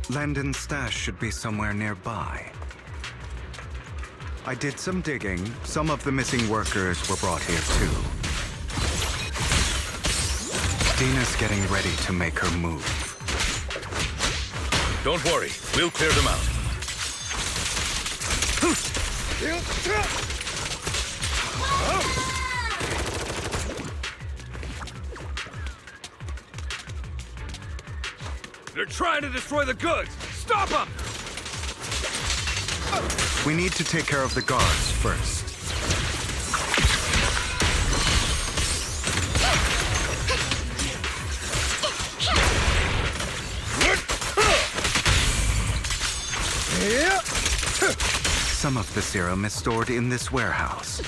Landon's stash should be somewhere nearby. I did some digging. Some of the missing workers were brought here too. Dina's getting ready to make her move. Don't worry, we'll clear them out. They're trying to destroy the goods! Stop them! We need to take care of the guards first. Some of the serum is stored in this warehouse.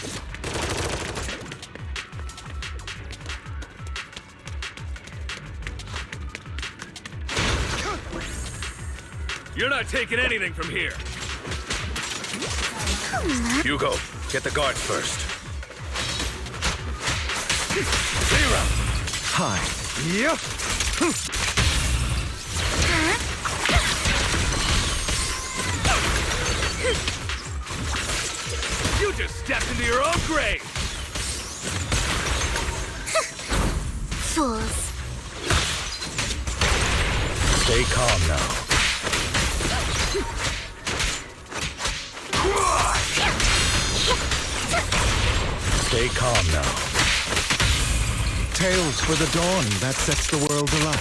You're not taking anything from here. Hugo, get the guards first. Zero. Hi. Yep. You just stepped into your own grave! Fools. Stay calm now. Stay calm now. Tales for the dawn that sets the world alight.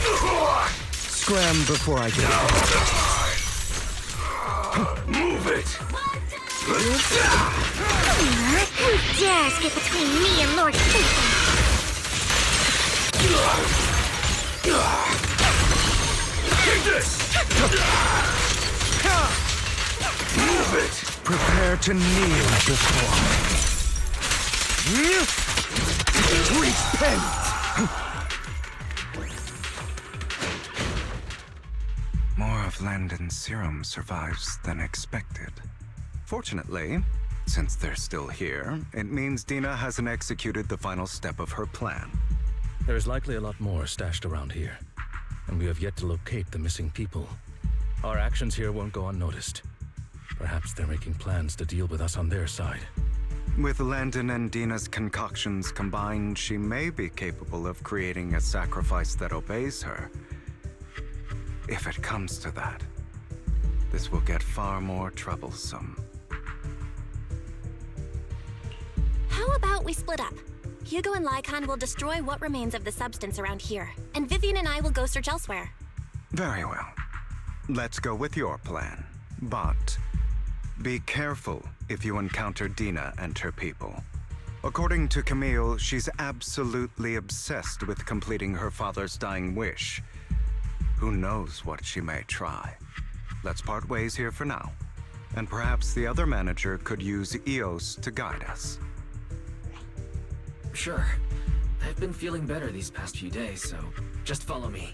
Scram before I get it. Move it! Who dares get between me and Lord Satan? Take this! Move it! Prepare to kneel before me. Repent! More of Landon's serum survives than expected. Fortunately, since they're still here, it means Dina hasn't executed the final step of her plan. There's likely a lot more stashed around here, and we have yet to locate the missing people. Our actions here won't go unnoticed. Perhaps they're making plans to deal with us on their side. With Landon and Dina's concoctions combined, she may be capable of creating a sacrifice that obeys her. If it comes to that, this will get far more troublesome. How about we split up? Hugo and Lycon will destroy what remains of the substance around here, and Vivian and I will go search elsewhere. Very well. Let's go with your plan. But be careful if you encounter Dina and her people. According to Camille, she's absolutely obsessed with completing her father's dying wish. Who knows what she may try? Let's part ways here for now. And perhaps the other manager could use EOS to guide us. Sure. I've been feeling better these past few days, so just follow me.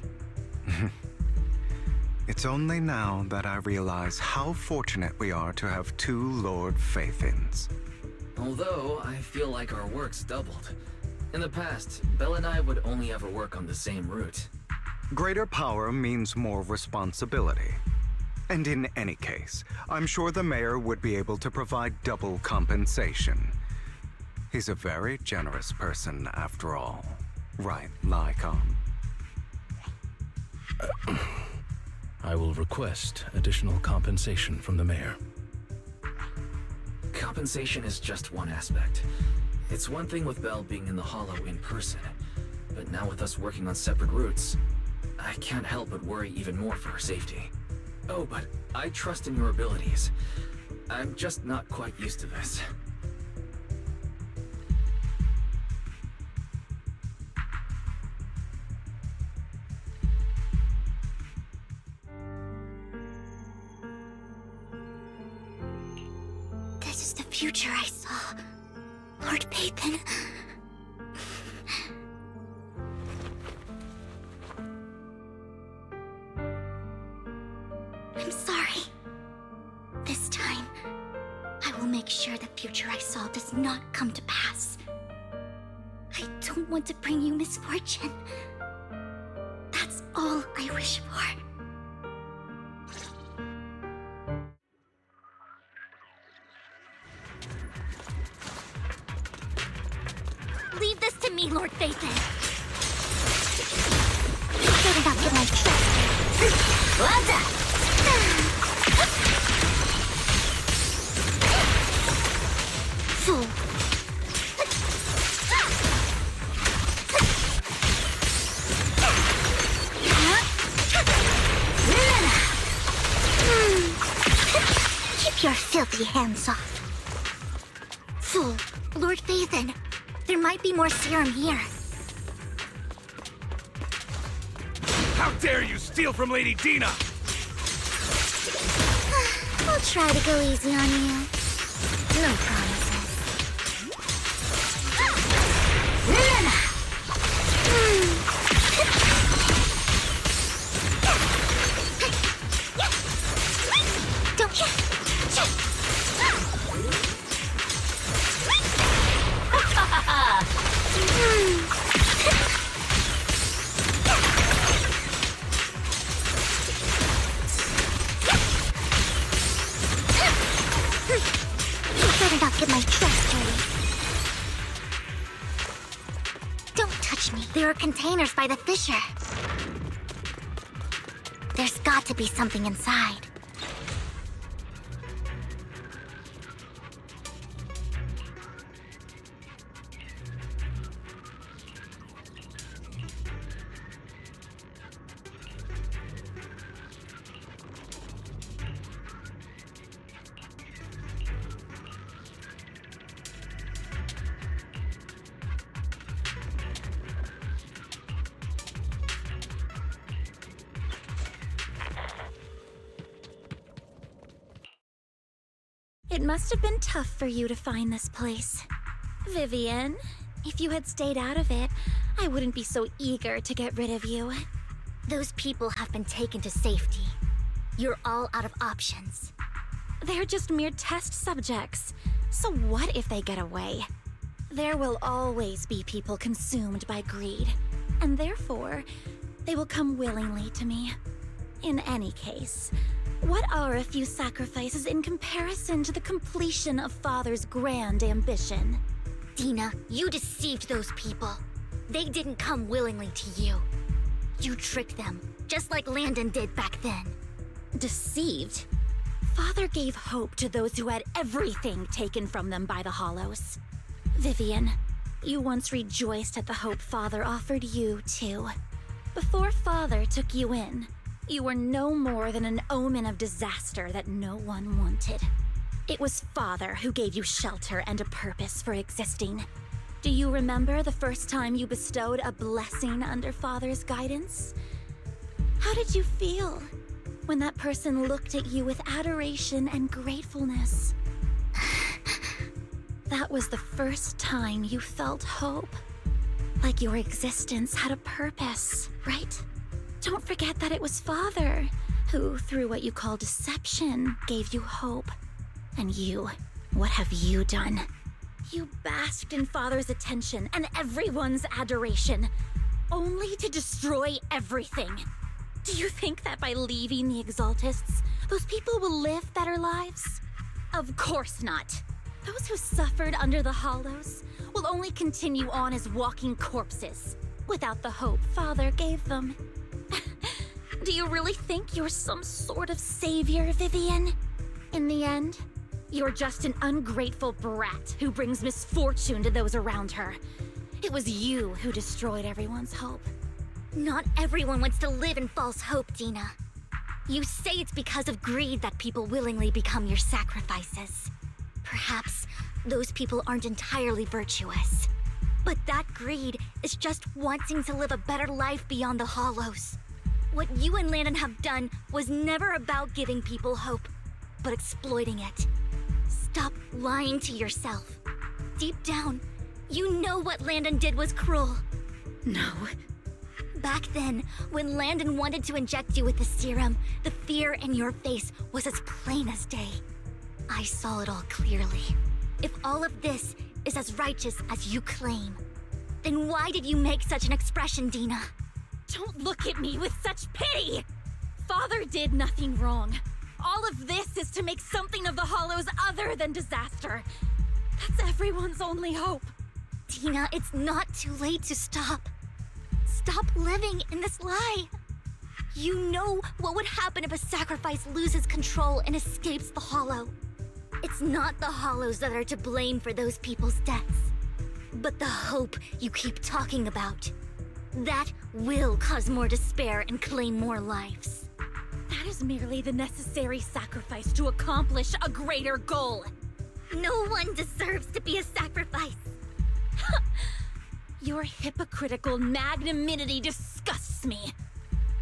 It's only now that I realize how fortunate we are to have two Lord Faithins. Although, I feel like our work's doubled. In the past, Belle and I would only ever work on the same route. Greater power means more responsibility. And in any case, I'm sure the mayor would be able to provide double compensation. He's a very generous person, after all. Right, Lycon? I will request additional compensation from the mayor. Compensation is just one aspect. It's one thing with Belle being in the Hollow in person, but now with us working on separate routes, I can't help but worry even more for her safety. Oh, but I trust in your abilities. I'm just not quite used to this. This is the future I saw. Lord Pathan. I'm sorry. This time, I will make sure the future I saw does not come to pass. I don't want to bring you misfortune. That's all I wish for. Leave this to me, Lord Phaethon. Better not get my trust. Well done. Fool. Keep your filthy hands off. Fool. Lord Phaethon. There might be more serum here. How dare you steal from Lady Dina! I'll try to go easy on you. No promises. Better not get my dress dirty. Don't touch me. There are containers by the fissure. There's got to be something inside. It must have been tough for you to find this place. Vivian, if you had stayed out of it, I wouldn't be so eager to get rid of you. Those people have been taken to safety. You're all out of options. They're just mere test subjects. So what if they get away? There will always be people consumed by greed, and therefore, they will come willingly to me. In any case, what are a few sacrifices in comparison to the completion of Father's grand ambition? Dina, you deceived those people. They didn't come willingly to you. You tricked them, just like Landon did back then. Deceived? Father gave hope to those who had everything taken from them by the Hollows. Vivian, you once rejoiced at the hope Father offered you, too. Before Father took you in, you were no more than an omen of disaster that no one wanted. It was Father who gave you shelter and a purpose for existing. Do you remember the first time you bestowed a blessing under Father's guidance? How did you feel when that person looked at you with adoration and gratefulness? That was the first time you felt hope. Like your existence had a purpose, right? Don't forget that it was Father who, through what you call deception, gave you hope. And you, what have you done? You basked in Father's attention and everyone's adoration, only to destroy everything. Do you think that by leaving the Exaltists, those people will live better lives? Of course not. Those who suffered under the Hollows will only continue on as walking corpses, without the hope Father gave them. Do you really think you're some sort of savior, Vivian? In the end, you're just an ungrateful brat who brings misfortune to those around her. It was you who destroyed everyone's hope. Not everyone wants to live in false hope, Dina. You say it's because of greed that people willingly become your sacrifices. Perhaps those people aren't entirely virtuous. But that greed is just wanting to live a better life beyond the Hollows. What you and Landon have done was never about giving people hope, but exploiting it. Stop lying to yourself. Deep down, you know what Landon did was cruel. No. Back then, when Landon wanted to inject you with the serum, the fear in your face was as plain as day. I saw it all clearly. If all of this is as righteous as you claim, then why did you make such an expression, Dina? Don't look at me with such pity! Father did nothing wrong. All of this is to make something of the Hollows other than disaster. That's everyone's only hope. Dina, it's not too late to stop. Stop living in this lie. You know what would happen if a sacrifice loses control and escapes the Hollow. It's not the Hollows that are to blame for those people's deaths, but the hope you keep talking about. That will cause more despair and claim more lives. That is merely the necessary sacrifice to accomplish a greater goal. No one deserves to be a sacrifice. Your hypocritical magnanimity disgusts me.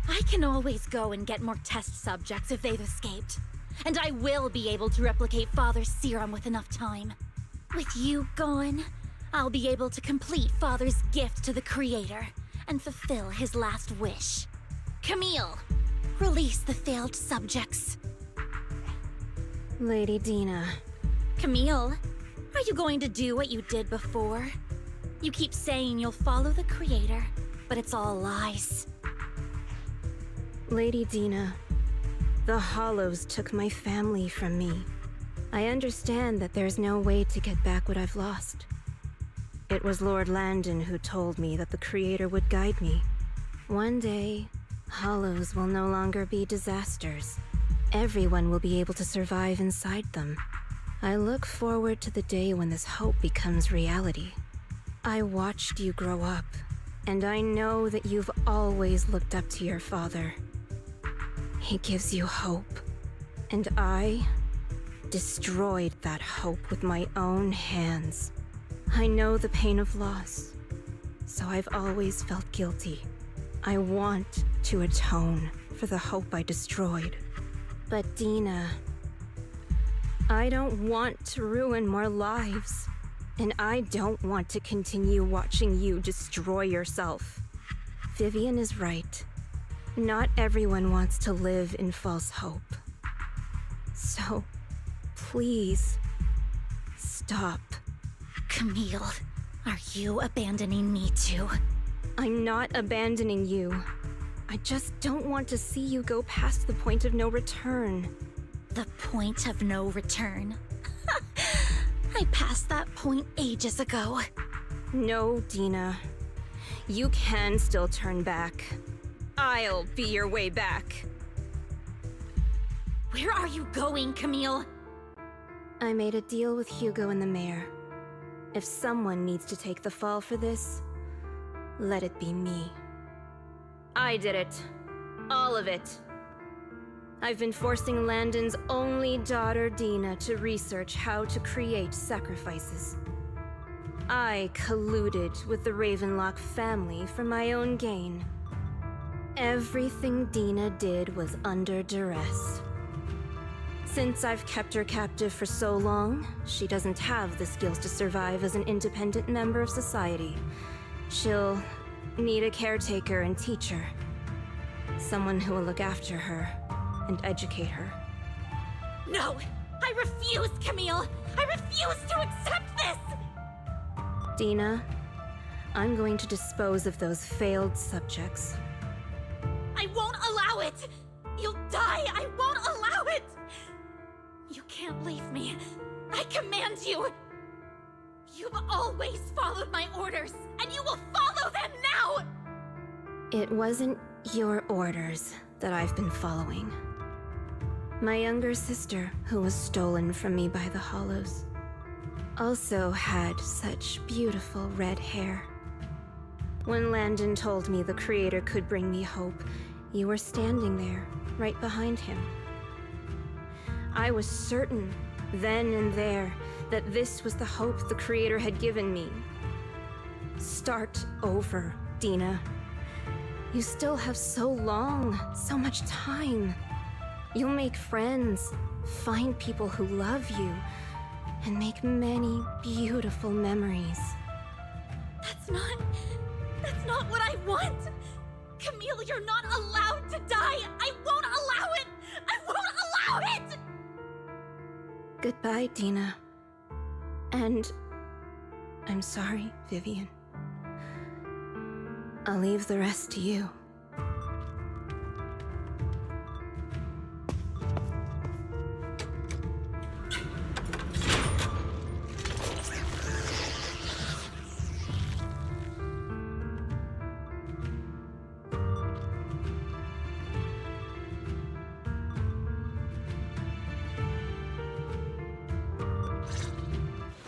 I can always go and get more test subjects if they've escaped. And I will be able to replicate Father's serum with enough time. With you gone, I'll be able to complete Father's gift to the Creator and fulfill his last wish. Camille, release the failed subjects. Lady Dina. Camille, are you going to do what you did before? You keep saying you'll follow the Creator, but it's all lies. Lady Dina, the Hollows took my family from me. I understand that there's no way to get back what I've lost. It was Lord Landon who told me that the Creator would guide me. One day, Hollows will no longer be disasters. Everyone will be able to survive inside them. I look forward to the day when this hope becomes reality. I watched you grow up, and I know that you've always looked up to your father. He gives you hope, and I destroyed that hope with my own hands. I know the pain of loss, so I've always felt guilty. I want to atone for the hope I destroyed. But Dina, I don't want to ruin more lives, and I don't want to continue watching you destroy yourself. Vivian is right. Not everyone wants to live in false hope. So, please, stop. Camille, are you abandoning me too? I'm not abandoning you. I just don't want to see you go past the point of no return. The point of no return? I passed that point ages ago. No, Dina. You can still turn back. I'll be your way back. Where are you going, Camille? I made a deal with Hugo and the mayor. If someone needs to take the fall for this, let it be me. I did it. All of it. I've been forcing Landon's only daughter, Dina, to research how to create sacrifices. I colluded with the Ravenlock family for my own gain. Everything Dina did was under duress. Since I've kept her captive for so long, she doesn't have the skills to survive as an independent member of society. She'll need a caretaker and teacher. Someone who will look after her and educate her. No! I refuse, Camille! I refuse to accept this! Dina, I'm going to dispose of those failed subjects. I won't allow it! You'll die! I won't allow it! You can't leave me. I command you! You've always followed my orders, and you will follow them now! It wasn't your orders that I've been following. My younger sister, who was stolen from me by the Hollows, also had such beautiful red hair. When Landon told me the Creator could bring me hope, you were standing there, right behind him. I was certain, then and there, that this was the hope the Creator had given me. Start over, Dina. You still have so long, so much time. You'll make friends, find people who love you, and make many beautiful memories. That's not what I want! Camille, you're not allowed to die! I won't allow it! I won't allow it! Goodbye, Dina. And I'm sorry, Vivian. I'll leave the rest to you.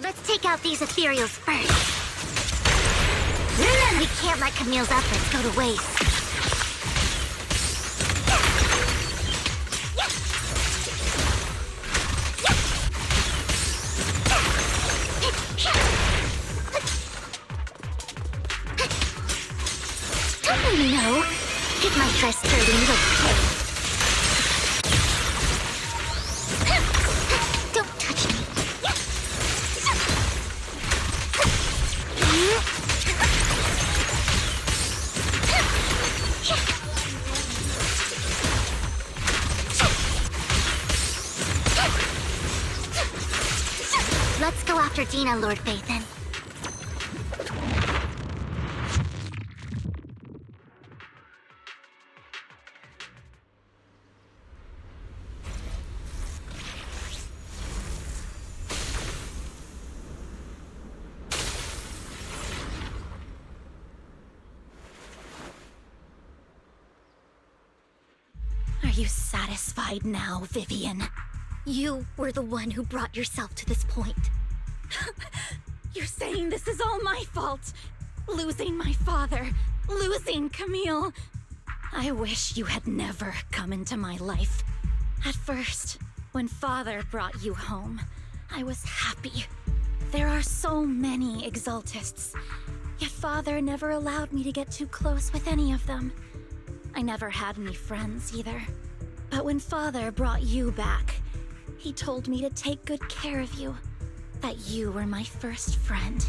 Let's take out these ethereals first. We can't let Camille's efforts go to waste. Don't you know? Get my dress dirty and look pretty. Don't touch me. Let's go after Dina, Lord Phaethon. Are you satisfied now, Vivian? You were the one who brought yourself to this point. You're saying this is all my fault? Losing my father, losing Camille. I wish you had never come into my life. At first, when Father brought you home, I was happy. There are so many Exaltists, yet Father never allowed me to get too close with any of them. I never had any friends either. But when Father brought you back, he told me to take good care of you, that you were my first friend.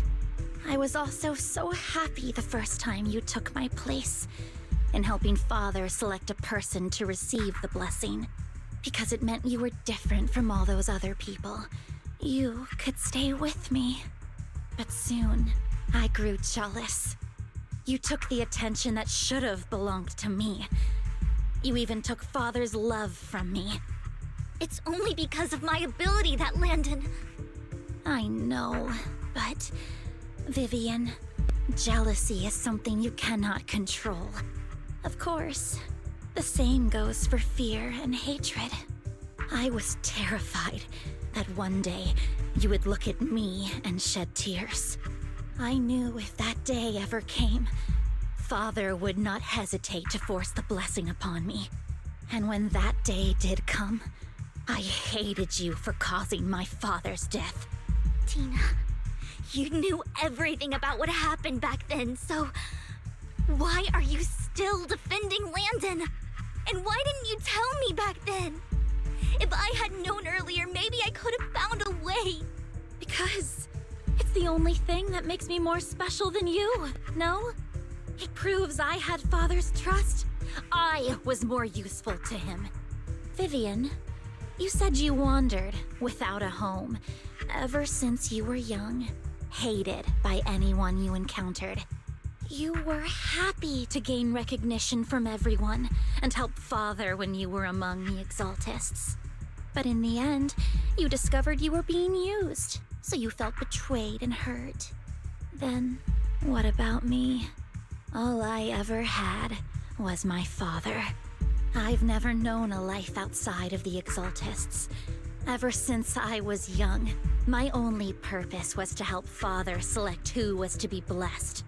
I was also so happy the first time you took my place in helping Father select a person to receive the blessing, because it meant you were different from all those other people. You could stay with me. But soon, I grew jealous. You took the attention that should have belonged to me. You even took Father's love from me. It's only because of my ability that Landon... I know, but... Vivian, jealousy is something you cannot control. Of course, the same goes for fear and hatred. I was terrified that one day you would look at me and shed tears. I knew if that day ever came, Father would not hesitate to force the blessing upon me. And when that day did come, I hated you for causing my father's death. Tina, you knew everything about what happened back then, so... why are you still defending Landon? And why didn't you tell me back then? If I had known earlier, maybe I could have found a way. Because it's the only thing that makes me more special than you, no? It proves I had Father's trust. I was more useful to him. Vivian, you said you wandered without a home ever since you were young, hated by anyone you encountered. You were happy to gain recognition from everyone and help Father when you were among the Exaltists. But in the end, you discovered you were being used, so you felt betrayed and hurt. Then, what about me? All I ever had was my father. I've never known a life outside of the Exaltists. Ever since I was young, my only purpose was to help Father select who was to be blessed.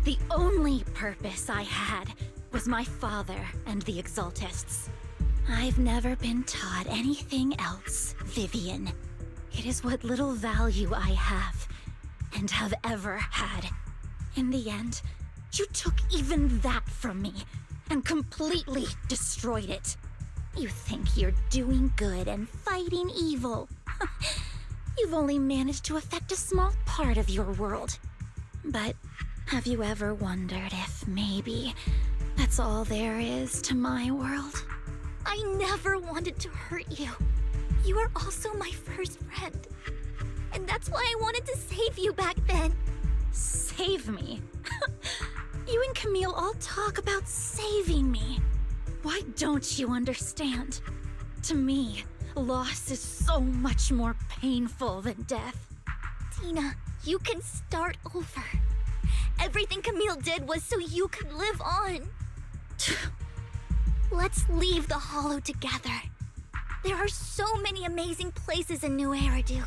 The only purpose I had was my father and the Exaltists. I've never been taught anything else, Vivian. It is what little value I have, and have ever had. In the end, you took even that from me, and completely destroyed it. You think you're doing good and fighting evil. You've only managed to affect a small part of your world. But have you ever wondered if maybe that's all there is to my world? I never wanted to hurt you. You are also my first friend. And that's why I wanted to save you back then. Save me? You and Camille all talk about saving me. Why don't you understand? To me, loss is so much more painful than death. Tina, you can start over. Everything Camille did was so you could live on. Let's leave the Hollow together. There are so many amazing places in New Eridu.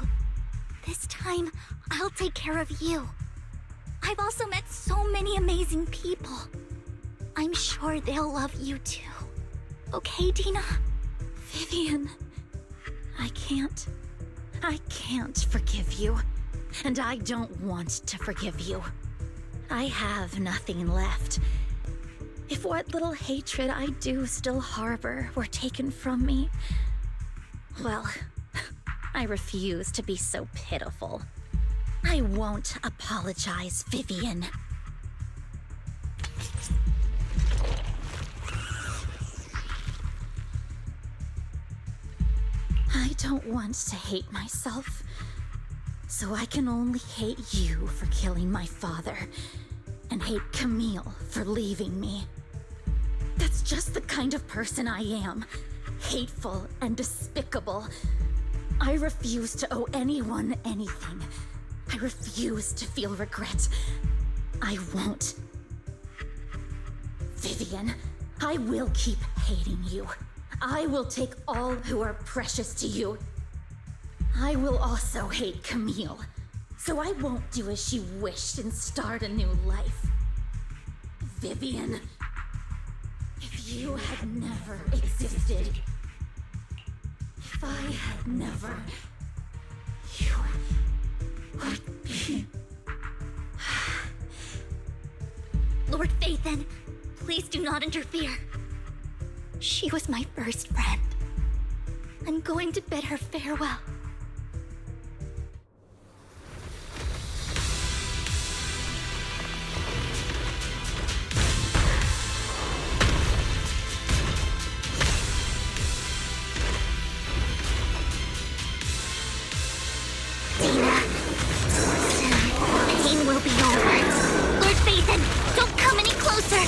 This time, I'll take care of you. I've also met so many amazing people. I'm sure they'll love you too. Okay, Dina? Vivian, I can't forgive you. And I don't want to forgive you. I have nothing left. If what little hatred I do still harbor were taken from me, well, I refuse to be so pitiful. I won't apologize, Vivian. I don't want to hate myself, so I can only hate you for killing my father, and hate Camille for leaving me. That's just the kind of person I am. Hateful and despicable. I refuse to owe anyone anything. I refuse to feel regret. I won't. Vivian, I will keep hating you. I will take all who are precious to you. I will also hate Camille, so I won't do as she wished and start a new life. Vivian, if you had never existed, if I had never, you would be... Lord Phaethon, please do not interfere. She was my first friend. I'm going to bid her farewell. Dina, soon, pain will be over. Lord Phaethon, don't come any closer!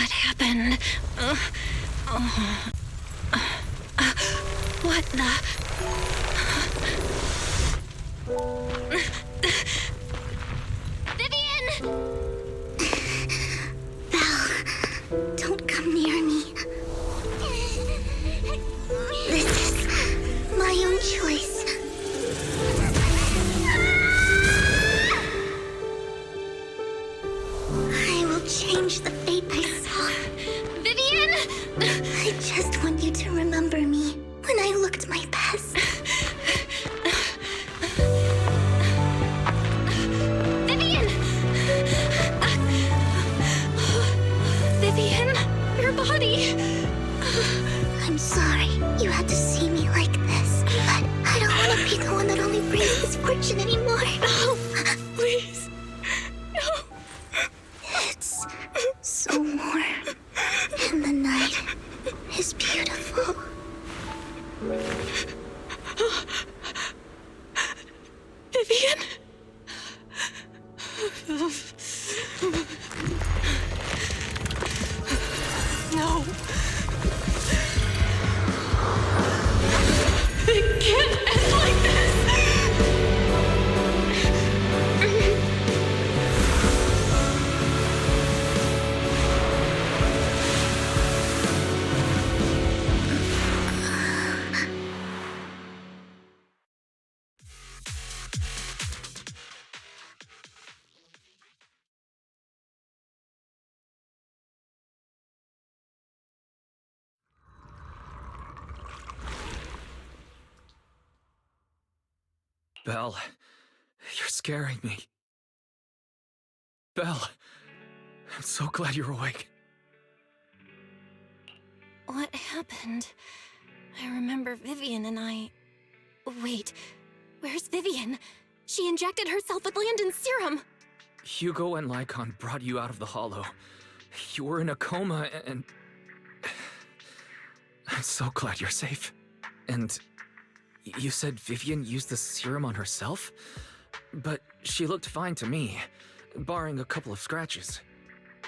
What happened? What the? Vivian! Belle, don't come near me. This is my own choice. I will change the fate I saw. Vivian! I just want you to remember me when I looked my best. Vivian! Vivian, your body. I'm sorry you had to see me like this, but I don't want to be the one that only brings misfortune anymore. No, please. No. It's so warm, and the night is beautiful. Vivian? No. It can't end like this. Belle, you're scaring me. Belle, I'm so glad you're awake. What happened? I remember Vivian and I... Wait, where's Vivian? She injected herself with Landon's serum. Hugo and Lycon brought you out of the Hollow. You were in a coma and... I'm so glad you're safe. And you said Vivian used the serum on herself? But she looked fine to me, barring a couple of scratches.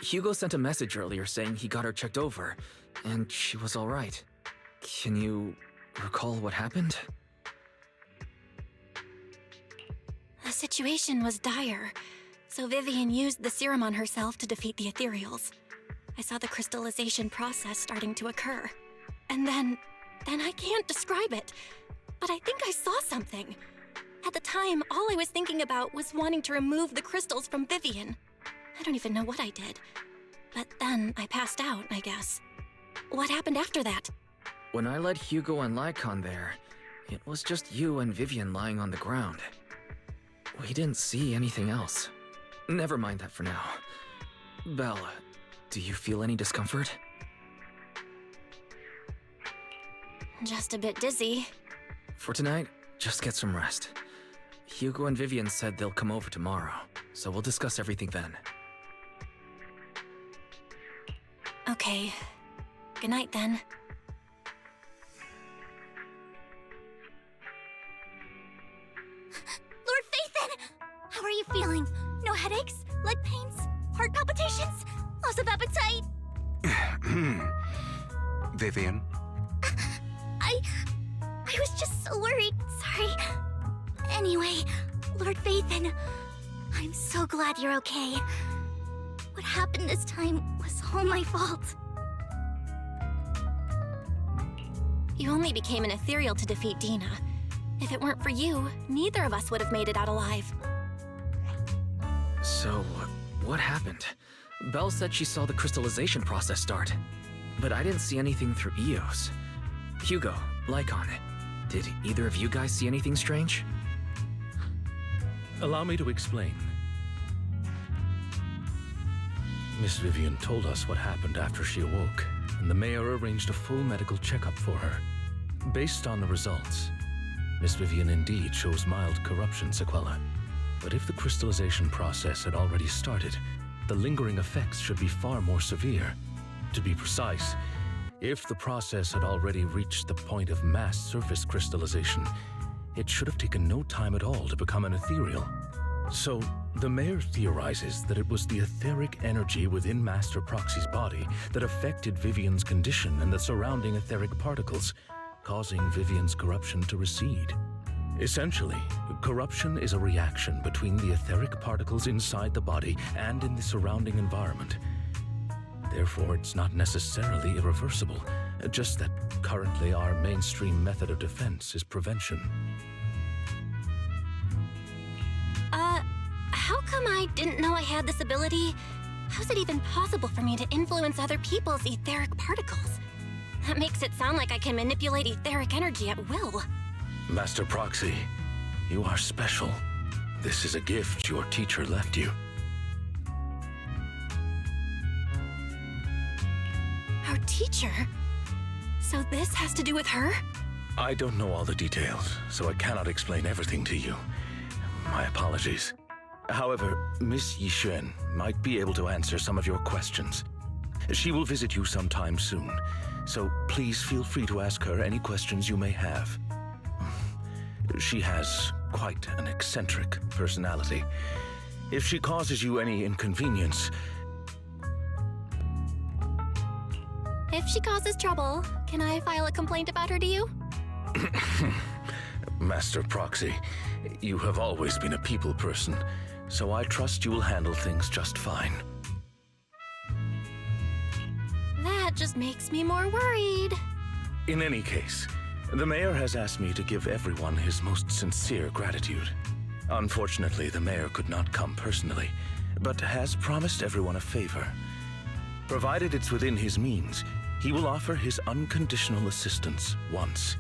Hugo sent a message earlier saying he got her checked over, and she was all right. Can you recall what happened? The situation was dire, so Vivian used the serum on herself to defeat the ethereals. I saw the crystallization process starting to occur. And then I can't describe it, but I think I saw something. At the time, all I was thinking about was wanting to remove the crystals from Vivian. I don't even know what I did. But then I passed out, I guess. What happened after that? When I led Hugo and Lycon there, it was just you and Vivian lying on the ground. We didn't see anything else. Never mind that for now. Belle, do you feel any discomfort? Just a bit dizzy. For tonight, just get some rest. Hugo and Vivian said they'll come over tomorrow, so we'll discuss everything then. Okay. Good night, then. Lord Phaethon! How are you feeling? No headaches? Leg pains? Heart palpitations? Loss of appetite? Vivian? I was just so worried. Sorry. Anyway, Lord Phaethon, I'm so glad you're okay. What happened this time was all my fault. You only became an ethereal to defeat Dina. If it weren't for you, neither of us would have made it out alive. So, what happened? Belle said she saw the crystallization process start, but I didn't see anything through Eos. Hugo, Lycon, did either of you guys see anything strange? Allow me to explain. Miss Vivian told us what happened after she awoke, and the mayor arranged a full medical checkup for her. Based on the results, Miss Vivian indeed shows mild corruption sequelae. But if the crystallization process had already started, the lingering effects should be far more severe. To be precise, if the process had already reached the point of mass surface crystallization, it should have taken no time at all to become an ethereal. So, the mayor theorizes that it was the etheric energy within Master Proxy's body that affected Vivian's condition and the surrounding etheric particles, causing Vivian's corruption to recede. Essentially, corruption is a reaction between the etheric particles inside the body and in the surrounding environment. Therefore, it's not necessarily irreversible, just that currently our mainstream method of defense is prevention. How come I didn't know I had this ability? How's it even possible for me to influence other people's etheric particles? That makes it sound like I can manipulate etheric energy at will. Master Proxy, you are special. This is a gift your teacher left you. Our teacher? So this has to do with her? I don't know all the details, so I cannot explain everything to you. My apologies. However, Miss Yixuan might be able to answer some of your questions. She will visit you sometime soon, so please feel free to ask her any questions you may have. She has quite an eccentric personality. If she causes you any inconvenience... If she causes trouble, can I file a complaint about her to you? Master Proxy, you have always been a people person, so I trust you will handle things just fine. That just makes me more worried. In any case, the mayor has asked me to give everyone his most sincere gratitude. Unfortunately, the mayor could not come personally, but has promised everyone a favor. Provided it's within his means, he will offer his unconditional assistance once.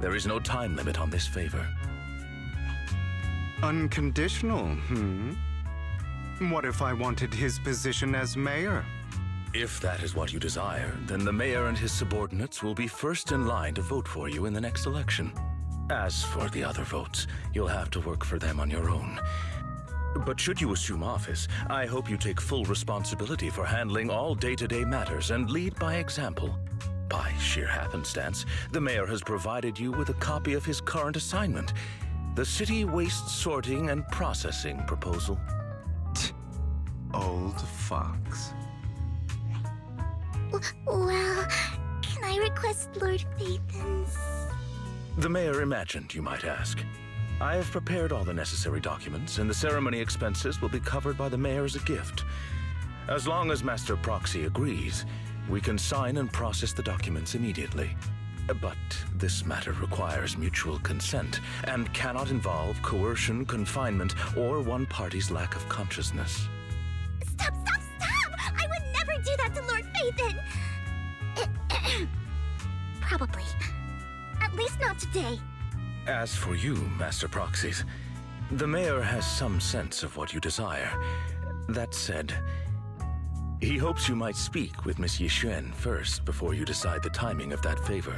There is no time limit on this favor. Unconditional, What if I wanted his position as mayor? If that is what you desire, then the mayor and his subordinates will be first in line to vote for you in the next election. As for the other votes, you'll have to work for them on your own. But should you assume office, I hope you take full responsibility for handling all day-to-day matters and lead by example. By sheer happenstance, the mayor has provided you with a copy of his current assignment, the City Waste Sorting and Processing proposal. Old fox. Well, can I request Lord Phaethon's? The mayor imagined you might ask. I have prepared all the necessary documents, and the ceremony expenses will be covered by the mayor as a gift. As long as Master Proxy agrees, we can sign and process the documents immediately. But this matter requires mutual consent and cannot involve coercion, confinement, or one party's lack of consciousness. Stop! I would never do that to Lord Phaethon! Probably. At least not today. As for you, Master Proxies, the mayor has some sense of what you desire. That said, he hopes you might speak with Miss Yixuan first before you decide the timing of that favor.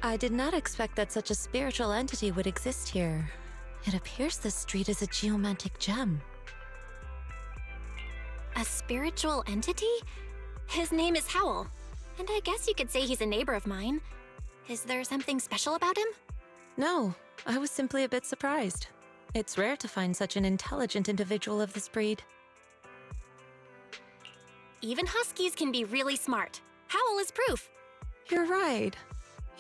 I did not expect that such a spiritual entity would exist here. It appears this street is a geomantic gem. A spiritual entity? His name is Howl, and I guess you could say he's a neighbor of mine. Is there something special about him? No, I was simply a bit surprised. It's rare to find such an intelligent individual of this breed. Even huskies can be really smart. Howl is proof. You're right.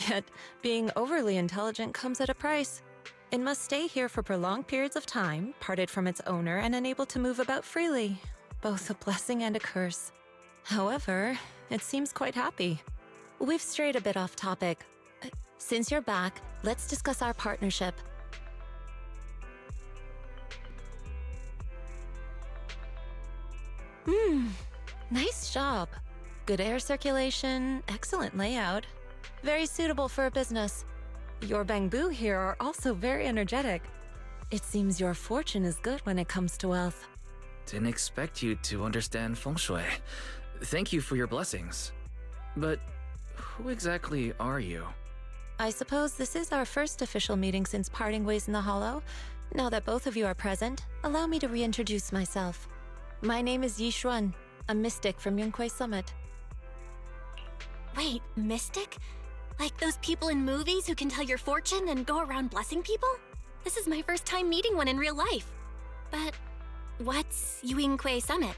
Yet, being overly intelligent comes at a price. It must stay here for prolonged periods of time, parted from its owner, and unable to move about freely. Both a blessing and a curse. However, it seems quite happy. We've strayed a bit off topic. Since you're back, let's discuss our partnership. Nice job. Good air circulation, excellent layout. Very suitable for a business. Your bamboo here are also very energetic. It seems your fortune is good when it comes to wealth. Didn't expect you to understand feng shui. Thank you for your blessings. But who exactly are you? I suppose this is our first official meeting since parting ways in the Hollow. Now that both of you are present, allow me to reintroduce myself. My name is Yi Xuan, a mystic from Yunquei Summit. Wait, mystic? Like those people in movies who can tell your fortune and go around blessing people? This is my first time meeting one in real life. But what's Yunquei Summit?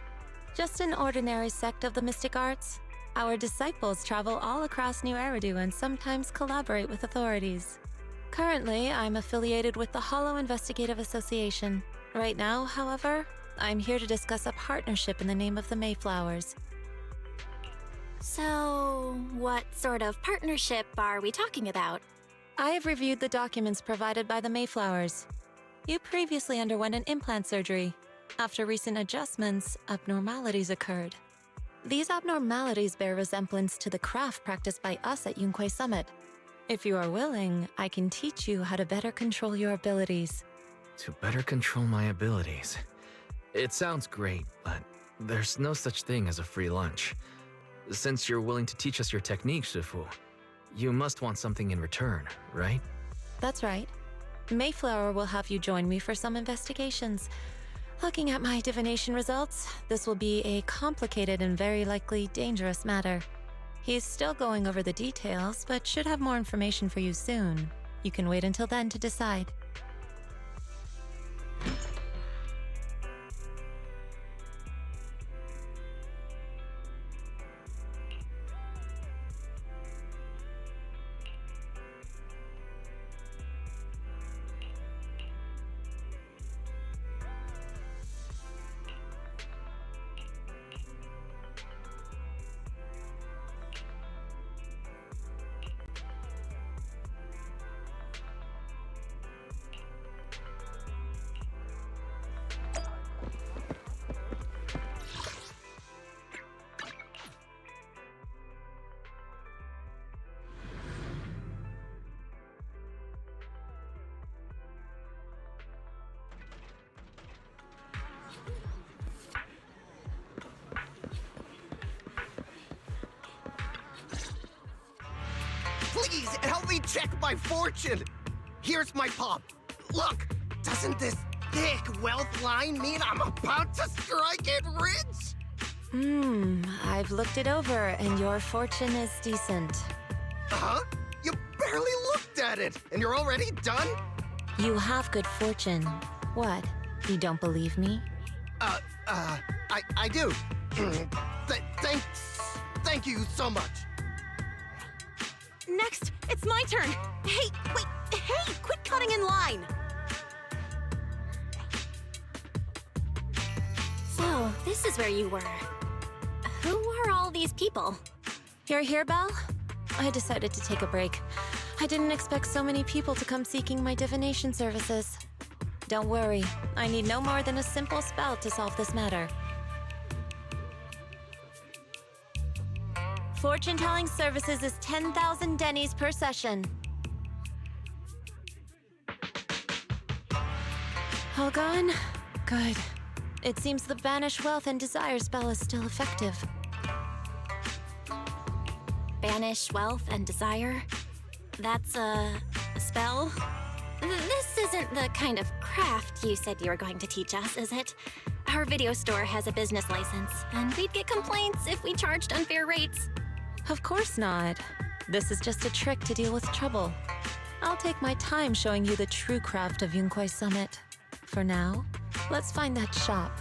Just an ordinary sect of the mystic arts. Our disciples travel all across New Eridu and sometimes collaborate with authorities. Currently, I'm affiliated with the Hollow Investigative Association. Right now, however, I'm here to discuss a partnership in the name of the Mayflowers. So, what sort of partnership are we talking about? I have reviewed the documents provided by the Mayflowers. You previously underwent an implant surgery. After recent adjustments, abnormalities occurred. These abnormalities bear resemblance to the craft practiced by us at Yunquei Summit. If you are willing, I can teach you how to better control your abilities. To better control my abilities. It sounds great, but there's no such thing as a free lunch. Since you're willing to teach us your technique, Shifu, you must want something in return, right? That's right. Mayflower will have you join me for some investigations. Looking at my divination results, this will be a complicated and very likely dangerous matter. He's still going over the details, but should have more information for you soon. You can wait until then to decide. Please, help me check my fortune! Here's my pop. Look, doesn't this thick wealth line mean I'm about to strike it rich? I've looked it over, and your fortune is decent. Huh? You barely looked at it, and you're already done? You have good fortune. What? You don't believe me? I do. Thank you so much. Next, it's my turn. Hey, wait, hey, quit cutting in line. So, this is where you were. Who are all these people? You're here, Belle? I decided to take a break. I didn't expect so many people to come seeking my divination services. Don't worry, I need no more than a simple spell to solve this matter. Fortune-telling services is 10,000 dennies per session. All gone? Good. It seems the Banish Wealth and Desire spell is still effective. Banish wealth and desire? That's a spell? This isn't the kind of craft you said you were going to teach us, is it? Our video store has a business license, and we'd get complaints if we charged unfair rates. Of course not. This is just a trick to deal with trouble. I'll take my time showing you the true craft of Yunkwai Summit. For now, let's find that shop.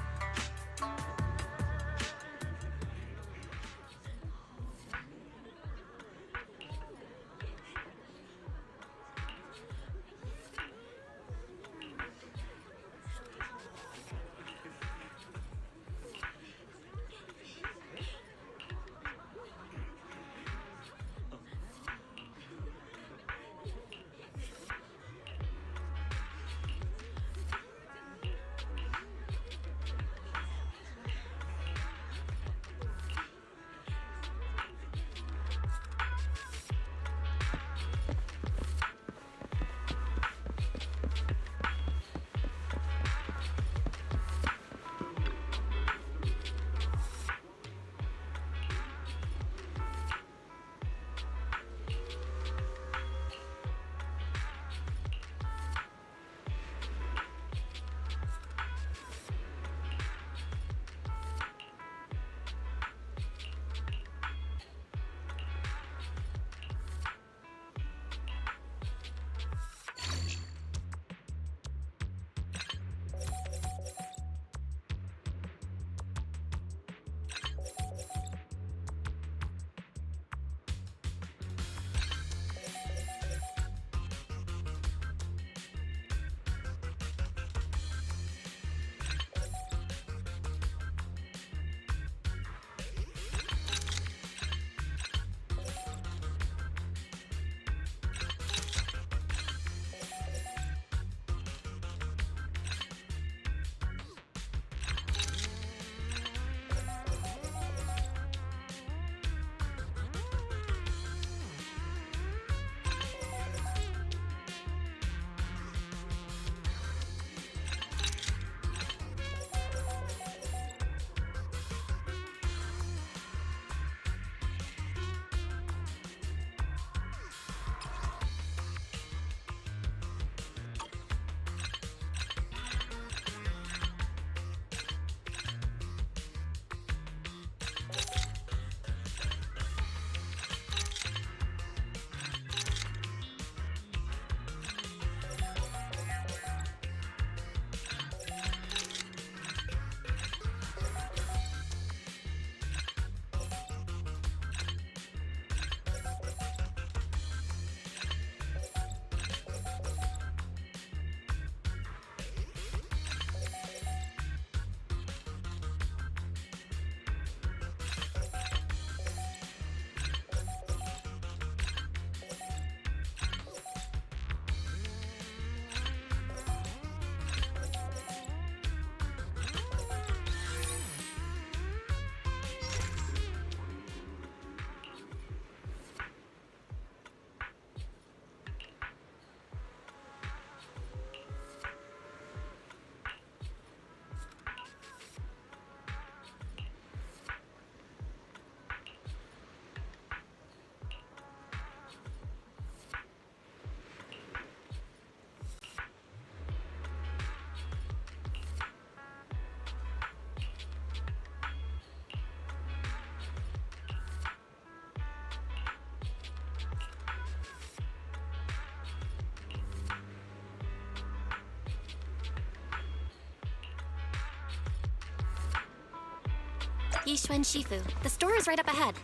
Yixuan Shifu. The store is right up ahead.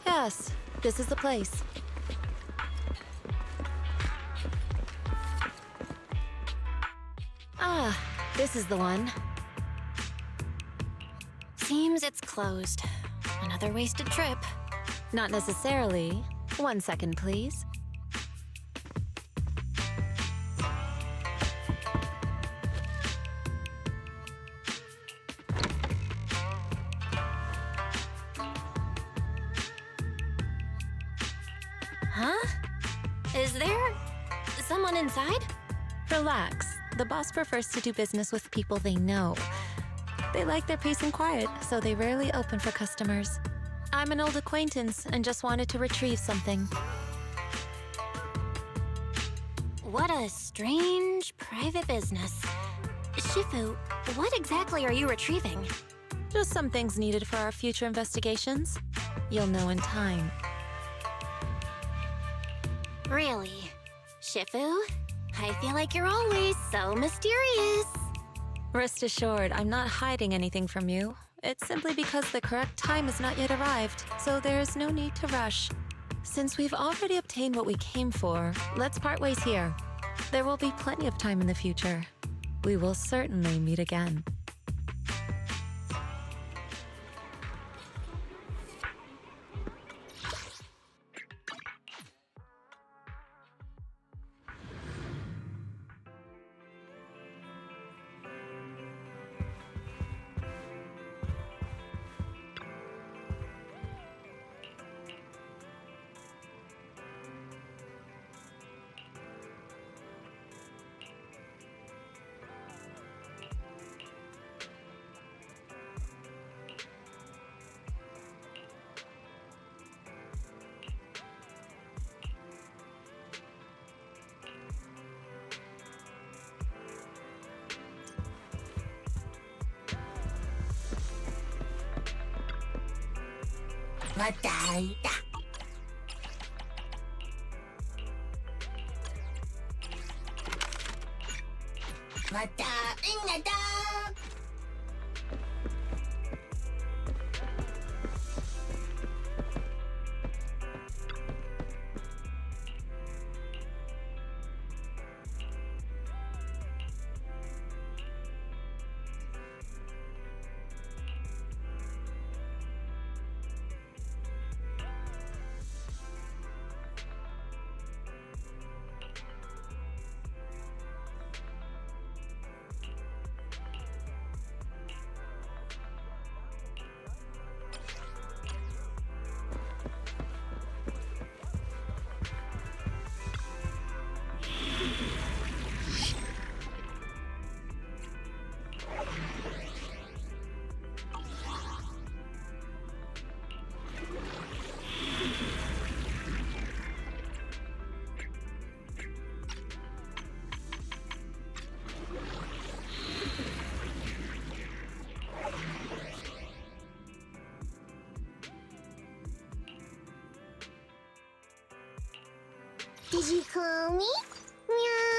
Yes, this is the place. Ah, this is the one. Seems it's closed. Another wasted trip. Not necessarily. 1 second, please. Huh? Is there someone inside? Relax. The boss prefers to do business with people they know. They like their peace and quiet, so they rarely open for customers. I'm an old acquaintance and just wanted to retrieve something. What a strange private business. Shifu, what exactly are you retrieving? Just some things needed for our future investigations. You'll know in time. Really? Shifu? I feel like you're always so mysterious. Rest assured, I'm not hiding anything from you. It's simply because the correct time has not yet arrived, so there's no need to rush. Since we've already obtained what we came for, let's part ways here. There will be plenty of time in the future. We will certainly meet again. Did you call me? Meow.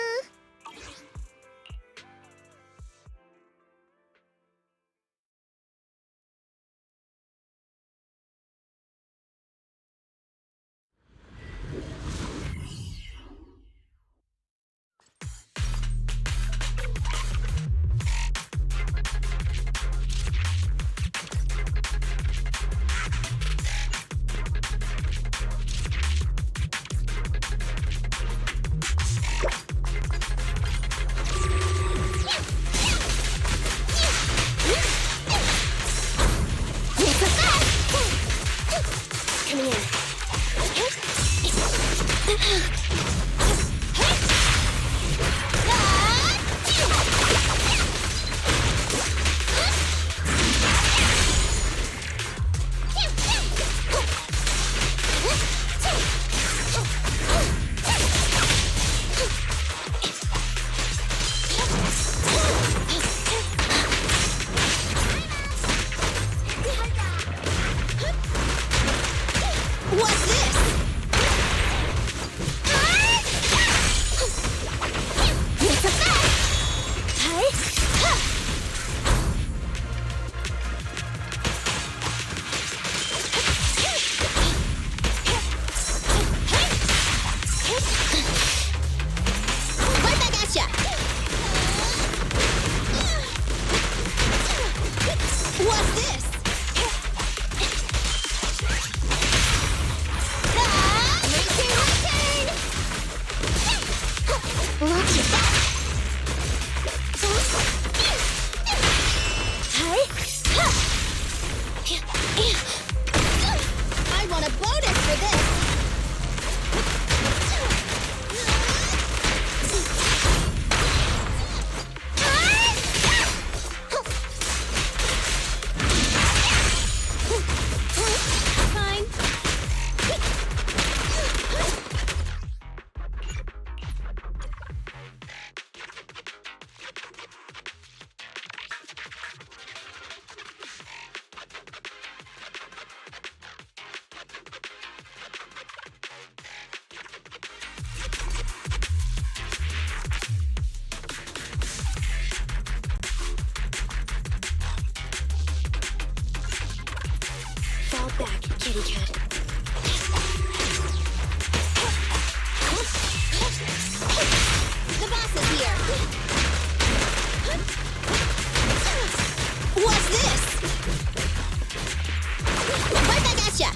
pretty good. The boss is here. What's this? Right back at ya.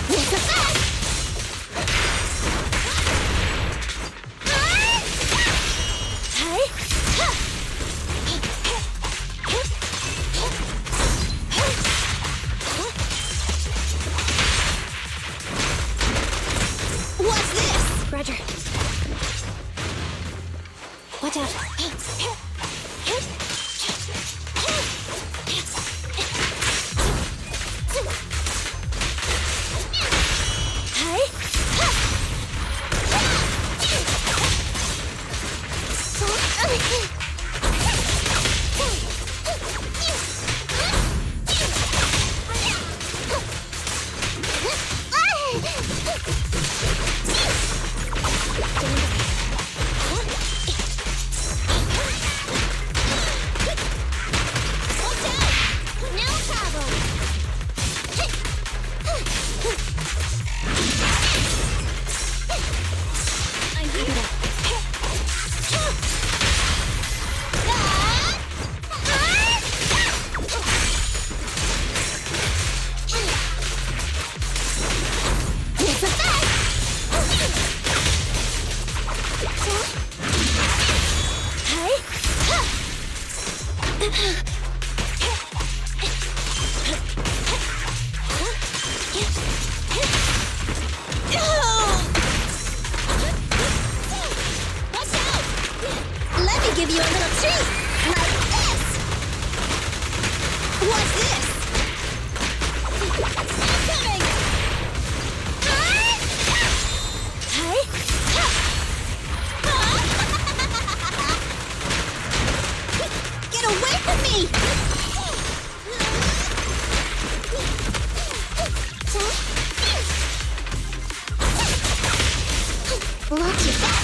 What's the fact? What's this? Roger. Watch out. Let me give you a little treat, like this! What's this? Coming! Get away from me! Watch your back!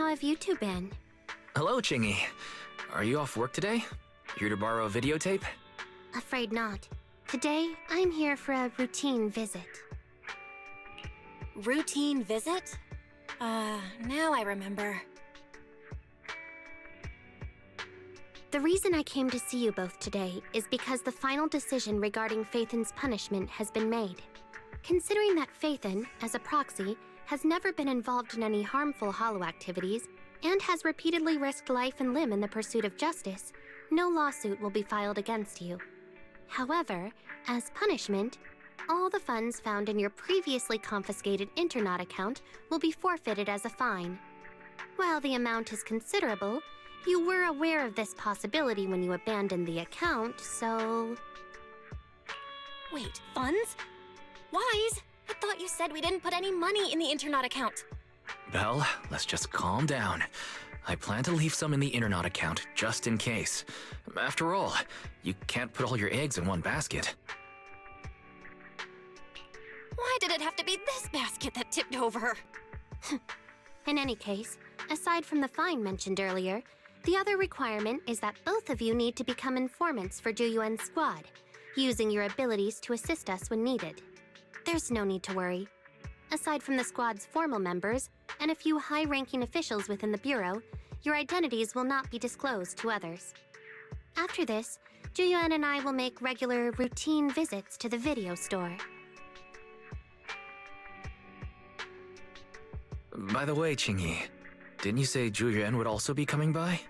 How have you two been? Hello, Chingy. Are you off work today? Here to borrow a videotape? Afraid not. Today, I'm here for a routine visit. Routine visit? Now I remember. The reason I came to see you both today is because the final decision regarding Phaethon's punishment has been made. Considering that Phaethon, as a proxy, has never been involved in any harmful Hollow activities, and has repeatedly risked life and limb in the pursuit of justice, no lawsuit will be filed against you. However, as punishment, all the funds found in your previously confiscated Internaut account will be forfeited as a fine. While the amount is considerable, you were aware of this possibility when you abandoned the account, so... Wait, funds? Wise? I thought you said we didn't put any money in the Internaut account. Belle, let's just calm down. I plan to leave some in the Internaut account, just in case. After all, you can't put all your eggs in one basket. Why did it have to be this basket that tipped over? In any case, aside from the fine mentioned earlier, the other requirement is that both of you need to become informants for Juyuen's squad, using your abilities to assist us when needed. There's no need to worry. Aside from the squad's formal members and a few high-ranking officials within the Bureau, your identities will not be disclosed to others. After this, Juyuen and I will make regular, routine visits to the video store. By the way, Qingyi, didn't you say Zhu would also be coming by?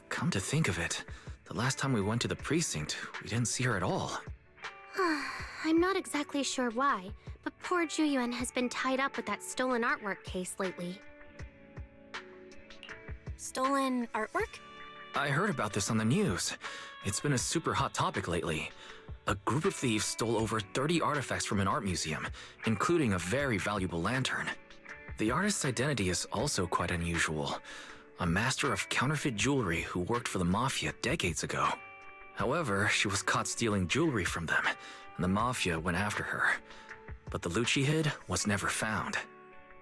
Come to think of it, the last time we went to the precinct, we didn't see her at all. I'm not exactly sure why, but poor Juyuan has been tied up with that stolen artwork case lately. Stolen artwork? I heard about this on the news. It's been a super hot topic lately. A group of thieves stole over 30 artifacts from an art museum, including a very valuable lantern. The artist's identity is also quite unusual. A master of counterfeit jewelry who worked for the Mafia decades ago. However, she was caught stealing jewelry from them, and the Mafia went after her. But the loot she hid was never found.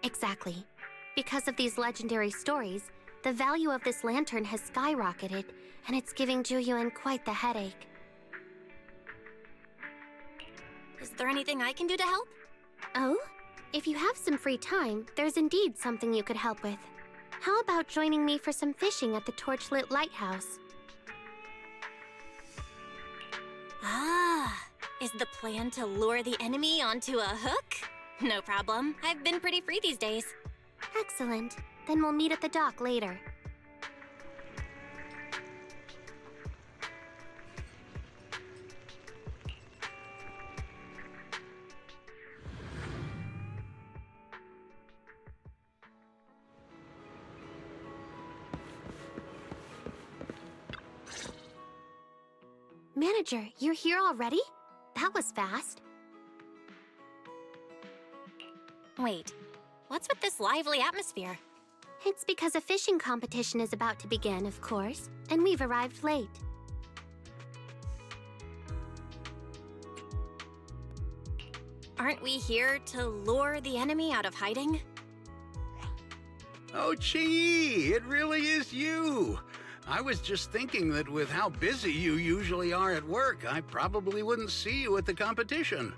Exactly. Because of these legendary stories, the value of this lantern has skyrocketed, and it's giving Juyuan quite the headache. Is there anything I can do to help? Oh? If you have some free time, there's indeed something you could help with. How about joining me for some fishing at the torchlit lighthouse? Ah, is the plan to lure the enemy onto a hook? No problem. I've been pretty free these days. Excellent. Then we'll meet at the dock later. Manager, you're here already? That was fast. Wait, what's with this lively atmosphere? It's because a fishing competition is about to begin, of course, and we've arrived late. Aren't we here to lure the enemy out of hiding? Oh, Chi, it really is you. I was just thinking that with how busy you usually are at work, I probably wouldn't see you at the competition.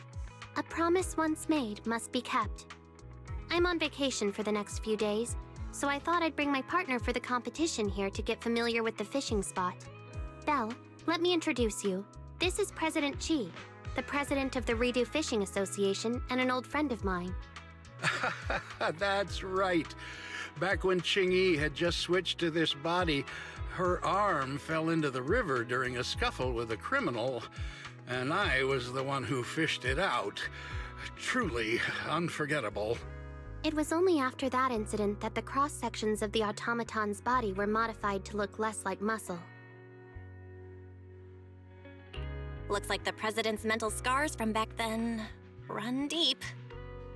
A promise once made must be kept. I'm on vacation for the next few days, so I thought I'd bring my partner for the competition here to get familiar with the fishing spot. Belle, let me introduce you. This is President Chi, the president of the Redo Fishing Association and an old friend of mine. That's right. Back when Qingyi had just switched to this body, her arm fell into the river during a scuffle with a criminal, and I was the one who fished it out. Truly unforgettable. It was only after that incident that the cross-sections of the automaton's body were modified to look less like muscle. Looks like the president's mental scars from back then run deep.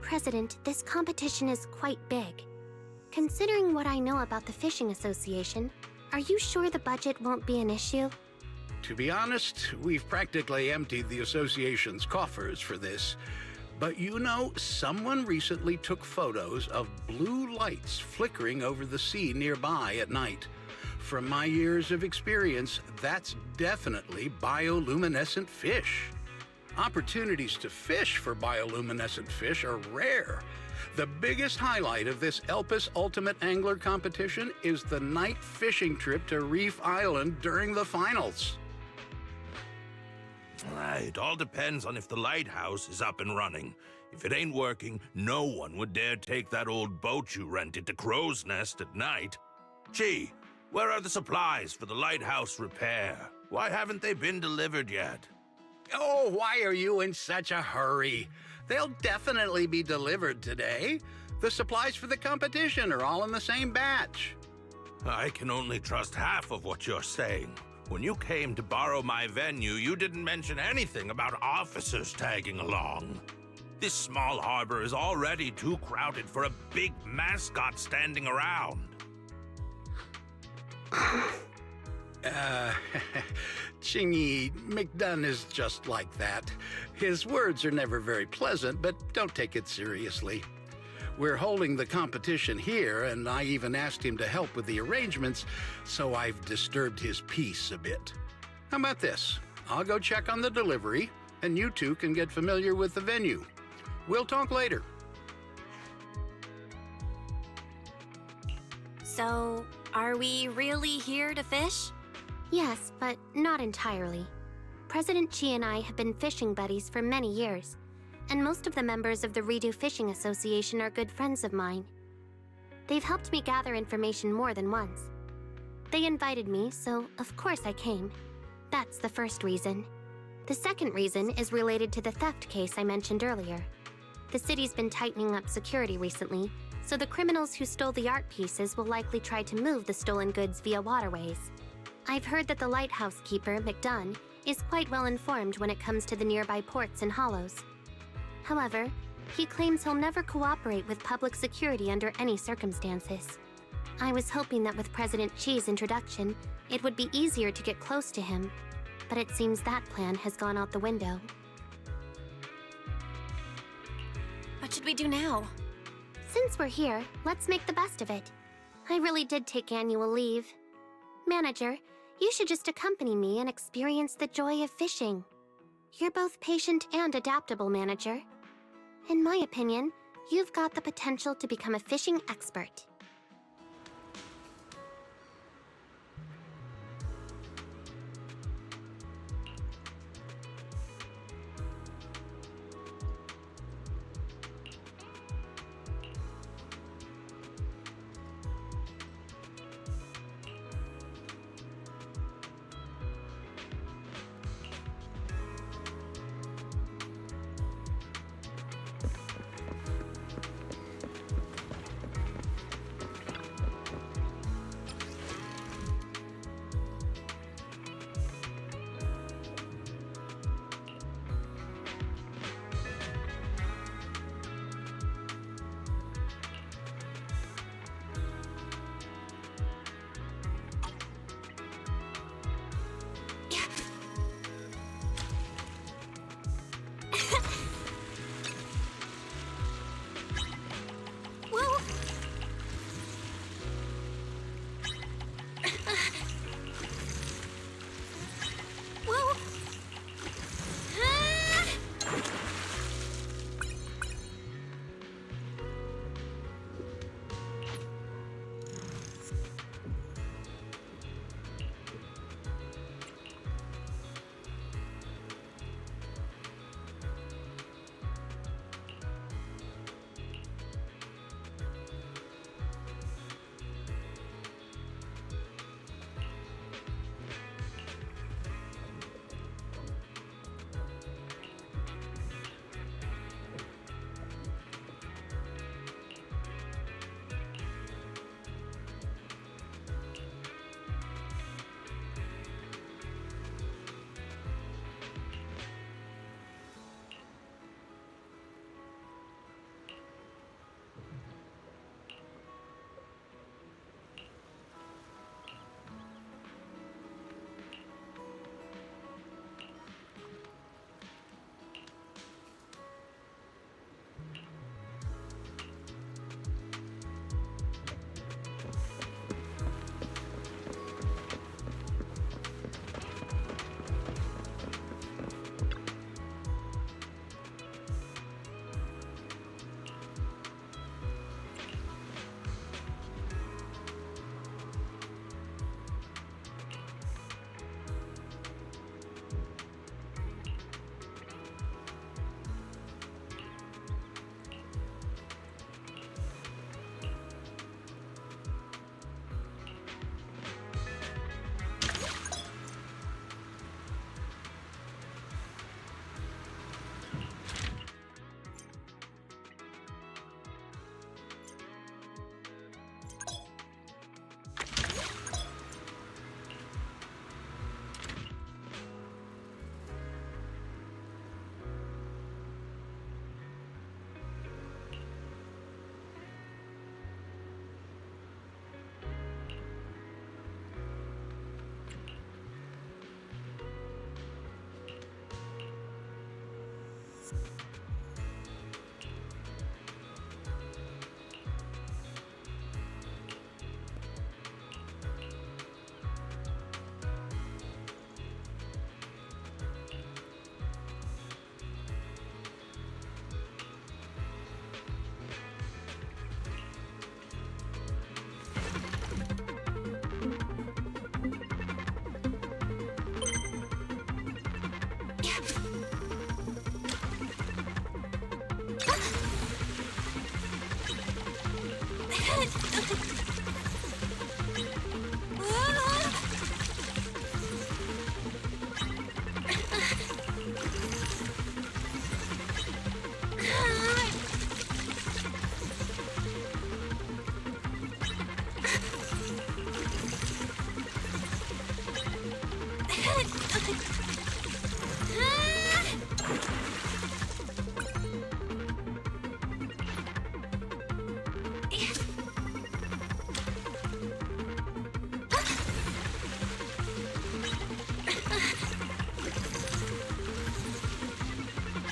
President, this competition is quite big. Considering what I know about the Fishing Association, are you sure the budget won't be an issue? To be honest, we've practically emptied the association's coffers for this. But you know, someone recently took photos of blue lights flickering over the sea nearby at night. From my years of experience, that's definitely bioluminescent fish. Opportunities to fish for bioluminescent fish are rare. The biggest highlight of this Elpis Ultimate Angler competition is the night fishing trip to Reef Island during the finals. It all depends on if the lighthouse is up and running. If it ain't working, no one would dare take that old boat you rented to Crow's Nest at night. Gee, where are the supplies for the lighthouse repair? Why haven't they been delivered yet? Oh, why are you in such a hurry? They'll definitely be delivered today. The supplies for the competition are all in the same batch. I can only trust half of what you're saying. When you came to borrow my venue, you didn't mention anything about officers tagging along. This small harbor is already too crowded for a big mascot standing around. Chingy, McDunn is just like that. His words are never very pleasant, but don't take it seriously. We're holding the competition here, and I even asked him to help with the arrangements, so I've disturbed his peace a bit. How about this? I'll go check on the delivery, and you two can get familiar with the venue. We'll talk later. So, are we really here to fish? Yes, but not entirely. President Chi and I have been fishing buddies for many years, and most of the members of the Redo Fishing Association are good friends of mine. They've helped me gather information more than once. They invited me, so of course I came. That's the first reason. The second reason is related to the theft case I mentioned earlier. The city's been tightening up security recently, so the criminals who stole the art pieces will likely try to move the stolen goods via waterways. I've heard that the lighthouse keeper, McDunn, is quite well informed when it comes to the nearby ports and hollows. However, he claims he'll never cooperate with public security under any circumstances. I was hoping that with President Chi's introduction, it would be easier to get close to him, but it seems that plan has gone out the window. What should we do now? Since we're here, let's make the best of it. I really did take annual leave. Manager, you should just accompany me and experience the joy of fishing. You're both patient and adaptable, Manager. In my opinion, you've got the potential to become a fishing expert.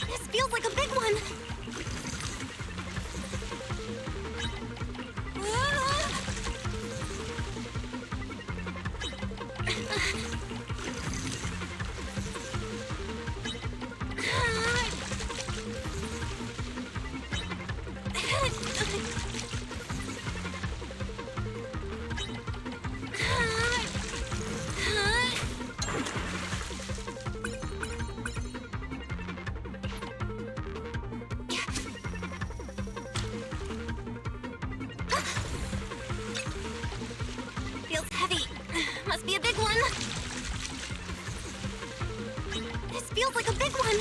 This feels like a big one. Feels heavy. Must be a big one. This feels like a big one.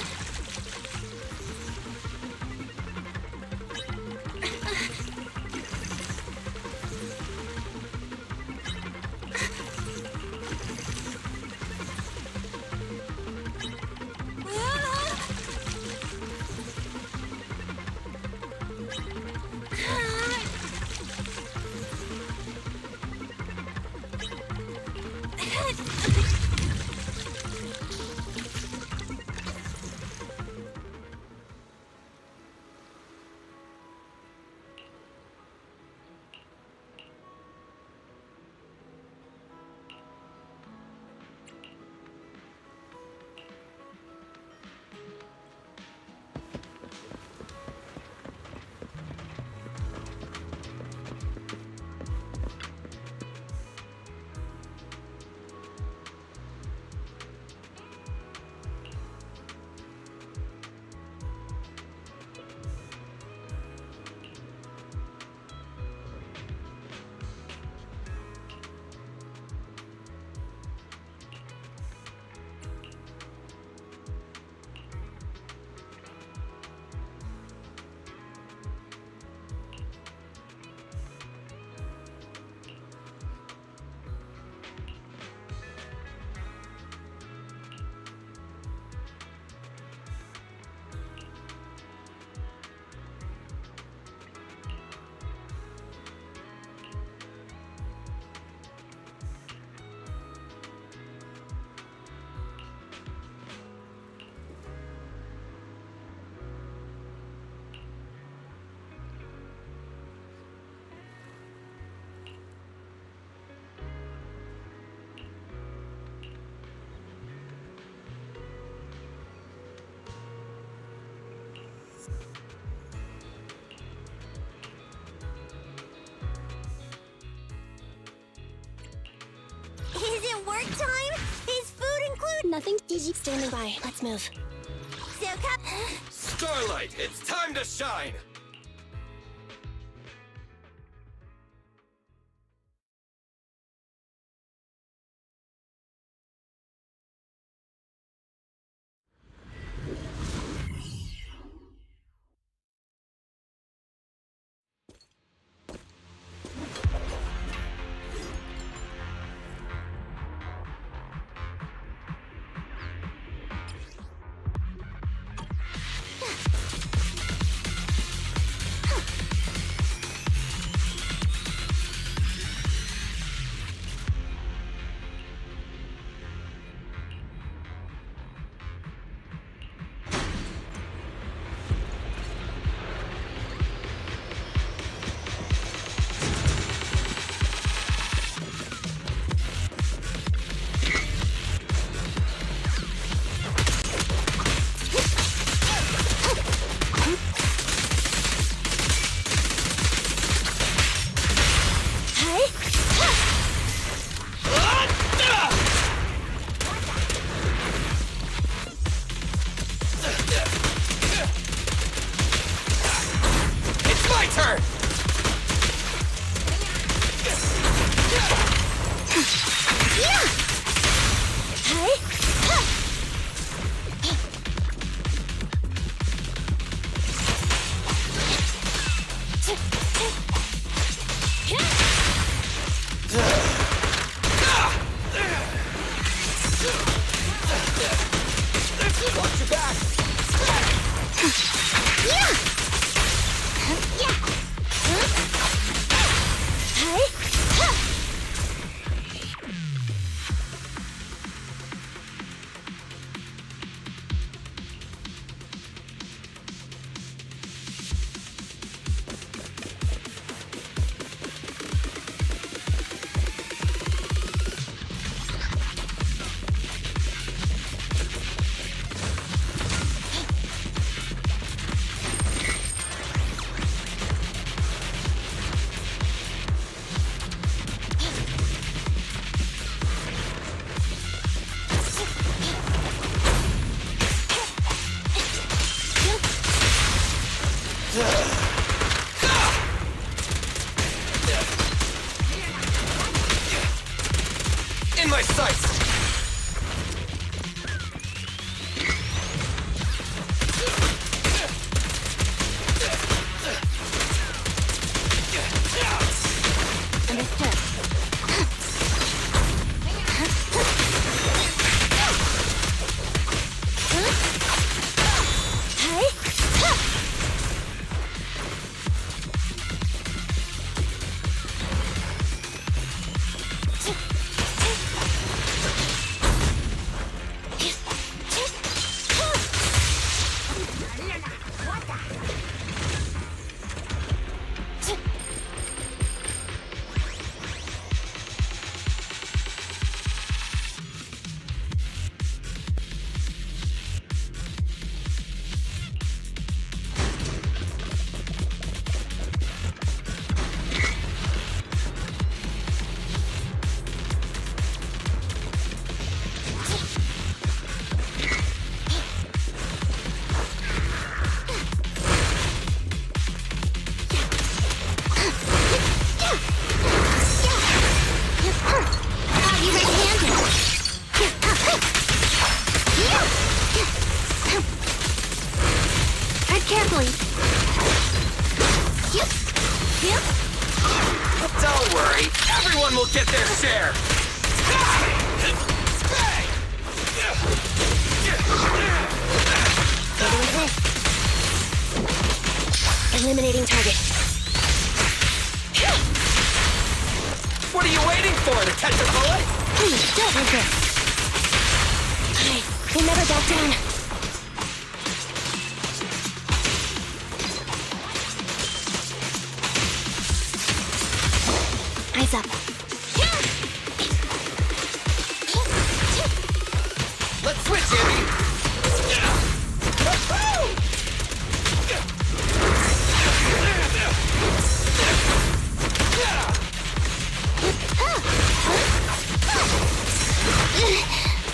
Is it work time? Is food included? Nothing. Digi standing by. Let's move. So, Starlight, it's time to shine! In my sights! Carefully. Don't worry, everyone will get their share. Eliminating target. What are you waiting for, to catch a bullet? Please, don't regret. We'll never back down. Eyes up. Let's switch, Andy.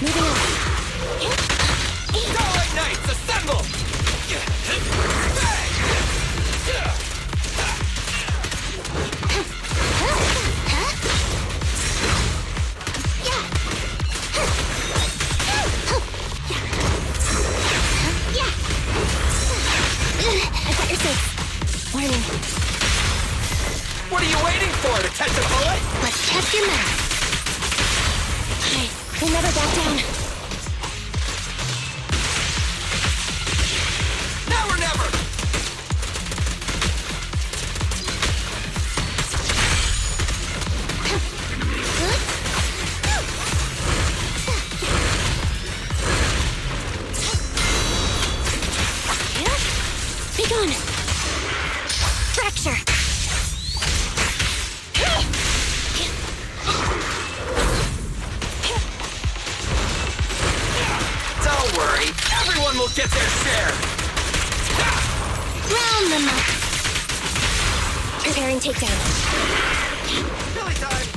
Moving on. Starlight Knights, assemble! I got your six. Warning. What are you waiting for, to catch a bullet? Let's test your math. We'll never back down. Now or never! Be gone. Fracture. Don't worry, everyone will get their share. Round them up. Preparing takedown. Billy time!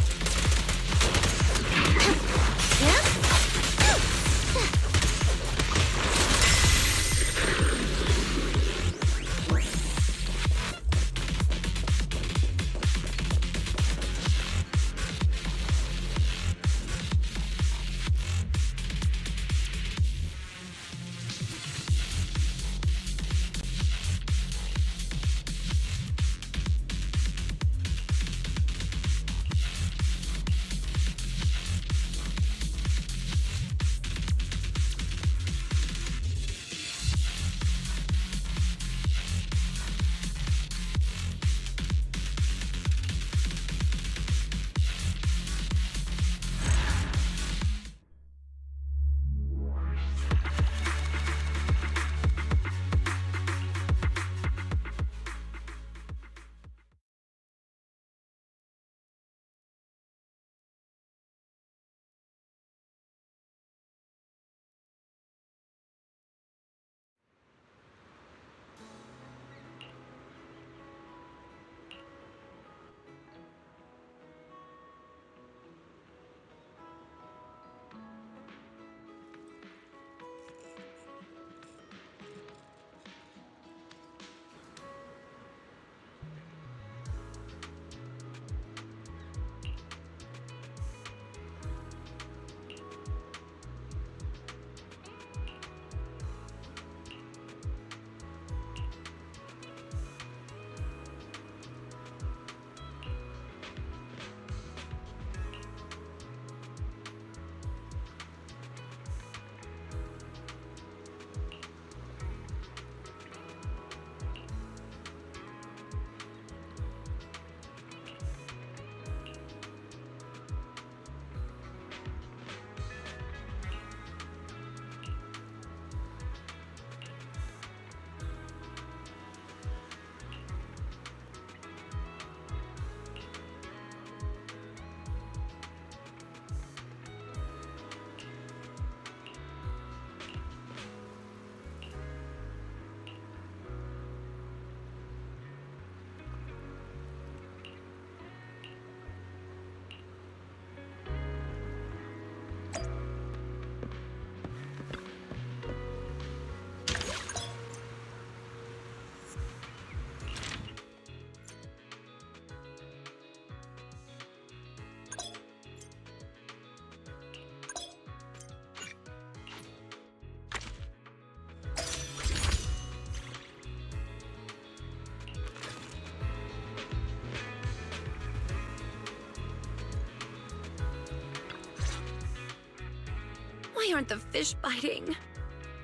Why aren't the fish biting?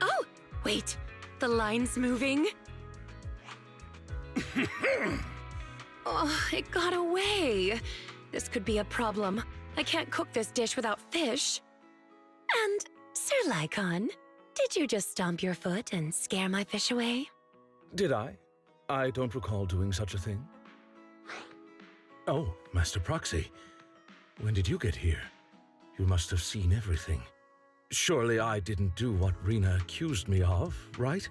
Oh, wait. The line's moving. Oh, it got away. This could be a problem. I can't cook this dish without fish. And, Sir Lycon, did you just stomp your foot and scare my fish away? Did I? I don't recall doing such a thing. Oh, Master Proxy. When did you get here? You must have seen everything. Surely I didn't do what Rena accused me of, right?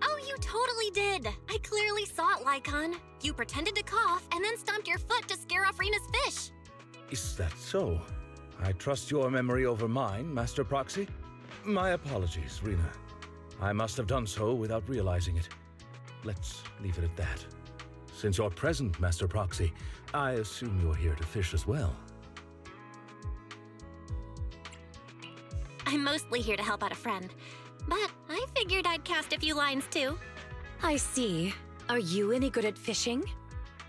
Oh, you totally did! I clearly saw it, Lycon. You pretended to cough and then stomped your foot to scare off Rena's fish. Is that so? I trust your memory over mine, Master Proxy. My apologies, Rena. I must have done so without realizing it. Let's leave it at that. Since you're present, Master Proxy, I assume you're here to fish as well. I'm mostly here to help out a friend, but I figured I'd cast a few lines too. I see. Are you any good at fishing?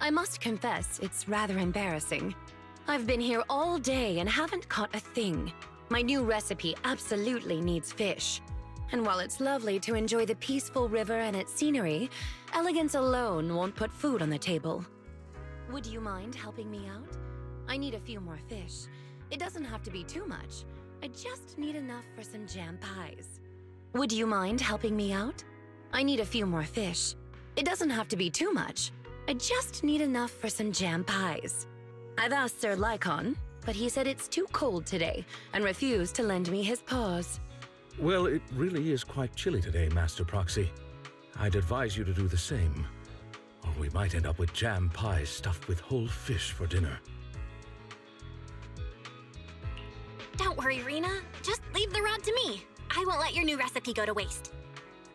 I must confess, it's rather embarrassing. I've been here all day and haven't caught a thing. My new recipe absolutely needs fish. And while it's lovely to enjoy the peaceful river and its scenery, elegance alone won't put food on the table. Would you mind helping me out? I need a few more fish. It doesn't have to be too much. I just need enough for some jam pies. Would you mind helping me out? I need a few more fish. It doesn't have to be too much. I just need enough for some jam pies. I've asked Sir Lycon, but he said it's too cold today and refused to lend me his paws. Well, it really is quite chilly today, Master Proxy. I'd advise you to do the same, or we might end up with jam pies stuffed with whole fish for dinner. Don't worry, Rena. Just leave the rod to me. I won't let your new recipe go to waste.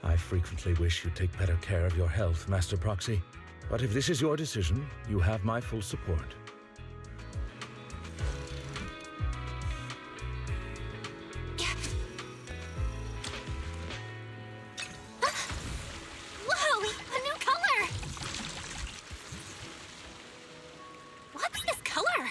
I frequently wish you'd take better care of your health, Master Proxy. But if this is your decision, you have my full support. Whoa! A new color! What's this color?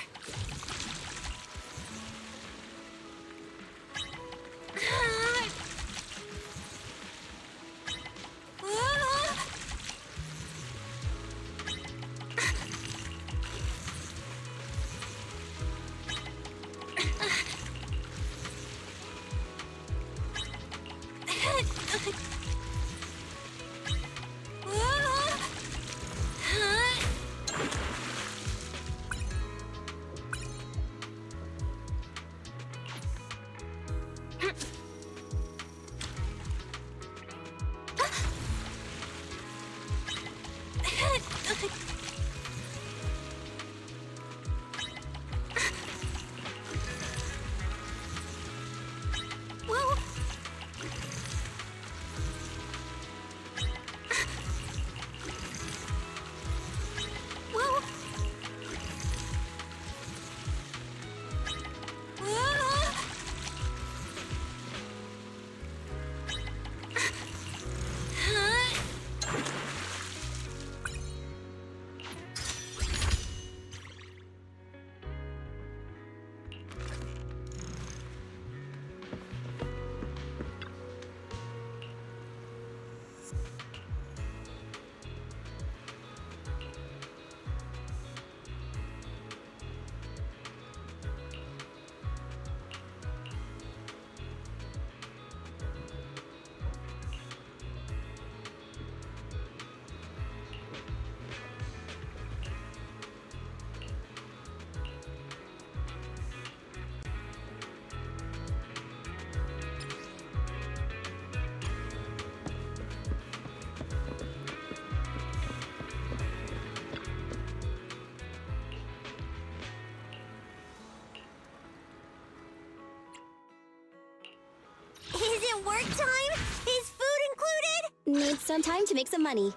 Is it work time? Is food included? Need some time to make some money.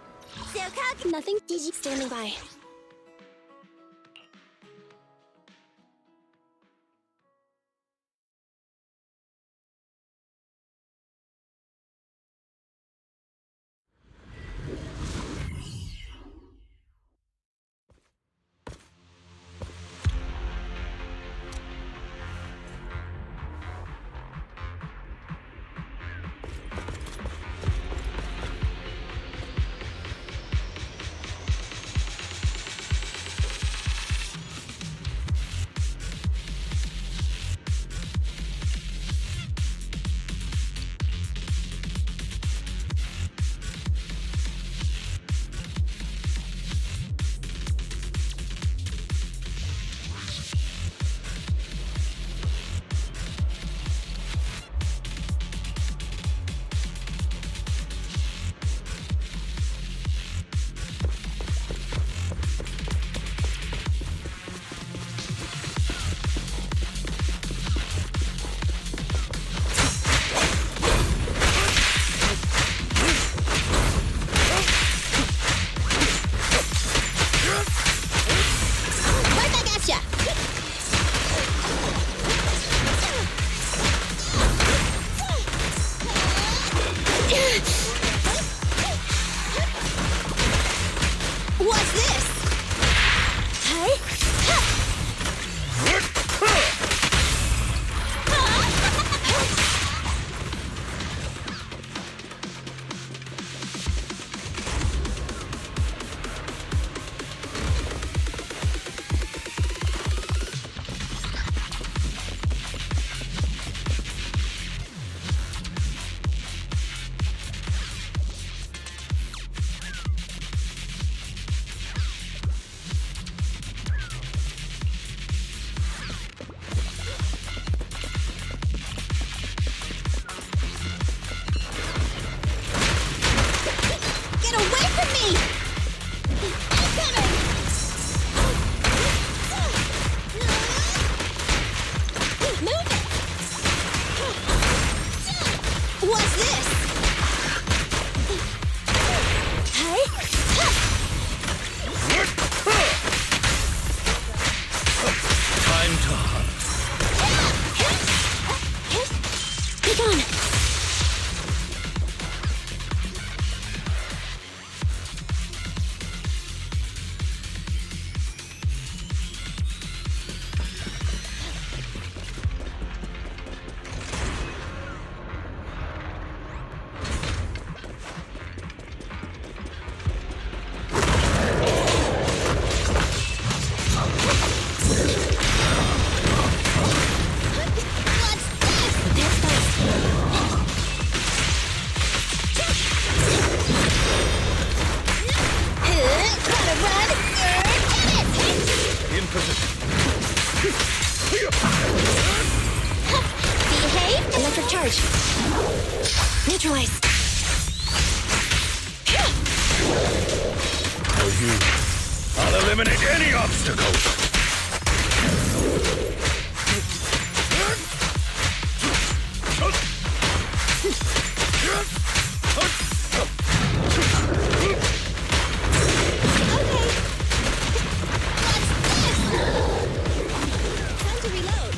So, nothing. Gigi standing by. What's this? Hey? Time to hunt. Be gone. Behave! Electric charge. Neutralize. For you, I'll eliminate any obstacles. Time to reload.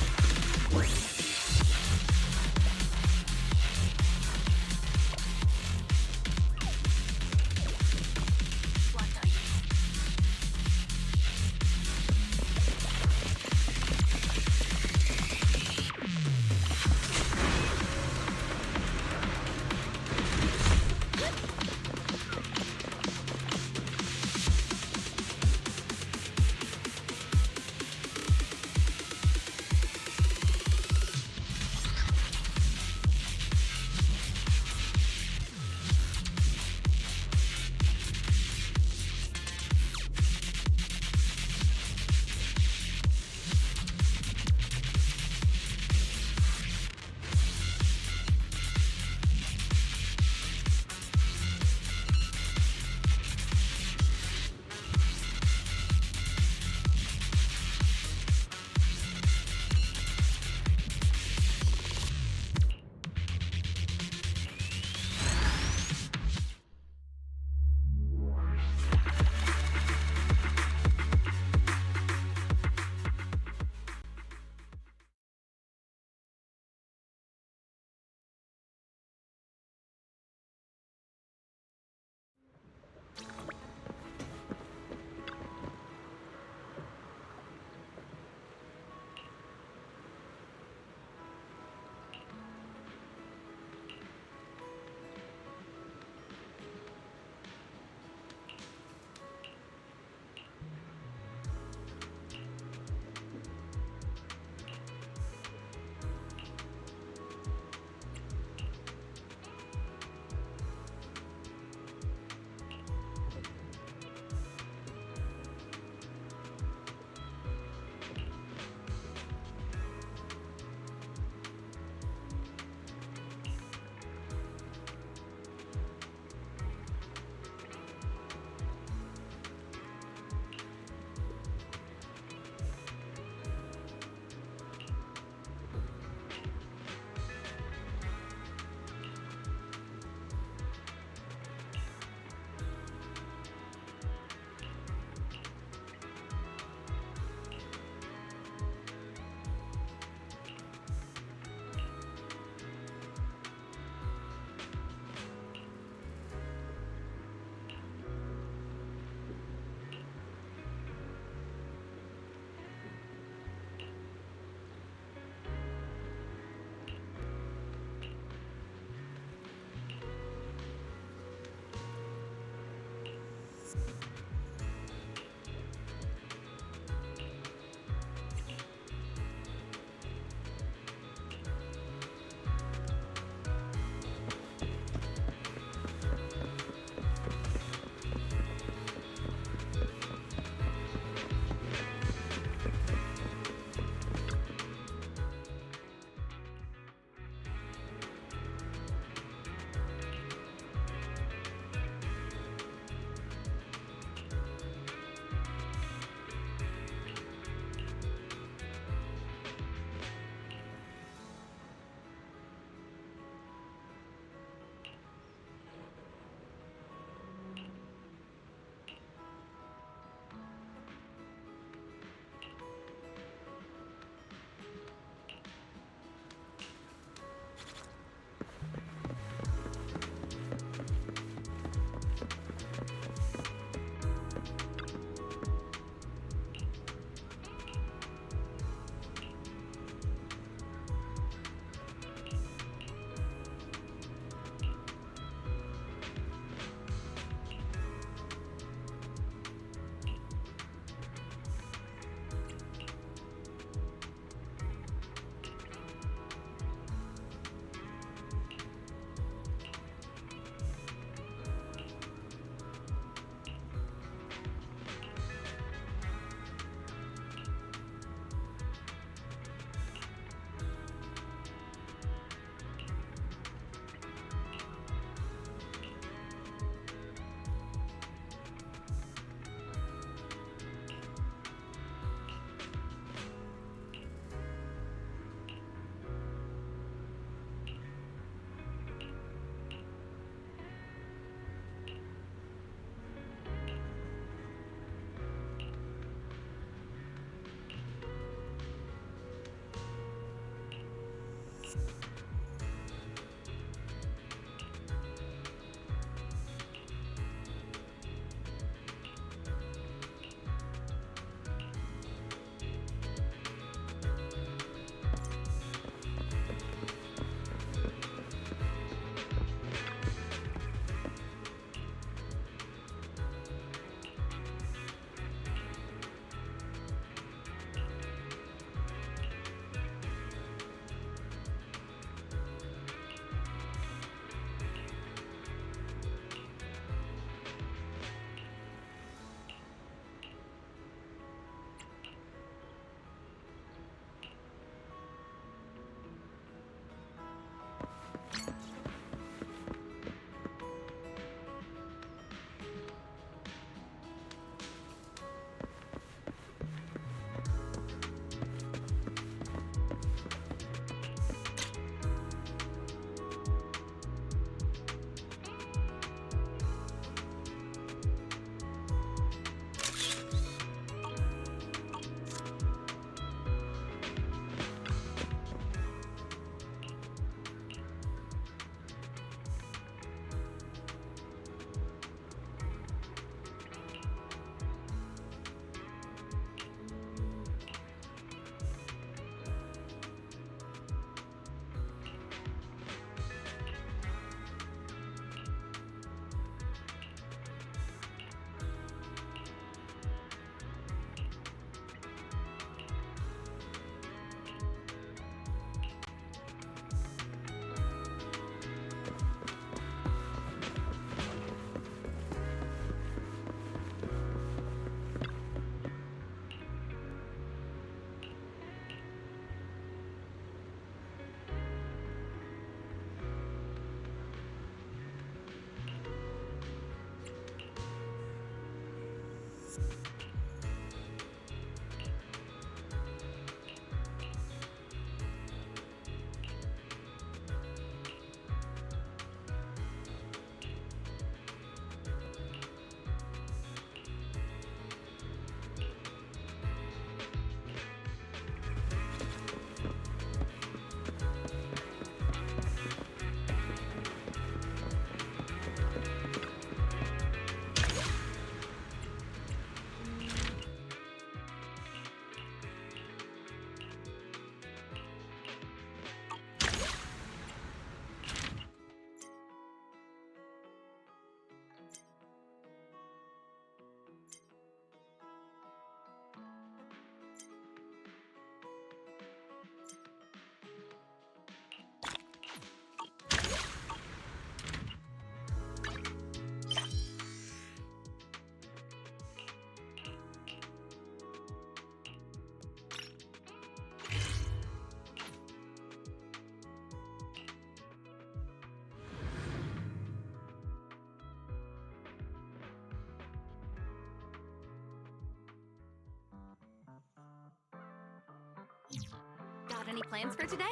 Got any plans for today?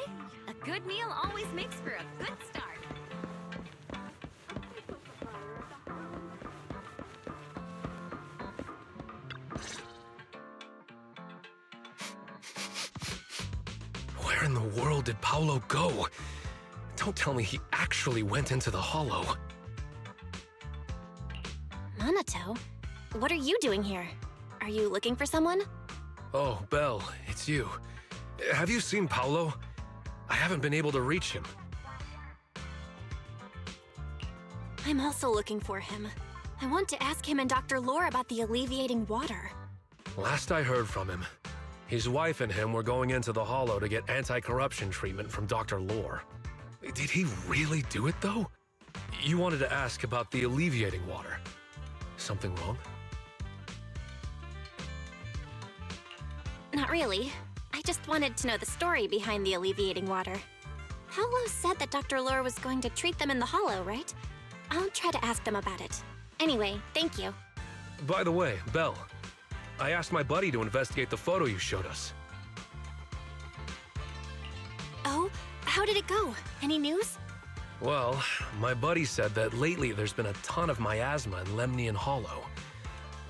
A good meal always makes for a good start. Where in the world did Paolo go? Don't tell me he actually went into the hollow. Minato? What are you doing here? Are you looking for someone? Oh, Belle, it's you. Have you seen Paolo? I haven't been able to reach him. I'm also looking for him. I want to ask him and Dr. Lore about the alleviating water. Last I heard from him, his wife and him were going into the hollow to get anti-corruption treatment from Dr. Lore. Did he really do it, though? You wanted to ask about the alleviating water. Something wrong? Not really. I just wanted to know the story behind the alleviating water. Paolo said that Dr. Lore was going to treat them in the hollow, right? I'll try to ask them about it. Anyway, thank you. By the way, Belle, I asked my buddy to investigate the photo you showed us. Oh, how did it go? Any news? Well, my buddy said that lately there's been a ton of miasma in Lemnian Hollow.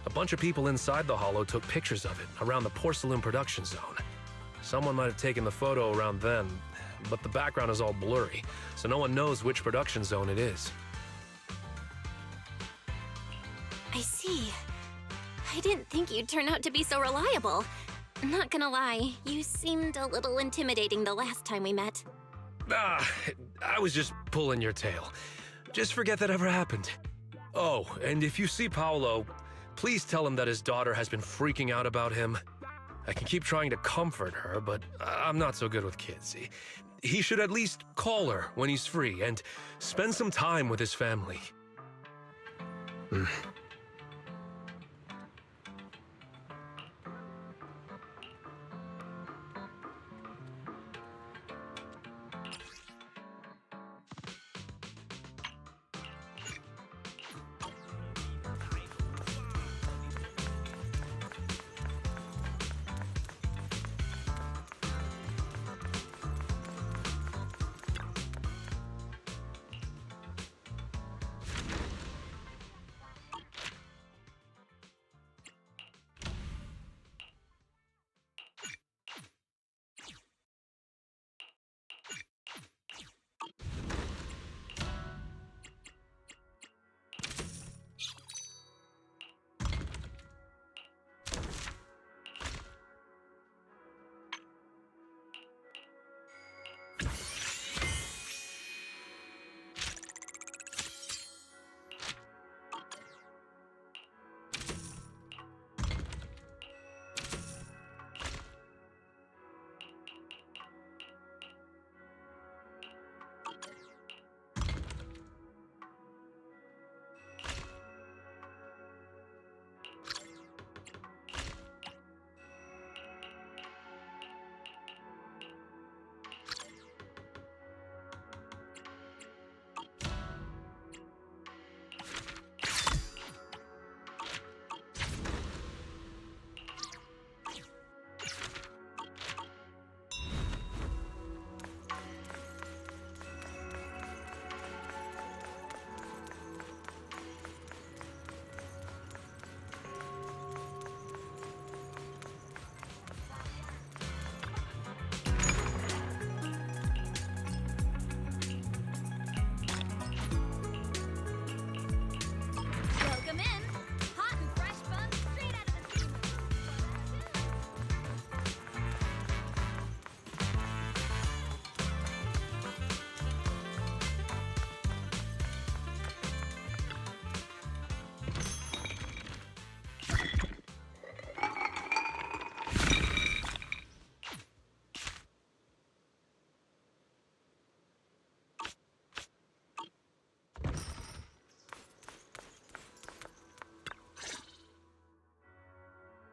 A bunch of people inside the hollow took pictures of it around the porcelain production zone. Someone might have taken the photo around then, but the background is all blurry, so no one knows which production zone it is. I see. I didn't think you'd turn out to be so reliable. Not gonna lie, you seemed a little intimidating the last time we met. I was just pulling your tail. Just forget that ever happened. Oh, and if you see Paolo, please tell him that his daughter has been freaking out about him. I can keep trying to comfort her, but I'm not so good with kids. He should at least call her when he's free and spend some time with his family.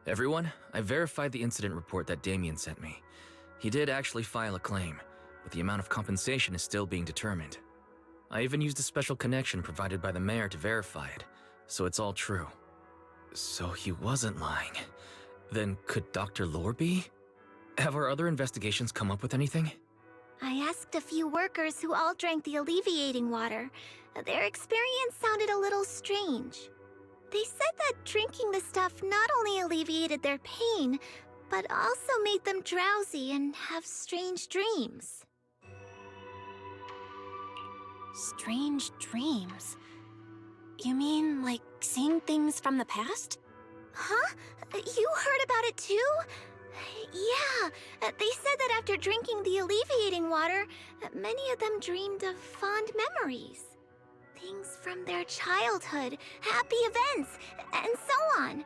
Everyone, I verified the incident report that Damien sent me. He did actually file a claim, but the amount of compensation is still being determined. I even used a special connection provided by the mayor to verify it, so it's all true. So he wasn't lying. Then could Dr. Lore be? Have our other investigations come up with anything? I asked a few workers who all drank the alleviating water. Their experience sounded a little strange. They said that drinking the stuff not only alleviated their pain, but also made them drowsy and have strange dreams. Strange dreams? You mean, like, seeing things from the past? Huh? You heard about it too? Yeah, they said that after drinking the alleviating water, many of them dreamed of fond memories. Things from their childhood, happy events, and so on.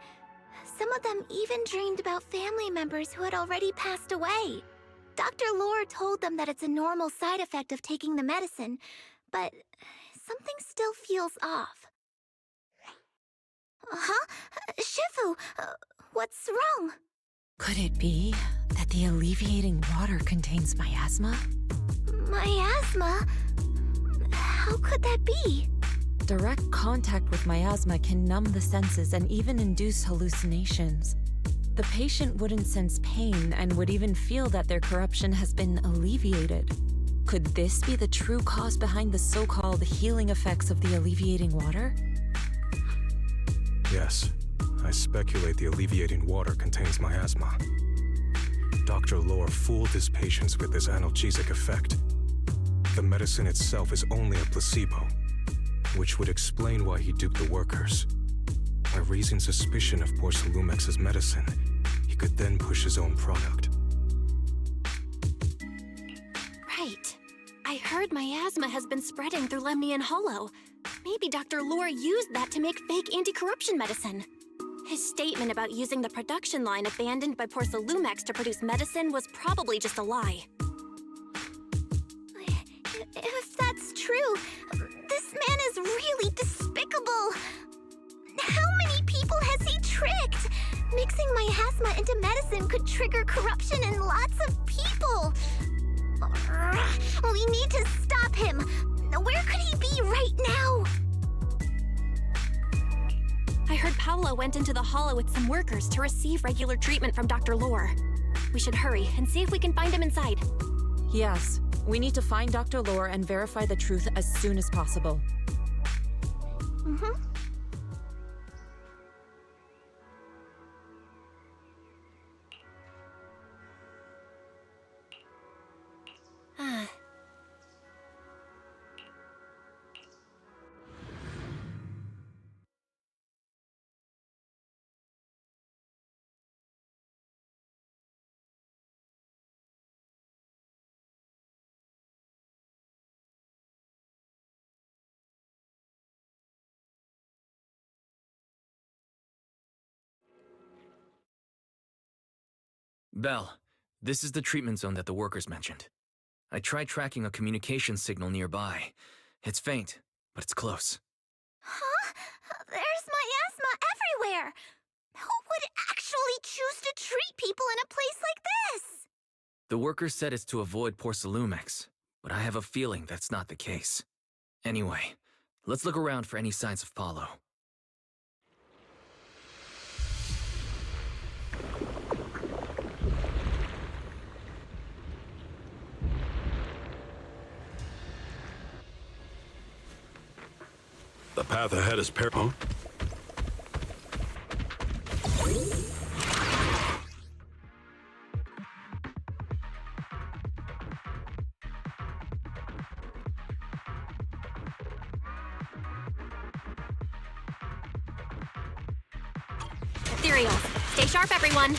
Some of them even dreamed about family members who had already passed away. Dr. Lore told them that it's a normal side effect of taking the medicine, but something still feels off. Huh? Shifu, what's wrong? Could it be that the alleviating water contains miasma? Miasma? How could that be? Direct contact with miasma can numb the senses and even induce hallucinations. The patient wouldn't sense pain and would even feel that their corruption has been alleviated. Could this be the true cause behind the so-called healing effects of the alleviating water? Yes, I speculate the alleviating water contains miasma. Dr. Lore fooled his patients with this analgesic effect. The medicine itself is only a placebo, which would explain why he duped the workers. By raising suspicion of Porcelumex's medicine, he could then push his own product. Right. I heard miasma has been spreading through Lemnian Hollow. Maybe Dr. Lore used that to make fake anti-corruption medicine. His statement about using the production line abandoned by Porcelumex to produce medicine was probably just a lie. If that's true, this man is really despicable. How many people has he tricked? Mixing miasma into medicine could trigger corruption in lots of people. We need to stop him. Where could he be right now? I heard Paolo went into the Hollow with some workers to receive regular treatment from Dr. Lore. We should hurry and see if we can find him inside. Yes, we need to find Dr. Lore and verify the truth as soon as possible. Mm-hmm. Belle, this is the treatment zone that the workers mentioned. I tried tracking a communication signal nearby. It's faint, but it's close. Huh? There's miasma everywhere! Who would actually choose to treat people in a place like this? The workers said it's to avoid Porcelumex, but I have a feeling that's not the case. Anyway, let's look around for any signs of Paulo. The path ahead is parallel. Ethereal, stay sharp, everyone.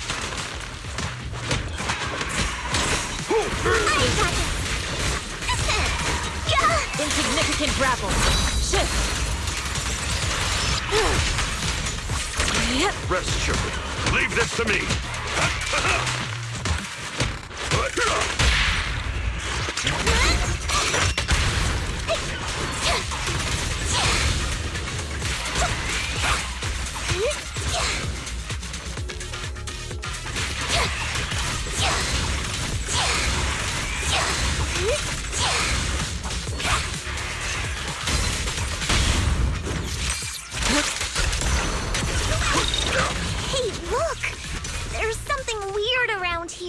Insignificant grapple. Shift. Rest assured. Leave this to me.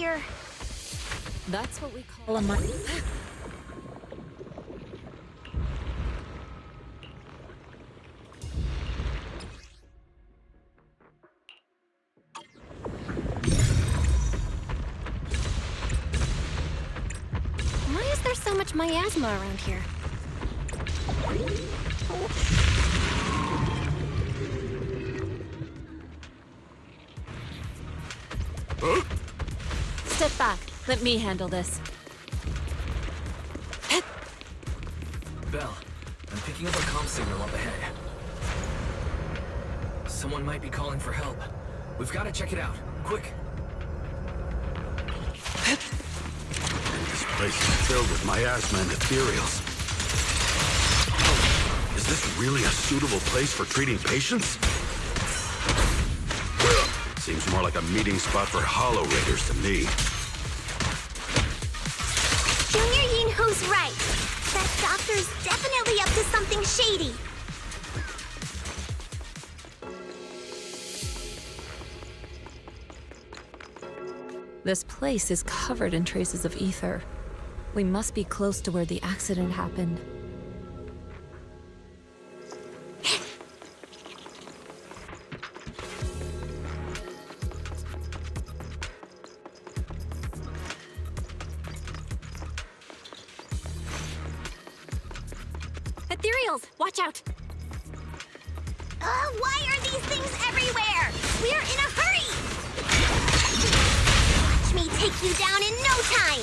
here. That's what we call a money. Why is there so much miasma around here? Step back. Let me handle this. Belle, I'm picking up a comm signal up ahead. Someone might be calling for help. We've got to check it out. Quick! This place is filled with miasma and ethereals. Is this really a suitable place for treating patients? Seems more like a meeting spot for Hollow Raiders to me. Junior Yinhu's right. That doctor's definitely up to something shady. This place is covered in traces of ether. We must be close to where the accident happened. Ethereals, watch out! Why are these things everywhere? We're in a hurry! Watch me take you down in no time!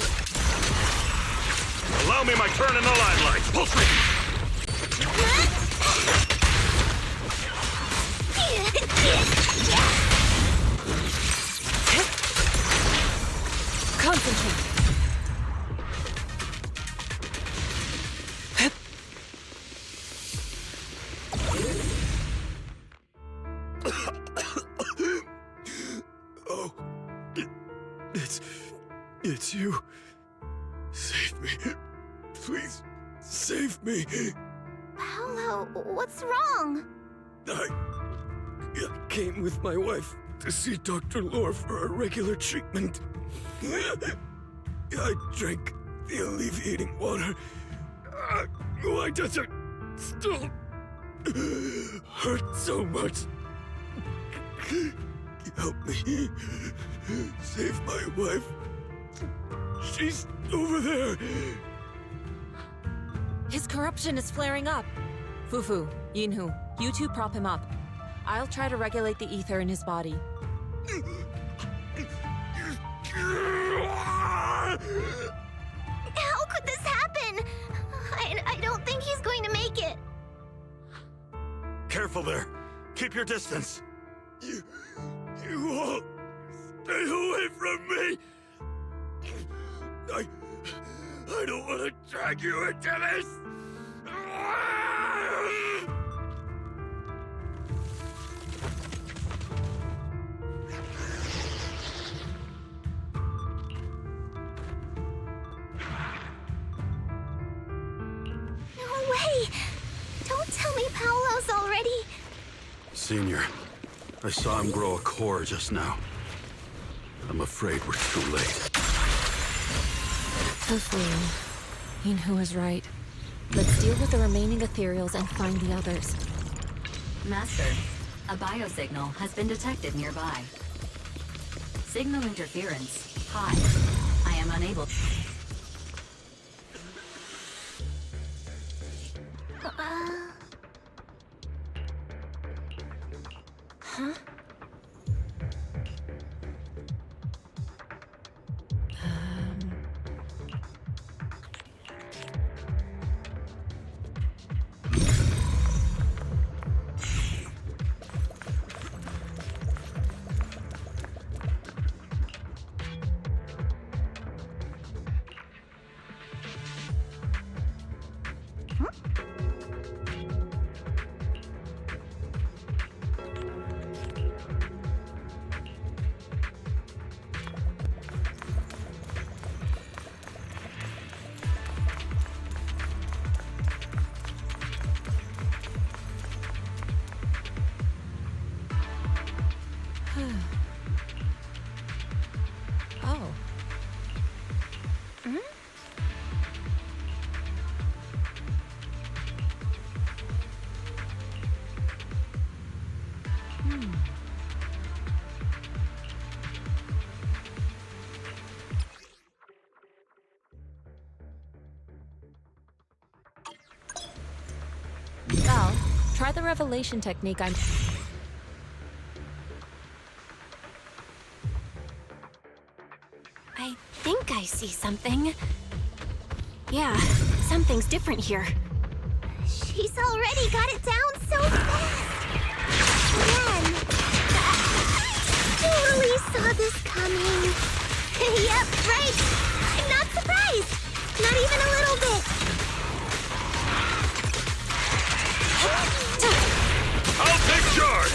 Allow me my turn in the limelight. Pull string. Concentrate. Oh, it's you. Save me. Please, save me. Paolo, what's wrong? I came with my wife to see Dr. Lore for a regular treatment. I drank the alleviating water. Why does it still hurt so much? Help me. Save my wife. She's over there. His corruption is flaring up. Fufu, Yinhu, you two prop him up. I'll try to regulate the ether in his body. How could this happen? I don't think he's going to make it. Careful there. Keep your distance. You all stay away from me. I don't want to drag you into this. No way! Don't tell me Paolo's already... Senior, I saw him grow a core just now. I'm afraid we're too late. Fufu, Yinhu is right. Let's deal with the remaining ethereals and find the others. Master, a biosignal has been detected nearby. Signal interference high. I am unable. Huh? Val, try the revelation technique I'm... I think I see something. Yeah, something's different here. She's already got it down so fast! Man, I totally saw this coming. Yep, right! I'm not surprised! Not even a little bit! I'll take charge!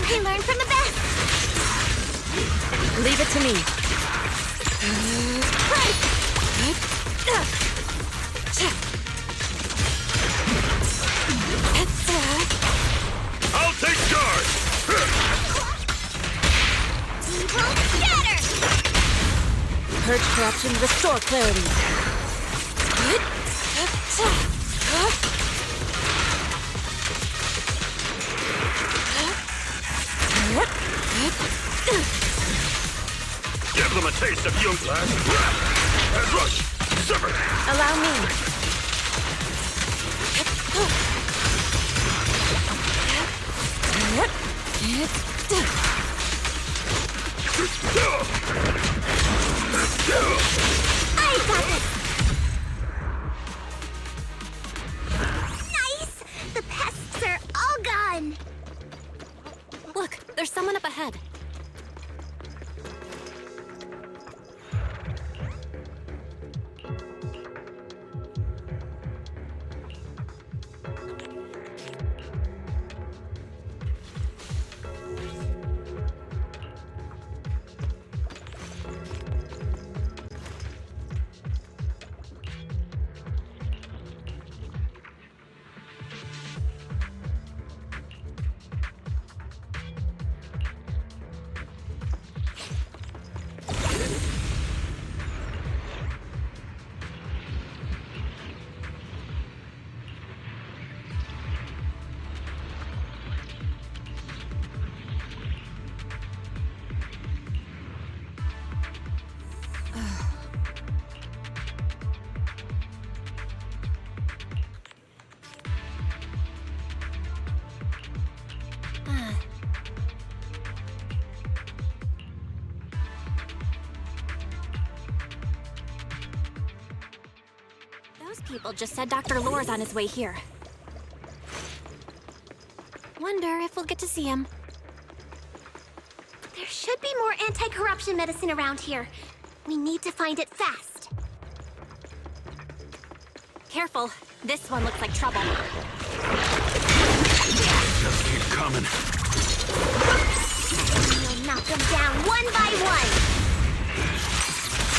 I learned from the best! Leave it to me. Right! I'll take charge! Evil scatter! Purge corruption, restore clarity. Give them a taste of Youngblood! And rush! Sever! Allow me. I got it! Nice! The pests are all gone! Look, there's someone up ahead. Those people just said Dr. Lore's on his way here. Wonder if we'll get to see him. There should be more anti-corruption medicine around here. We need to find it fast. Careful, this one looks like trouble. Just keep coming. We'll knock them down one by one.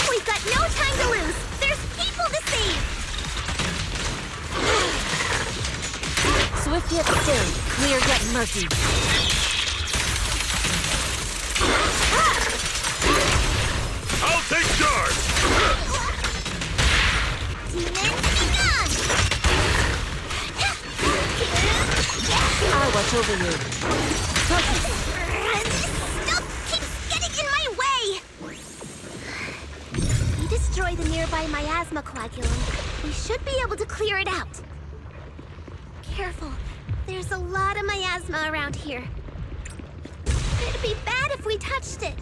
We've got no time to lose. There's people to save. Swift yet still, clear yet murky. I'll take charge! Demon, be gone! I watch over you. This stuff keeps getting in my way! We destroy the nearby miasma coagulum. We should be able to clear it out. Careful. There's a lot of miasma around here. It'd be bad if we touched it.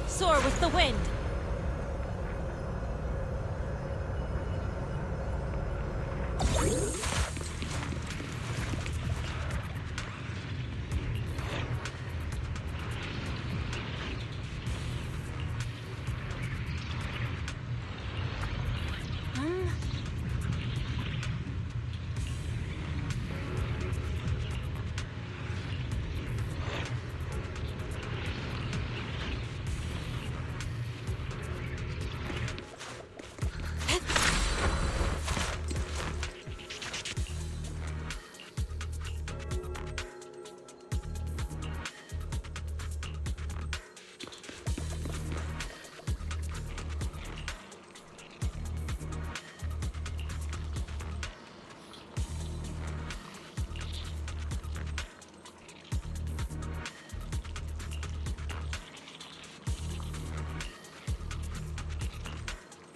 Soar with the wind.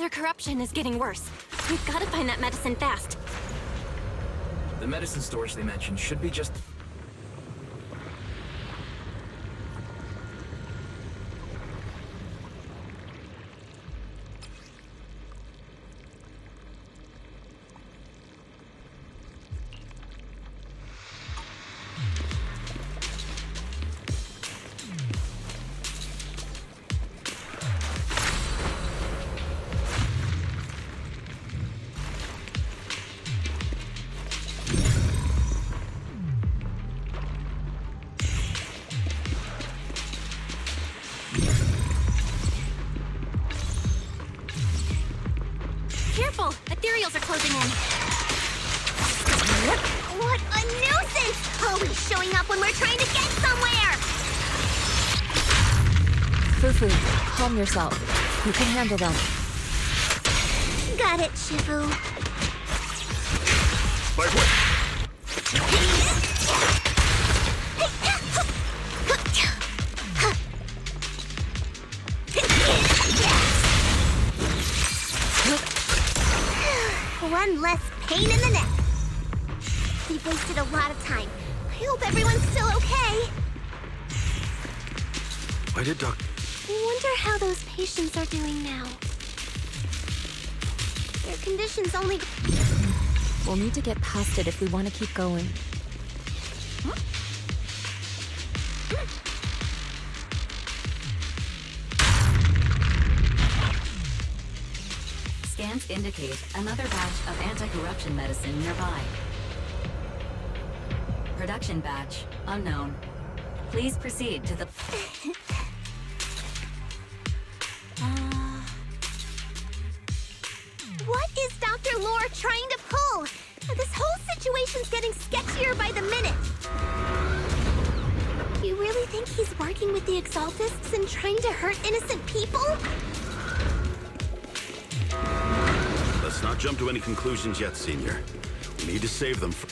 Their corruption is getting worse. We've got to find that medicine fast. The medicine storage they mentioned should be just... Careful! Ethereals are closing in. What a nuisance! Always showing up when we're trying to get somewhere! Fufu, calm yourself. You can handle them. Got it, Shifu. My way! One less pain in the neck. We've wasted a lot of time. I hope everyone's still okay. Why did Doc... I wonder how those patients are doing now. Their condition's only... We'll need to get past it if we want to keep going. Scans indicate another batch of anti-corruption medicine nearby. Production batch unknown. Please proceed to the... What is Dr. Lore trying to pull? This whole situation's getting sketchier by the minute. You really think he's working with the Exaltists and trying to hurt innocent people? Let's not jump to any conclusions yet, Senior. We need to save them from...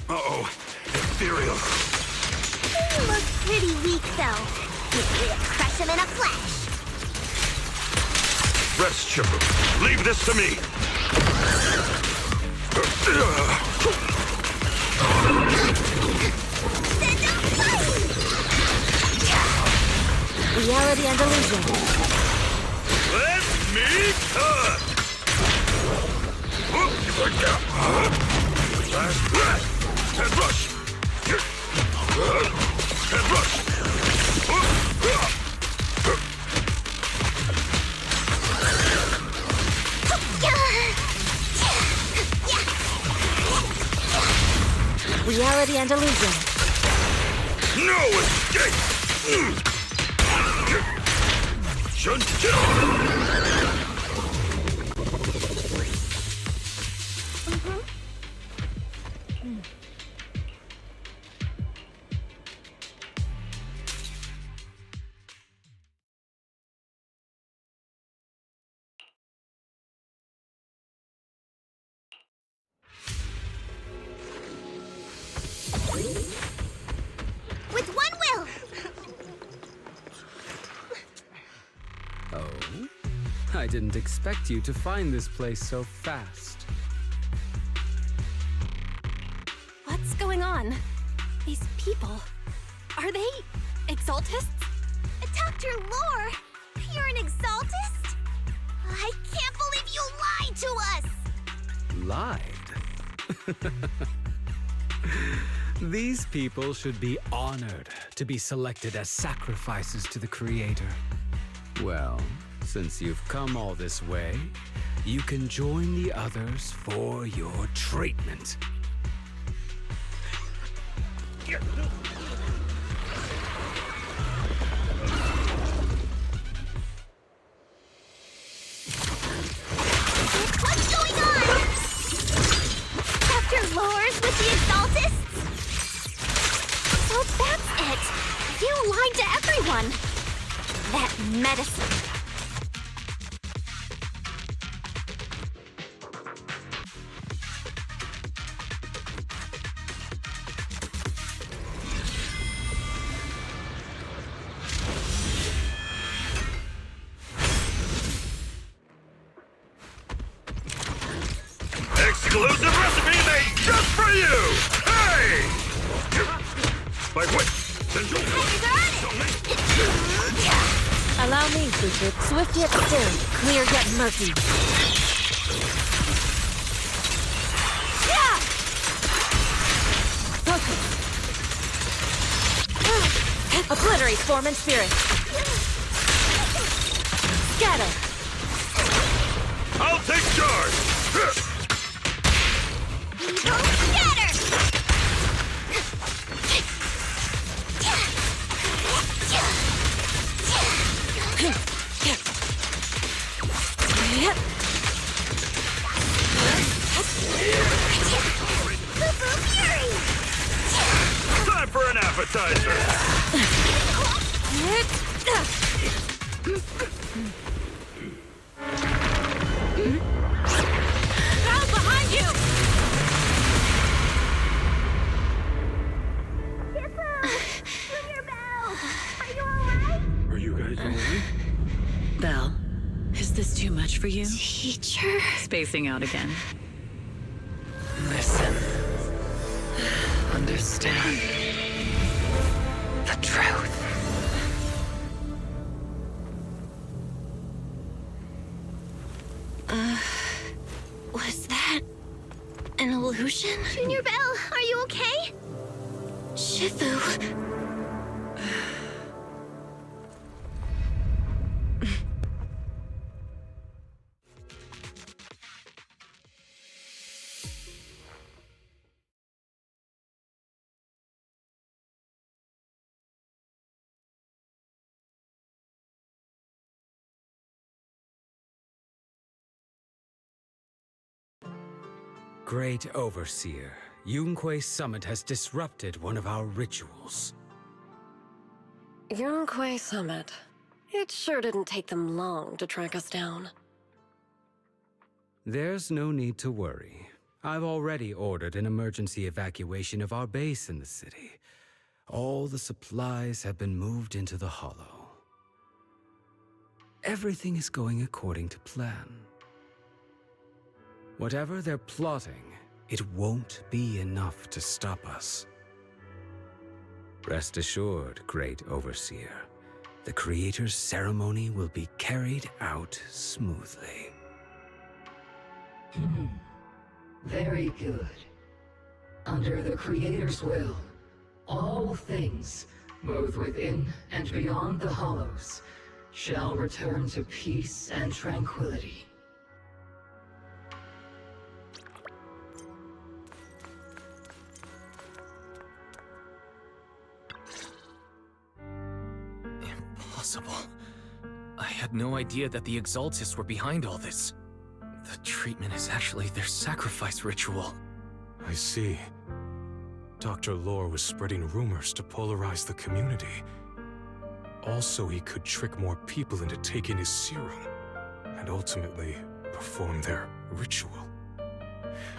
Uh-oh. Ethereal. He looks pretty weak, though. We'll crush him in a flash. Rest, Chipper. Leave this to me! Reality and illusion. Let me cut! Head rush! Head rush! Reality and illusion. No escape! With one will! Oh? I didn't expect you to find this place so fast. What's going on? These people... Are they... Exaltists? Dr. Lore! You're an Exaltist? I can't believe you lied to us! Lied? These people should be honored to be selected as sacrifices to the Creator. Well, since you've come all this way, you can join the others for your treatment. What's going on? Dr. Lore's with the Exaltists? So that's it! You lied to everyone! That medicine... exclusive recipe made just for you! Hey! Like what? Allow me, Fufu. Swift yet still, clear yet murky. Focus. Obliterate form and spirit. Scatter. I'll take charge! Scatter! Time for an appetizer! Ground behind you! Are you guys alright? Belle, is this too much for you? Teacher. Spacing out again. Listen. Understand. The truth. Was that an illusion? Junior Belle, are you okay? Shifu. Great Overseer, Yunque Summit has disrupted one of our rituals. Yunque Summit. It sure didn't take them long to track us down. There's no need to worry. I've already ordered an emergency evacuation of our base in the city. All the supplies have been moved into the Hollow. Everything is going according to plan. Whatever they're plotting, it won't be enough to stop us. Rest assured, Great Overseer, the Creator's ceremony will be carried out smoothly. Very good. Under the Creator's will, all things, both within and beyond the Hollows, shall return to peace and tranquility. Impossible. I had no idea that the Exaltists were behind all this. The treatment is actually their sacrifice ritual. I see. Dr. Lore was spreading rumors to polarize the community. Also, he could trick more people into taking his serum, and ultimately perform their ritual.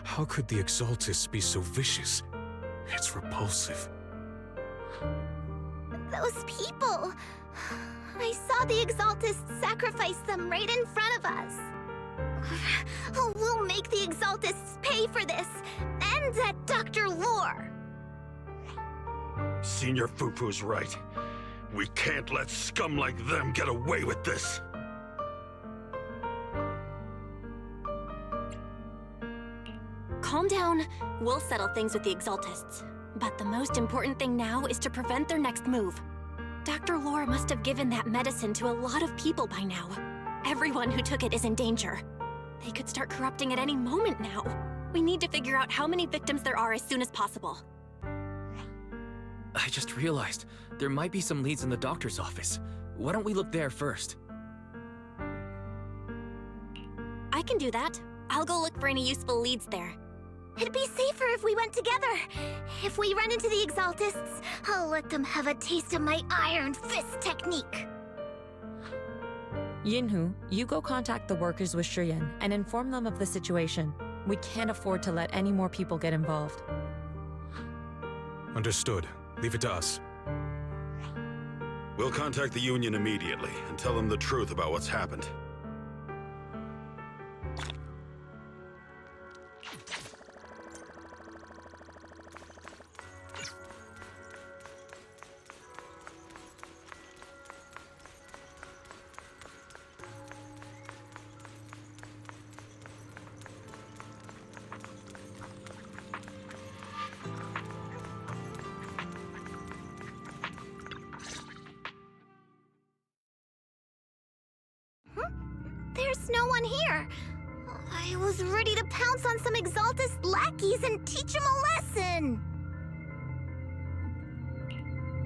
How could the Exaltists be so vicious? It's repulsive. Those people! I saw the Exaltists sacrifice them right in front of us. We'll make the Exaltists pay for this, and that Dr. Lore. Senior Fufu's right. We can't let scum like them get away with this. Calm down. We'll settle things with the Exaltists. But the most important thing now is to prevent their next move. Dr. Lore must have given that medicine to a lot of people by now. Everyone who took it is in danger. They could start corrupting at any moment now. We need to figure out how many victims there are as soon as possible. I just realized there might be some leads in the doctor's office. Why don't we look there first? I can do that. I'll go look for any useful leads there. It'd be safer if we went together. If we run into the Exaltists, I'll let them have a taste of my Iron Fist technique. Yinhu, you go contact the workers with Shiyan and inform them of the situation. We can't afford to let any more people get involved. Understood. Leave it to us. We'll contact the Union immediately and tell them the truth about what's happened. There's no one here. I was ready to pounce on some Exaltus lackeys and teach them a lesson.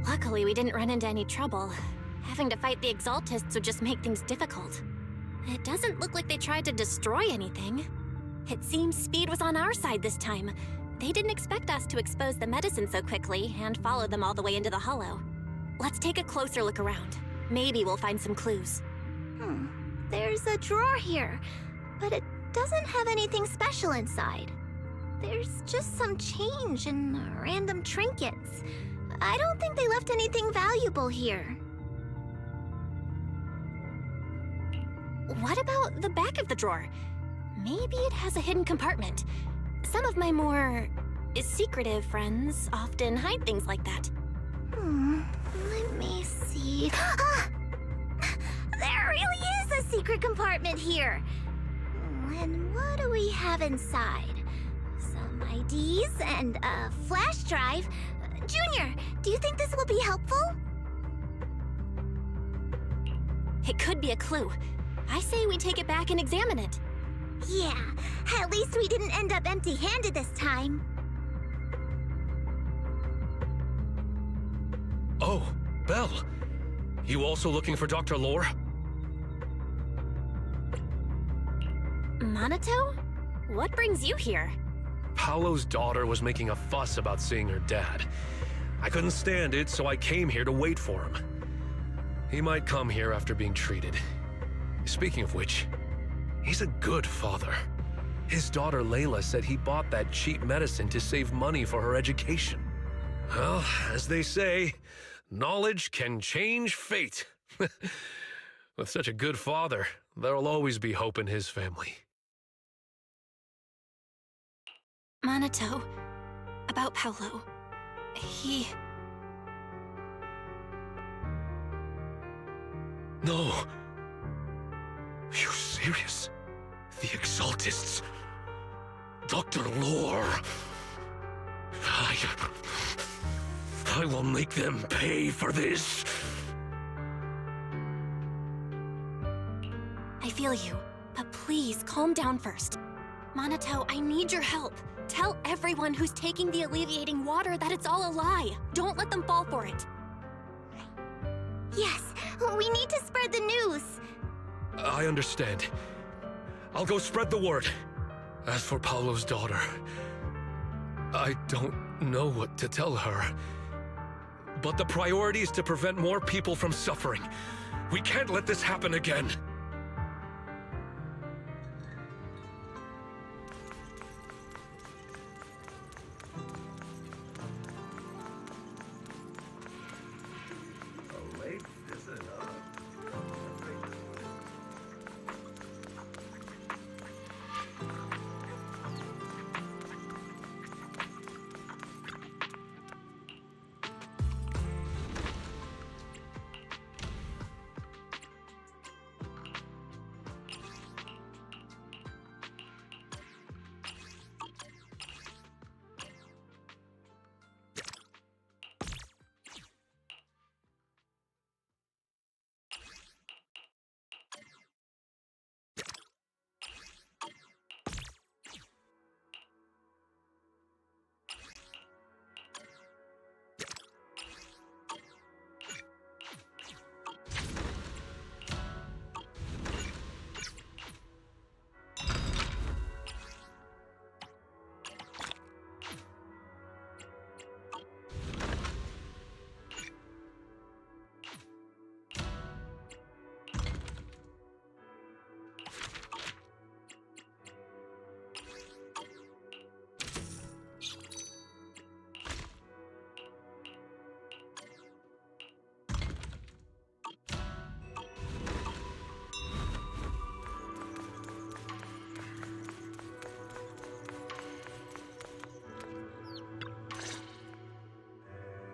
Luckily, we didn't run into any trouble. Having to fight the Exaltists would just make things difficult. It doesn't look like they tried to destroy anything. It seems speed was on our side this time. They didn't expect us to expose the medicine so quickly and follow them all the way into the hollow. Let's take a closer look around. Maybe we'll find some clues. There's a drawer here, but it doesn't have anything special inside. There's just some change and random trinkets. I don't think they left anything valuable here. What about the back of the drawer? Maybe it has a hidden compartment. Some of my more secretive friends often hide things like that. Let me see. Ah! There really is a secret compartment here. And what do we have inside? Some IDs and a flash drive. Junior, do you think this will be helpful? It could be a clue. I say we take it back and examine it. Yeah, at least we didn't end up empty-handed this time. Oh, Belle. You also looking for Dr. Lore? Minato? What brings you here? Paolo's daughter was making a fuss about seeing her dad. I couldn't stand it, so I came here to wait for him. He might come here after being treated. Speaking of which, he's a good father. His daughter Layla said he bought that cheap medicine to save money for her education. Well, as they say, knowledge can change fate. With such a good father, there'll always be hope in his family. Minato, about Paolo. He... No. You serious? The Exaltists? Dr. Lore? I will make them pay for this. I feel you, but please calm down first. Minato, I need your help. Tell everyone who's taking the alleviating water that it's all a lie. Don't let them fall for it. Yes, we need to spread the news. I understand. I'll go spread the word. As for Paolo's daughter, I don't know what to tell her. But the priority is to prevent more people from suffering. We can't let this happen again.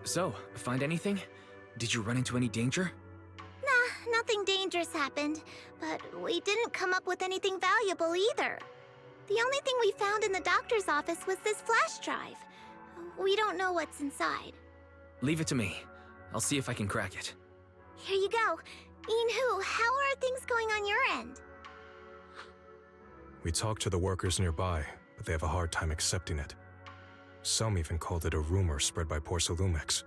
So, find anything? Did you run into any danger? Nah, nothing dangerous happened, but we didn't come up with anything valuable either. The only thing we found in the doctor's office was this flash drive. We don't know what's inside. Leave it to me. I'll see if I can crack it. Here you go. Yinhu, how are things going on your end? We talked to the workers nearby, but they have a hard time accepting it. Some even called it a rumor spread by Porcelumex.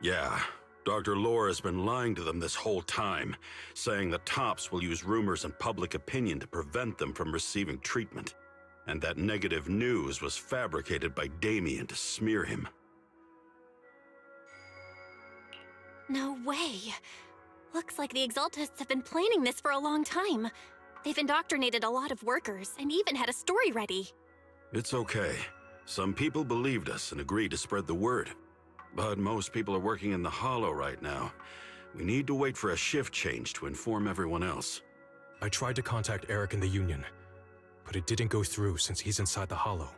Yeah, Dr. Lore has been lying to them this whole time, saying the Tops will use rumors and public opinion to prevent them from receiving treatment. And that negative news was fabricated by Damien to smear him. No way. Looks like the Exaltists have been planning this for a long time. They've indoctrinated a lot of workers and even had a story ready. It's okay. Some people believed us and agreed to spread the word. But most people are working in the Hollow right now. We need to wait for a shift change to inform everyone else. I tried to contact Eric in the Union, but it didn't go through since he's inside the Hollow.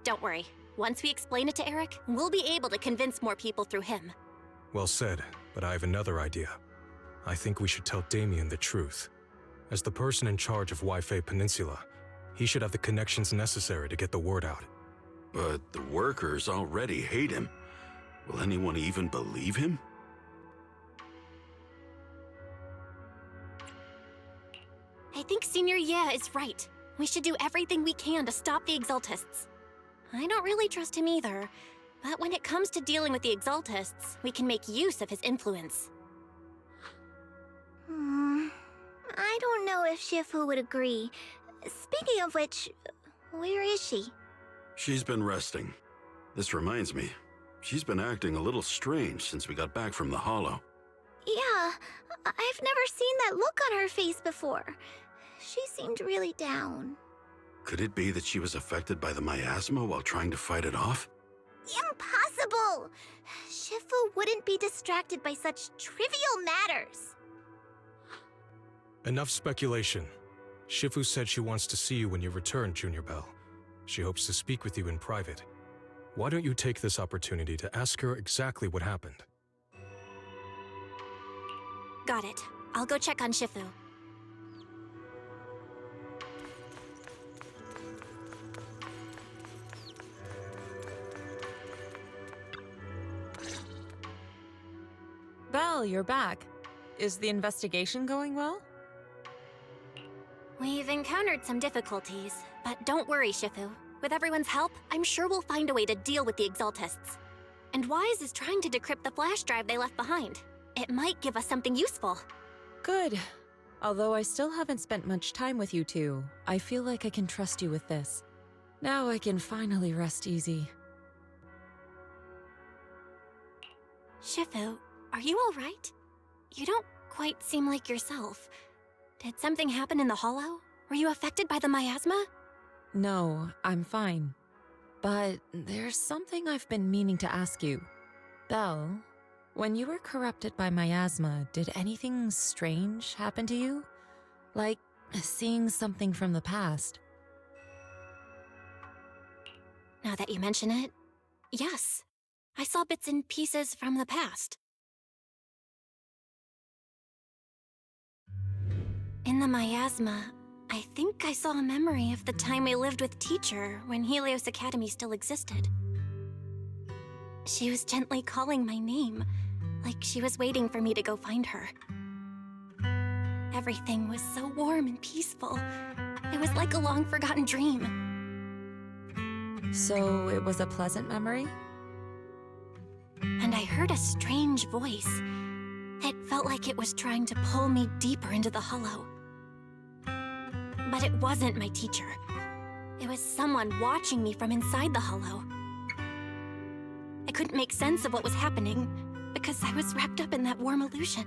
Don't worry. Once we explain it to Eric, we'll be able to convince more people through him. Well said, but I have another idea. I think we should tell Damien the truth. As the person in charge of Wi-Fi Peninsula, he should have the connections necessary to get the word out. But the workers already hate him. Will anyone even believe him? I think Senior Ye is right. We should do everything we can to stop the Exaltists. I don't really trust him either, but when it comes to dealing with the Exaltists, we can make use of his influence. I don't know if Shifu would agree. Speaking of which, where is she? She's been resting. This reminds me, she's been acting a little strange since we got back from the Hollow. Yeah, I've never seen that look on her face before. She seemed really down. Could it be that she was affected by the miasma while trying to fight it off? Impossible! Shifu wouldn't be distracted by such trivial matters. Enough speculation. Shifu said she wants to see you when you return, Junior Bell. She hopes to speak with you in private. Why don't you take this opportunity to ask her exactly what happened? Got it. I'll go check on Shifu. Belle, you're back. Is the investigation going well? We've encountered some difficulties, but don't worry, Shifu. With everyone's help, I'm sure we'll find a way to deal with the Exaltists. And Wise is trying to decrypt the flash drive they left behind. It might give us something useful. Good. Although I still haven't spent much time with you two, I feel like I can trust you with this. Now I can finally rest easy. Shifu, are you all right? You don't quite seem like yourself. Did something happen in the Hollow? Were you affected by the miasma? No, I'm fine. But there's something I've been meaning to ask you. Belle, when you were corrupted by miasma, did anything strange happen to you? Like seeing something from the past? Now that you mention it, yes. I saw bits and pieces from the past. In the miasma, I think I saw a memory of the time we lived with Teacher when Helios Academy still existed. She was gently calling my name, like she was waiting for me to go find her. Everything was so warm and peaceful. It was like a long-forgotten dream. So it was a pleasant memory? And I heard a strange voice. It felt like it was trying to pull me deeper into the Hollow. But it wasn't my teacher. It was someone watching me from inside the Hollow. I couldn't make sense of what was happening because I was wrapped up in that warm illusion.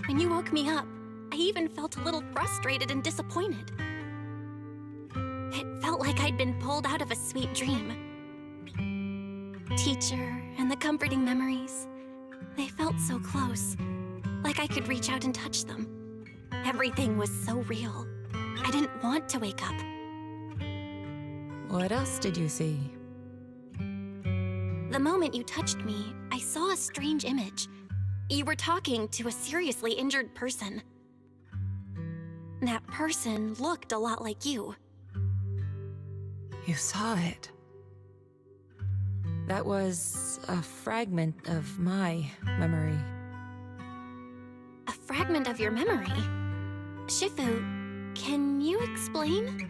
When you woke me up, I even felt a little frustrated and disappointed. It felt like I'd been pulled out of a sweet dream. Teacher and the comforting memories, they felt so close, like I could reach out and touch them. Everything was so real. I didn't want to wake up. What else did you see? The moment you touched me, I saw a strange image. You were talking to a seriously injured person. That person looked a lot like you. You saw it. That was a fragment of my memory. A fragment of your memory? Shifu, can you explain?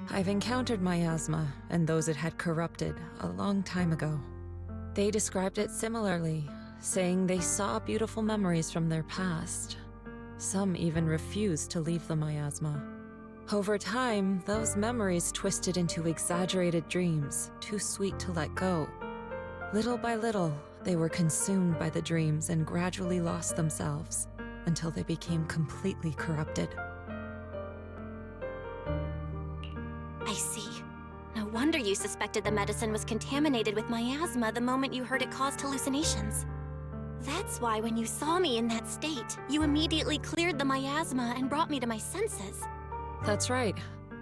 I've encountered miasma and those it had corrupted a long time ago. They described it similarly, saying they saw beautiful memories from their past. Some even refused to leave the miasma. Over time, those memories twisted into exaggerated dreams, too sweet to let go. Little by little, they were consumed by the dreams and gradually lost themselves, until they became completely corrupted. I see. No wonder you suspected the medicine was contaminated with miasma the moment you heard it caused hallucinations. That's why when you saw me in that state, you immediately cleared the miasma and brought me to my senses. That's right.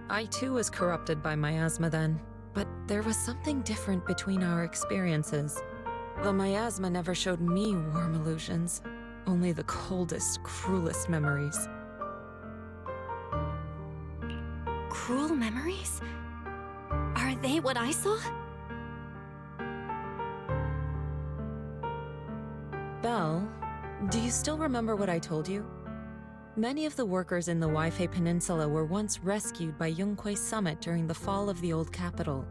I too was corrupted by miasma then. But there was something different between our experiences. The miasma never showed me warm illusions, only the coldest, cruelest memories. Cruel memories? Are they what I saw? Belle, do you still remember what I told you? Many of the workers in the Waifei Peninsula were once rescued by Yongkuei Summit during the fall of the old capital.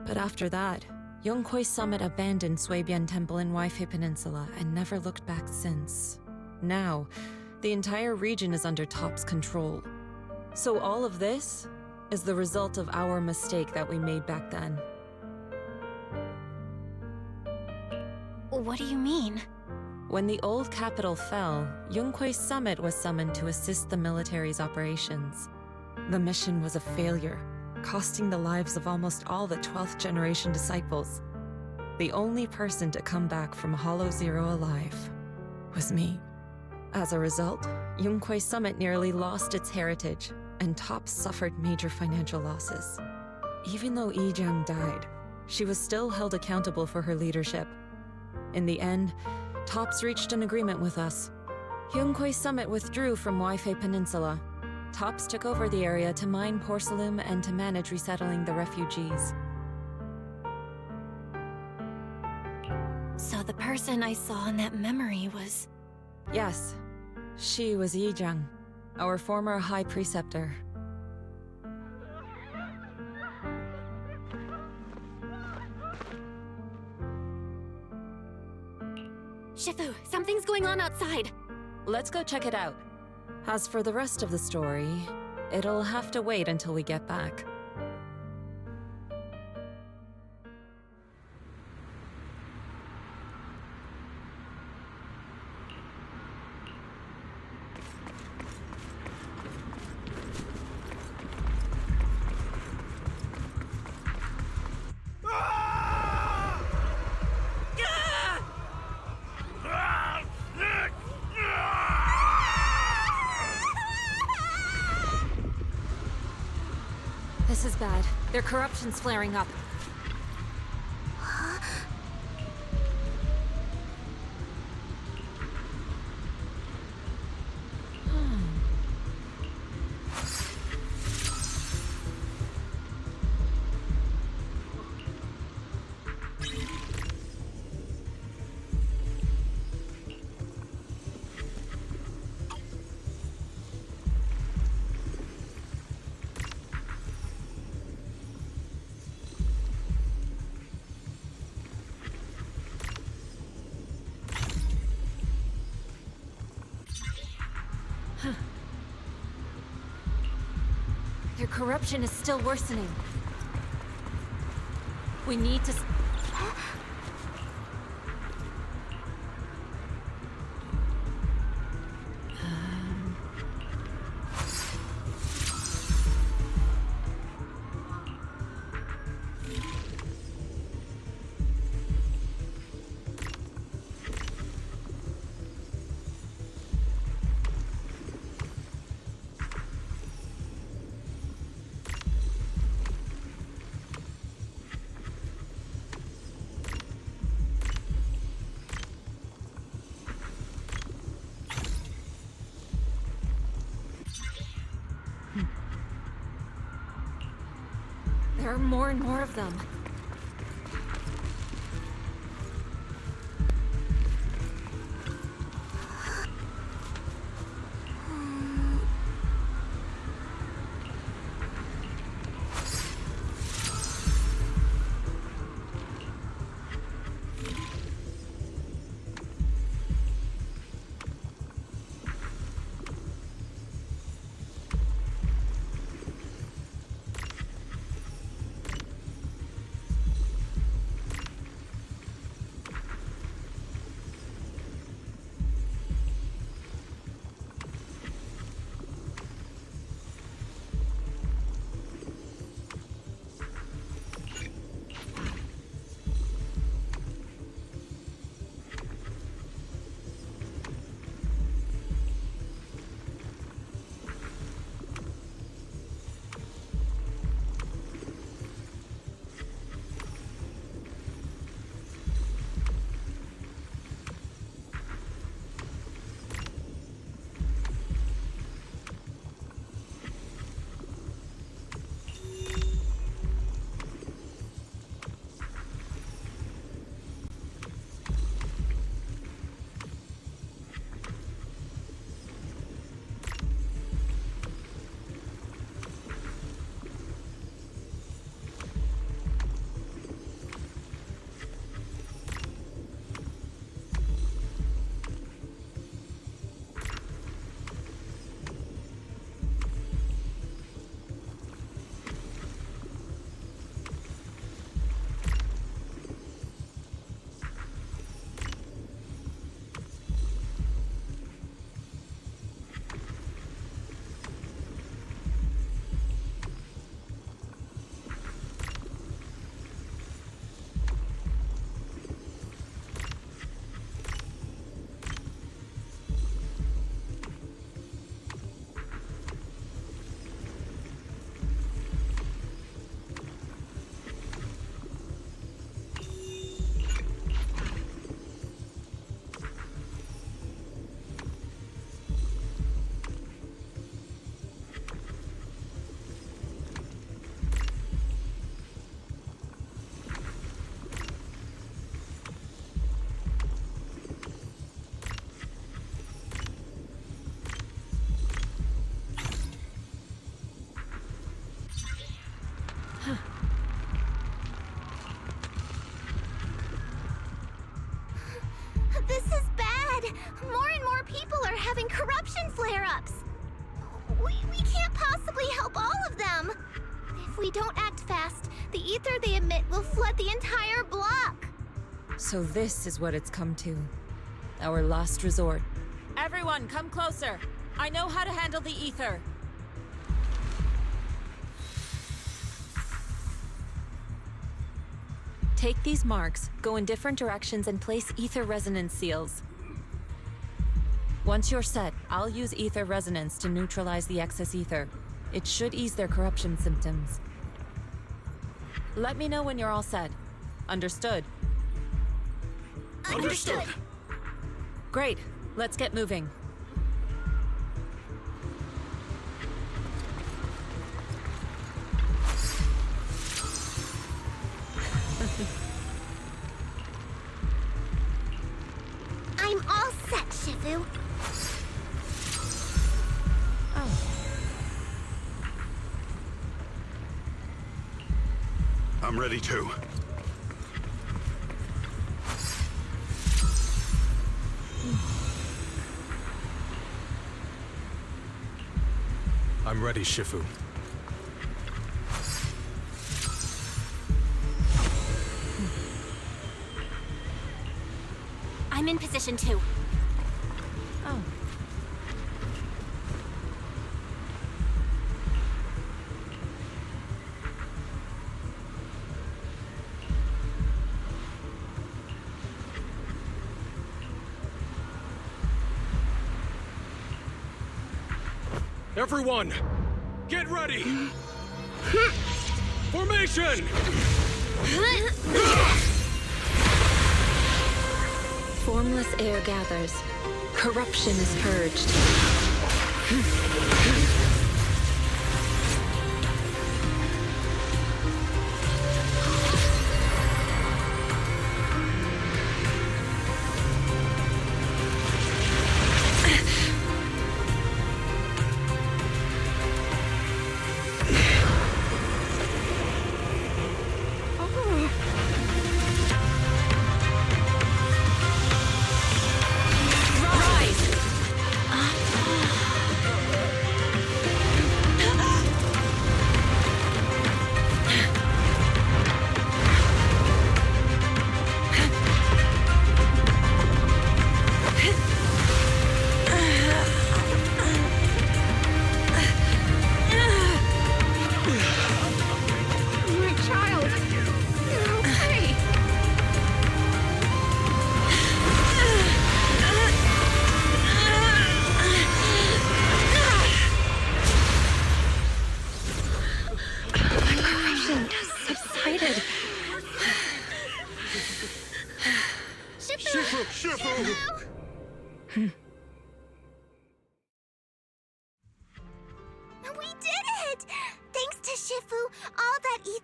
But after that, Yongkuei Summit abandoned Suibian Temple in Waifei Peninsula and never looked back since. Now, the entire region is under Top's control. So all of this is the result of our mistake that we made back then. What do you mean? When the old capital fell, Yongkuei Summit was summoned to assist the military's operations. The mission was a failure, costing the lives of almost all the 12th generation disciples. The only person to come back from Hollow Zero alive was me. As a result, Yongkuei Summit nearly lost its heritage, and Top suffered major financial losses. Even though Yijiang died, she was still held accountable for her leadership. In the end, Tops reached an agreement with us. Yongkuei Summit withdrew from Waifei Peninsula. Tops took over the area to mine porcelain and to manage resettling the refugees. So the person I saw in that memory was... Yes, she was Yijiang, our former High Preceptor. Shifu, something's going on outside! Let's go check it out. As for the rest of the story, it'll have to wait until we get back. This is bad. Their corruption's flaring up. Their corruption is still worsening. We need to... There are more and more of them. This is bad! More and more people are having corruption flare-ups! We can't possibly help all of them! If we don't act fast, the ether they emit will flood the entire block! So this is what it's come to. Our last resort. Everyone, come closer! I know how to handle the ether! Take these marks, go in different directions, and place ether resonance seals. Once you're set, I'll use ether resonance to neutralize the excess ether. It should ease their corruption symptoms. Let me know when you're all set. Understood? Understood! Great. Let's get moving. I'm all set, Shifu. I'm ready too. I'm ready, Shifu. I'm in position too. Oh. Everyone, get ready! Formation! Formless air gathers. Corruption is purged.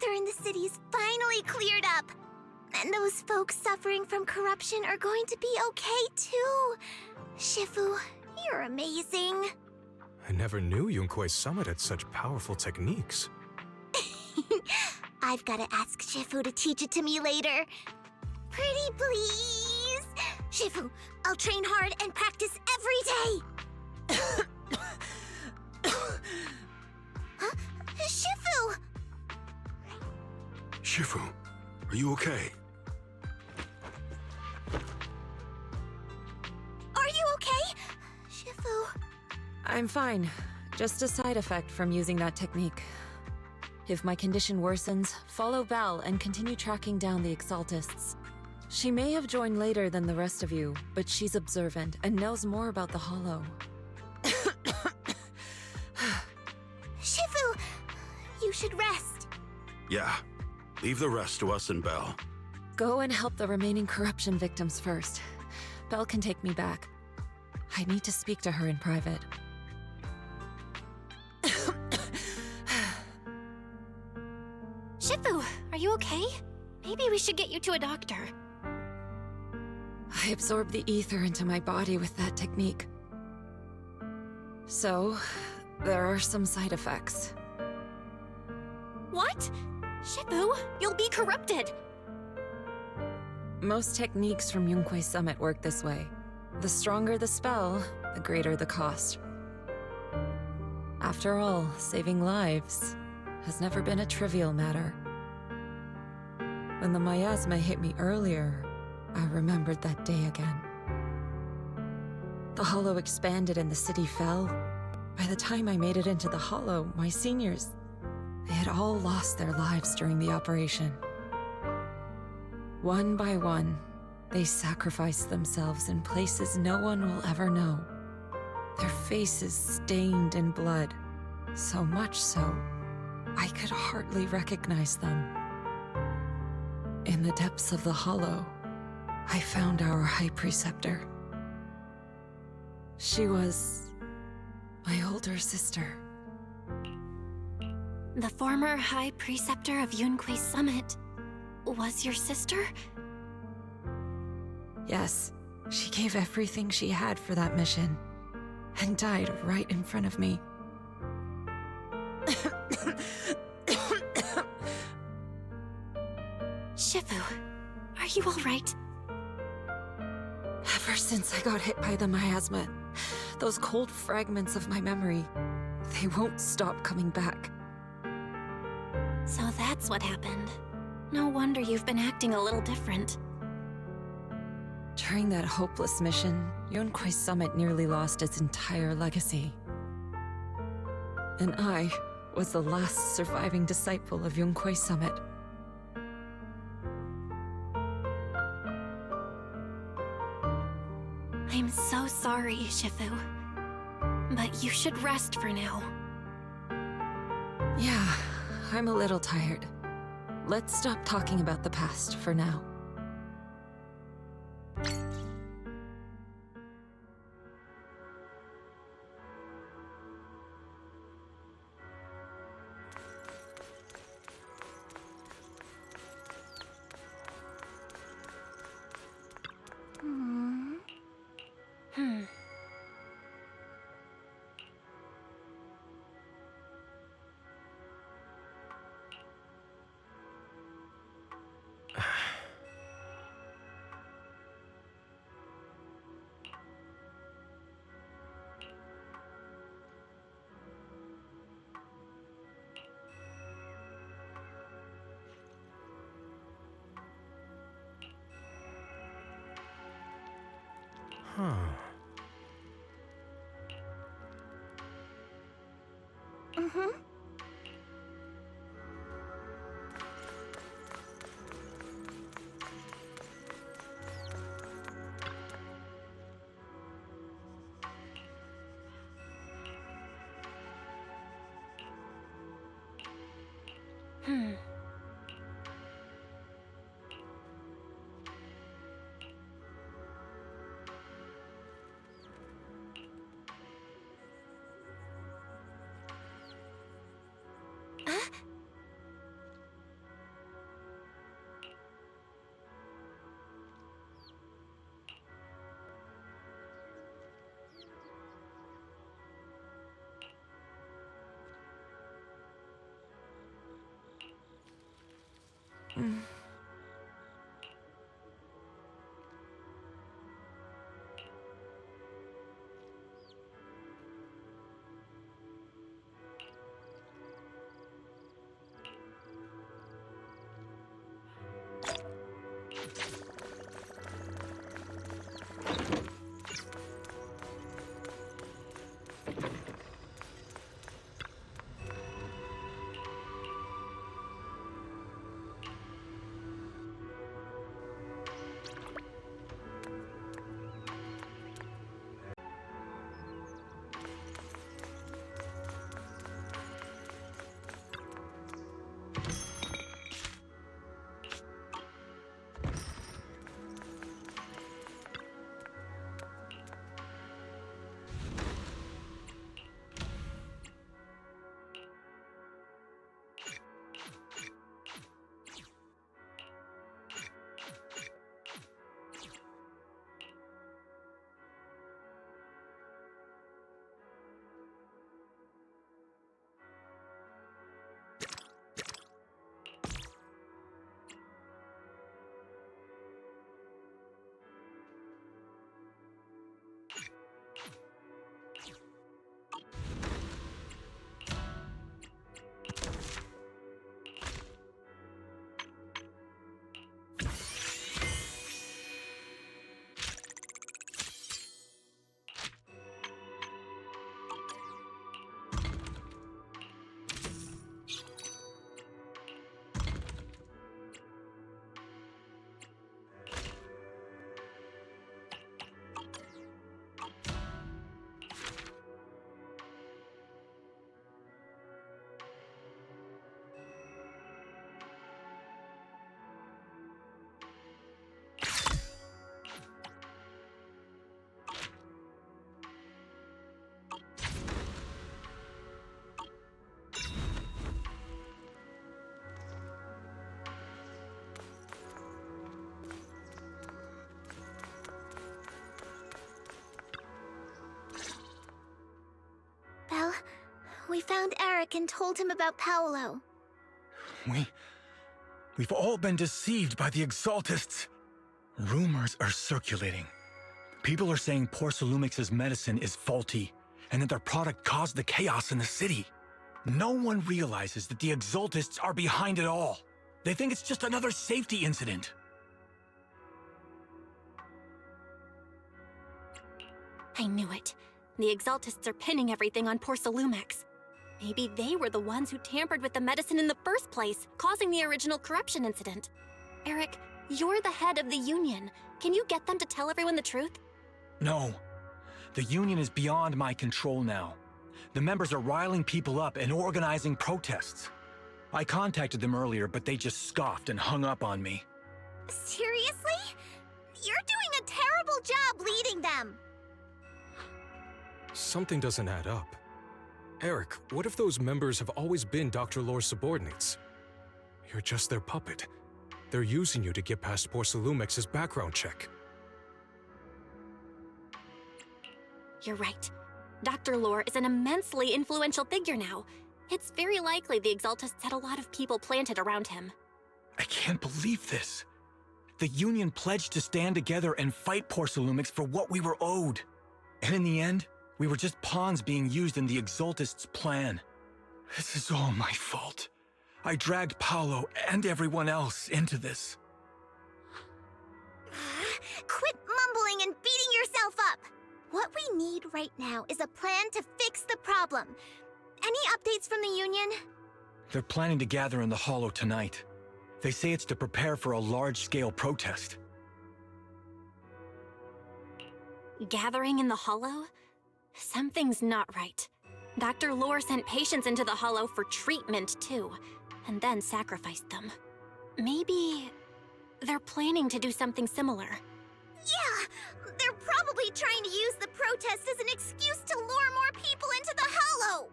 weather in the city's finally cleared up. And those folks suffering from corruption are going to be okay too. Shifu, you're amazing. I never knew Yunkui's summit had such powerful techniques. I've got to ask Shifu to teach it to me later. Pretty please. Shifu, I'll train hard and practice every day. Huh? Shifu! Shifu, are you okay? Are you okay? Shifu... I'm fine. Just a side effect from using that technique. If my condition worsens, follow Val and continue tracking down the Exaltists. She may have joined later than the rest of you, but she's observant and knows more about the Hollow. Shifu! You should rest. Yeah. Leave the rest to us and Belle. Go and help the remaining corruption victims first. Belle can take me back. I need to speak to her in private. Shifu, are you okay? Maybe we should get you to a doctor. I absorbed the ether into my body with that technique. So, there are some side effects. What? Shifu, you'll be corrupted! Most techniques from Yunkui's summit work this way. The stronger the spell, the greater the cost. After all, saving lives has never been a trivial matter. When the miasma hit me earlier, I remembered that day again. The Hollow expanded and the city fell. By the time I made it into the Hollow, my seniors, they had all lost their lives during the operation. One by one, they sacrificed themselves in places no one will ever know. Their faces stained in blood, so much so, I could hardly recognize them. In the depths of the Hollow, I found our High Preceptor. She was my older sister. The former High Preceptor of Yunkui's summit was your sister? Yes, she gave everything she had for that mission, and died right in front of me. Shifu, are you all right? Ever since I got hit by the miasma, those cold fragments of my memory, they won't stop coming back. So that's what happened. No wonder you've been acting a little different. During that hopeless mission, Yunkui's summit nearly lost its entire legacy. And I was the last surviving disciple of Yunkui's summit. I'm so sorry, Shifu. But you should rest for now. Yeah, I'm a little tired. Let's stop talking about the past for now. Huh. Mm-hmm. Belle, we found Eric and told him about Paolo. We've all been deceived by the Exaltists. Rumors are circulating. People are saying Porcelumix's medicine is faulty, and that their product caused the chaos in the city. No one realizes that the Exaltists are behind it all. They think it's just another safety incident. I knew it. The Exaltists are pinning everything on Porcelumix. Maybe they were the ones who tampered with the medicine in the first place, causing the original corruption incident. Eric, you're the head of the Union. Can you get them to tell everyone the truth? No. The Union is beyond my control now. The members are riling people up and organizing protests. I contacted them earlier, but they just scoffed and hung up on me. Seriously? You're doing a terrible job leading them! Something doesn't add up. Eric, what if those members have always been Dr. Lore's subordinates? You're just their puppet. They're using you to get past Porcelumix's background check. You're right. Dr. Lore is an immensely influential figure now. It's very likely the Exaltists had a lot of people planted around him. I can't believe this. The Union pledged to stand together and fight Porcelumix for what we were owed. And in the end, we were just pawns being used in the Exaltists' plan. This is all my fault. I dragged Paolo and everyone else into this. Quit mumbling and beating yourself up! What we need right now is a plan to fix the problem. Any updates from the Union? They're planning to gather in the Hollow tonight. They say it's to prepare for a large-scale protest. Gathering in the Hollow? Something's not right. Dr. Lore sent patients into the Hollow for treatment, too, and then sacrificed them. Maybe they're planning to do something similar. Yeah! They're probably trying to use the protest as an excuse to lure more people into the Hollow!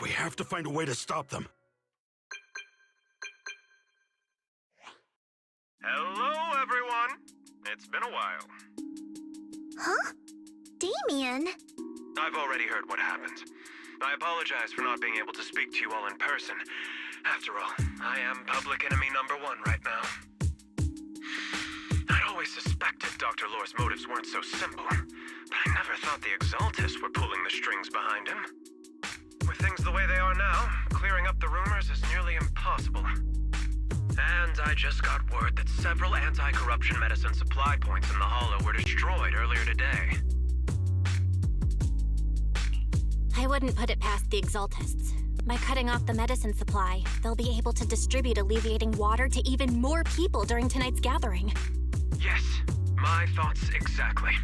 We have to find a way to stop them. Hello, everyone! It's been a while. Huh? Damien? I've already heard what happened. I apologize for not being able to speak to you all in person. After all, I am public enemy #1 right now. I'd always suspected Dr. Lore's motives weren't so simple, but I never thought the Exaltists were pulling the strings behind him. With things the way they are now, clearing up the rumors is nearly impossible. And I just got word that several anti-corruption medicine supply points in the Hollow were destroyed earlier today. I wouldn't put it past the Exaltists. By cutting off the medicine supply, they'll be able to distribute alleviating water to even more people during tonight's gathering. Yes, my thoughts exactly.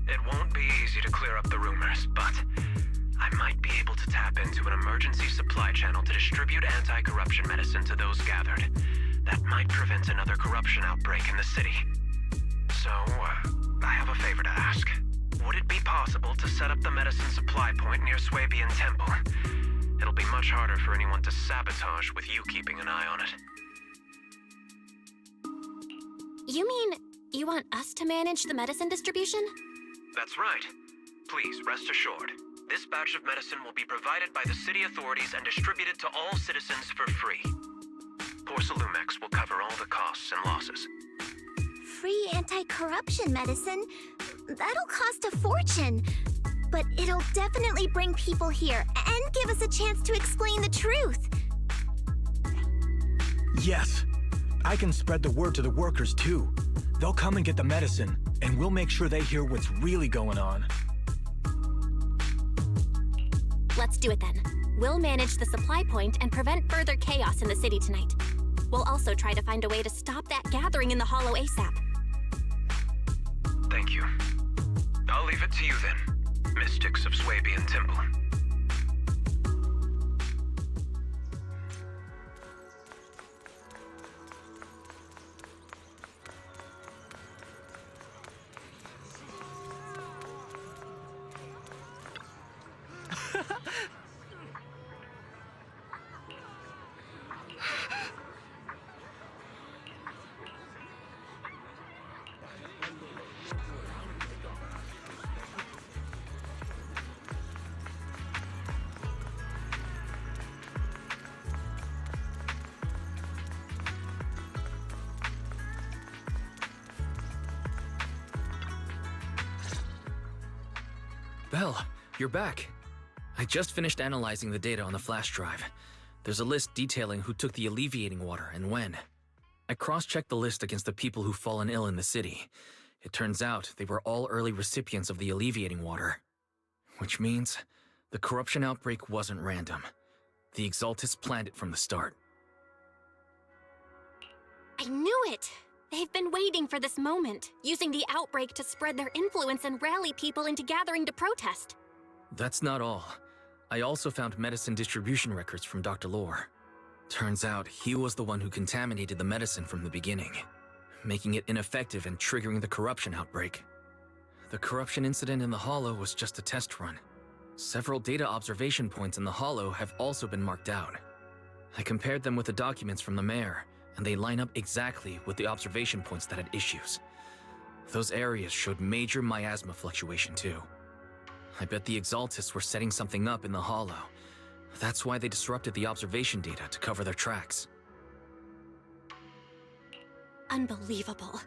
It won't be easy to clear up the rumors, but I might be able to tap into an emergency supply channel to distribute anti-corruption medicine to those gathered. That might prevent another corruption outbreak in the city. So, I have a favor to ask. Would it be possible to set up the medicine supply point near Swabian Temple? It'll be much harder for anyone to sabotage with you keeping an eye on it. You mean you want us to manage the medicine distribution? That's right. Please, rest assured. This batch of medicine will be provided by the city authorities and distributed to all citizens for free. Porcelumex will cover all the costs and losses. Free anti-corruption medicine? That'll cost a fortune. But it'll definitely bring people here and give us a chance to explain the truth. Yes. I can spread the word to the workers too. They'll come and get the medicine, and we'll make sure they hear what's really going on. Let's do it then. We'll manage the supply point and prevent further chaos in the city tonight. We'll also try to find a way to stop that gathering in the Hollow ASAP. Thank you. I'll leave it to you then, Mystics of Swabian Temple. Belle, you're back. I just finished analyzing the data on the flash drive. There's a list detailing who took the alleviating water and when. I cross-checked the list against the people who've fallen ill in the city. It turns out they were all early recipients of the alleviating water. Which means the corruption outbreak wasn't random. The Exaltists planned it from the start. I knew it! They've been waiting for this moment, using the outbreak to spread their influence and rally people into gathering to protest. That's not all. I also found medicine distribution records from Dr. Lore. Turns out he was the one who contaminated the medicine from the beginning, making it ineffective and triggering the corruption outbreak. The corruption incident in the Hollow was just a test run. Several data observation points in the Hollow have also been marked out. I compared them with the documents from the mayor, and they line up exactly with the observation points that had issues. Those areas showed major miasma fluctuation too. I bet the Exaltists were setting something up in the Hollow. That's why they disrupted the observation data to cover their tracks. Unbelievable.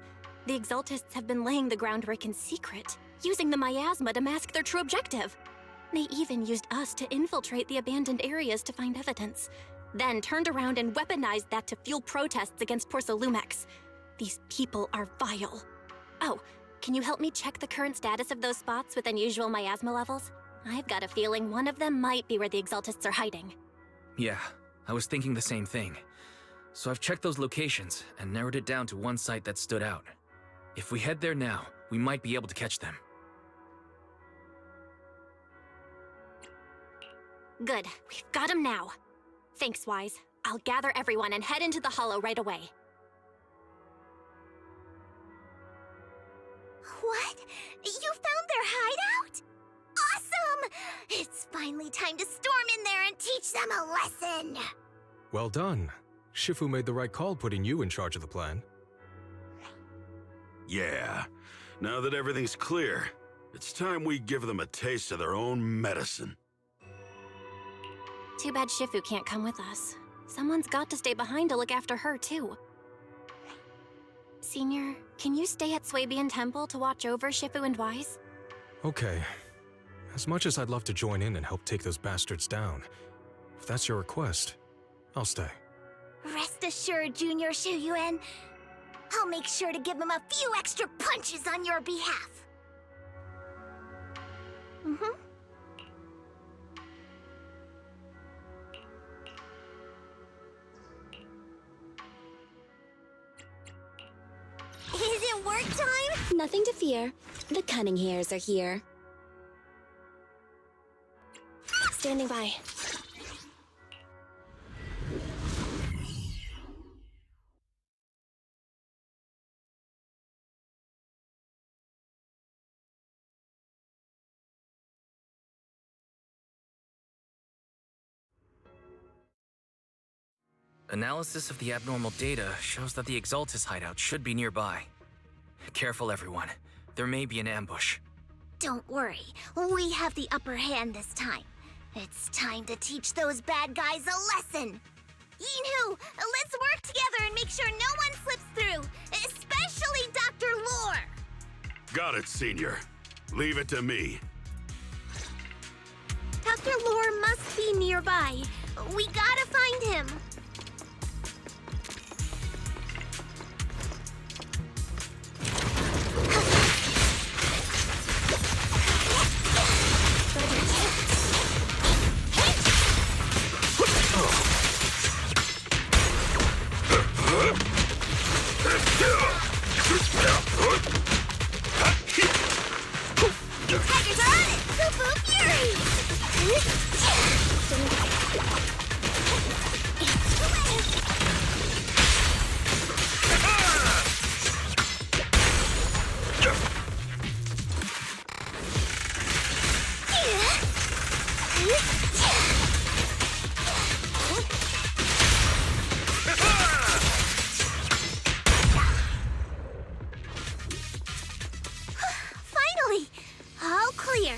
The Exaltists have been laying the groundwork in secret, using the miasma to mask their true objective. They even used us to infiltrate the abandoned areas to find evidence, then turned around and weaponized that to fuel protests against Porcelumex. These people are vile. Oh, can you help me check the current status of those spots with unusual miasma levels? I've got a feeling one of them might be where the Exaltists are hiding. Yeah, I was thinking the same thing. So I've checked those locations and narrowed it down to one site that stood out. If we head there now, we might be able to catch them. Good, we've got them now. Thanks, Wise. I'll gather everyone and head into the Hollow right away. What? You found their hideout? Awesome! It's finally time to storm in there and teach them a lesson! Well done. Shifu made the right call putting you in charge of the plan. Yeah. Now that everything's clear, it's time we give them a taste of their own medicine. Too bad Shifu can't come with us. Someone's got to stay behind to look after her, too. Senior, can you stay at Swabian Temple to watch over Shifu and Wise? Okay. As much as I'd love to join in and help take those bastards down, if that's your request, I'll stay. Rest assured, Junior Shuyuan. I'll make sure to give him a few extra punches on your behalf. Is it work time? Nothing to fear. The cunning hairs are here. Standing by. Analysis of the abnormal data shows that the Exaltus hideout should be nearby. Careful, everyone. There may be an ambush. Don't worry, we have the upper hand this time. It's time to teach those bad guys a lesson. Yinhu, let's work together and make sure no one slips through, especially Dr. Lore. Got it, Senior. Leave it to me. Dr. Lore must be nearby. We gotta find him. Tigers are on it! Fufu Fury! Finally! All clear.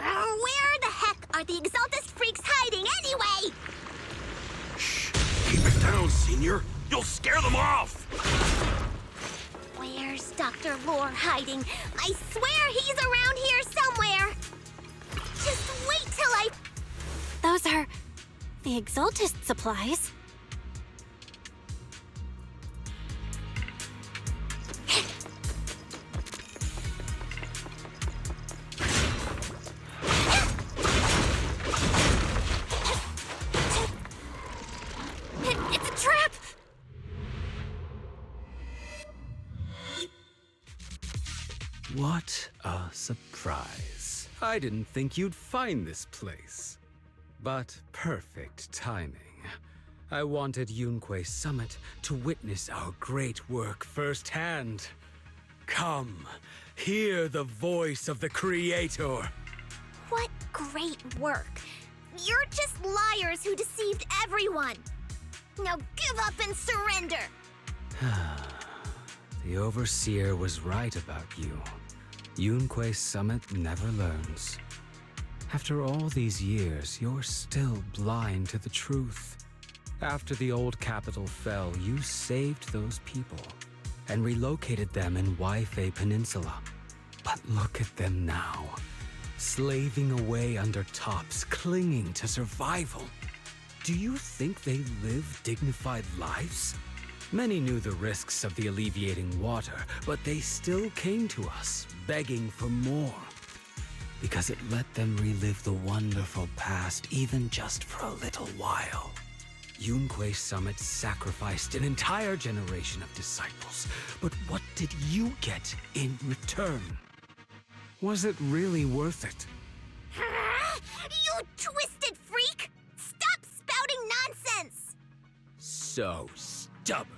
Where the heck are the Exaltus freaks hiding anyway? Keep it down, Senior. You'll scare them off. Where's Dr. Lore hiding? I swear he's around here somewhere. Just wait till I... Those are the Exaltist supplies. It's a trap! What a surprise. I didn't think you'd find this place. But perfect timing. I wanted Yunque Summit to witness our great work firsthand. Come, hear the voice of the Creator. What great work. You're just liars who deceived everyone. Now give up and surrender. The Overseer was right about you. Yunque Summit never learns. After all these years, you're still blind to the truth. After the old capital fell, you saved those people and relocated them in Waifei Peninsula. But look at them now, slaving away under tops, clinging to survival. Do you think they live dignified lives? Many knew the risks of the alleviating water, but they still came to us, begging for more. Because it let them relive the wonderful past, even just for a little while. Yunque Summit sacrificed an entire generation of disciples, but what did you get in return? Was it really worth it? You twisted freak! Stop spouting nonsense! So stubborn.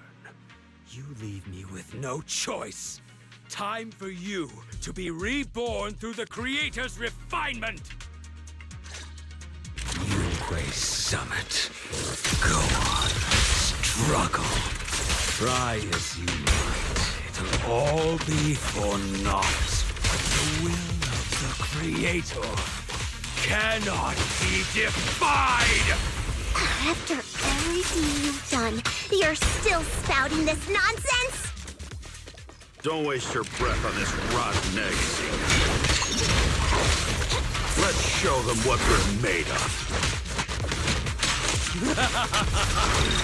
You leave me with no choice. Time for you to be reborn through the Creator's refinement! Yunque Summit. Go on, struggle. Try as you might, it'll all be for naught. But the will of the Creator cannot be defied! After everything you've done, you're still spouting this nonsense? Don't waste your breath on this rotten egg scene. Let's show them what we're made of.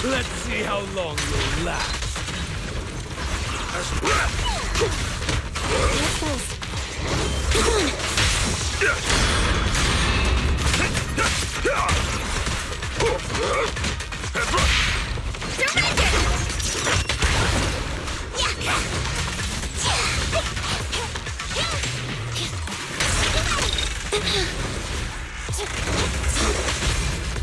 Let's see how long you'll last.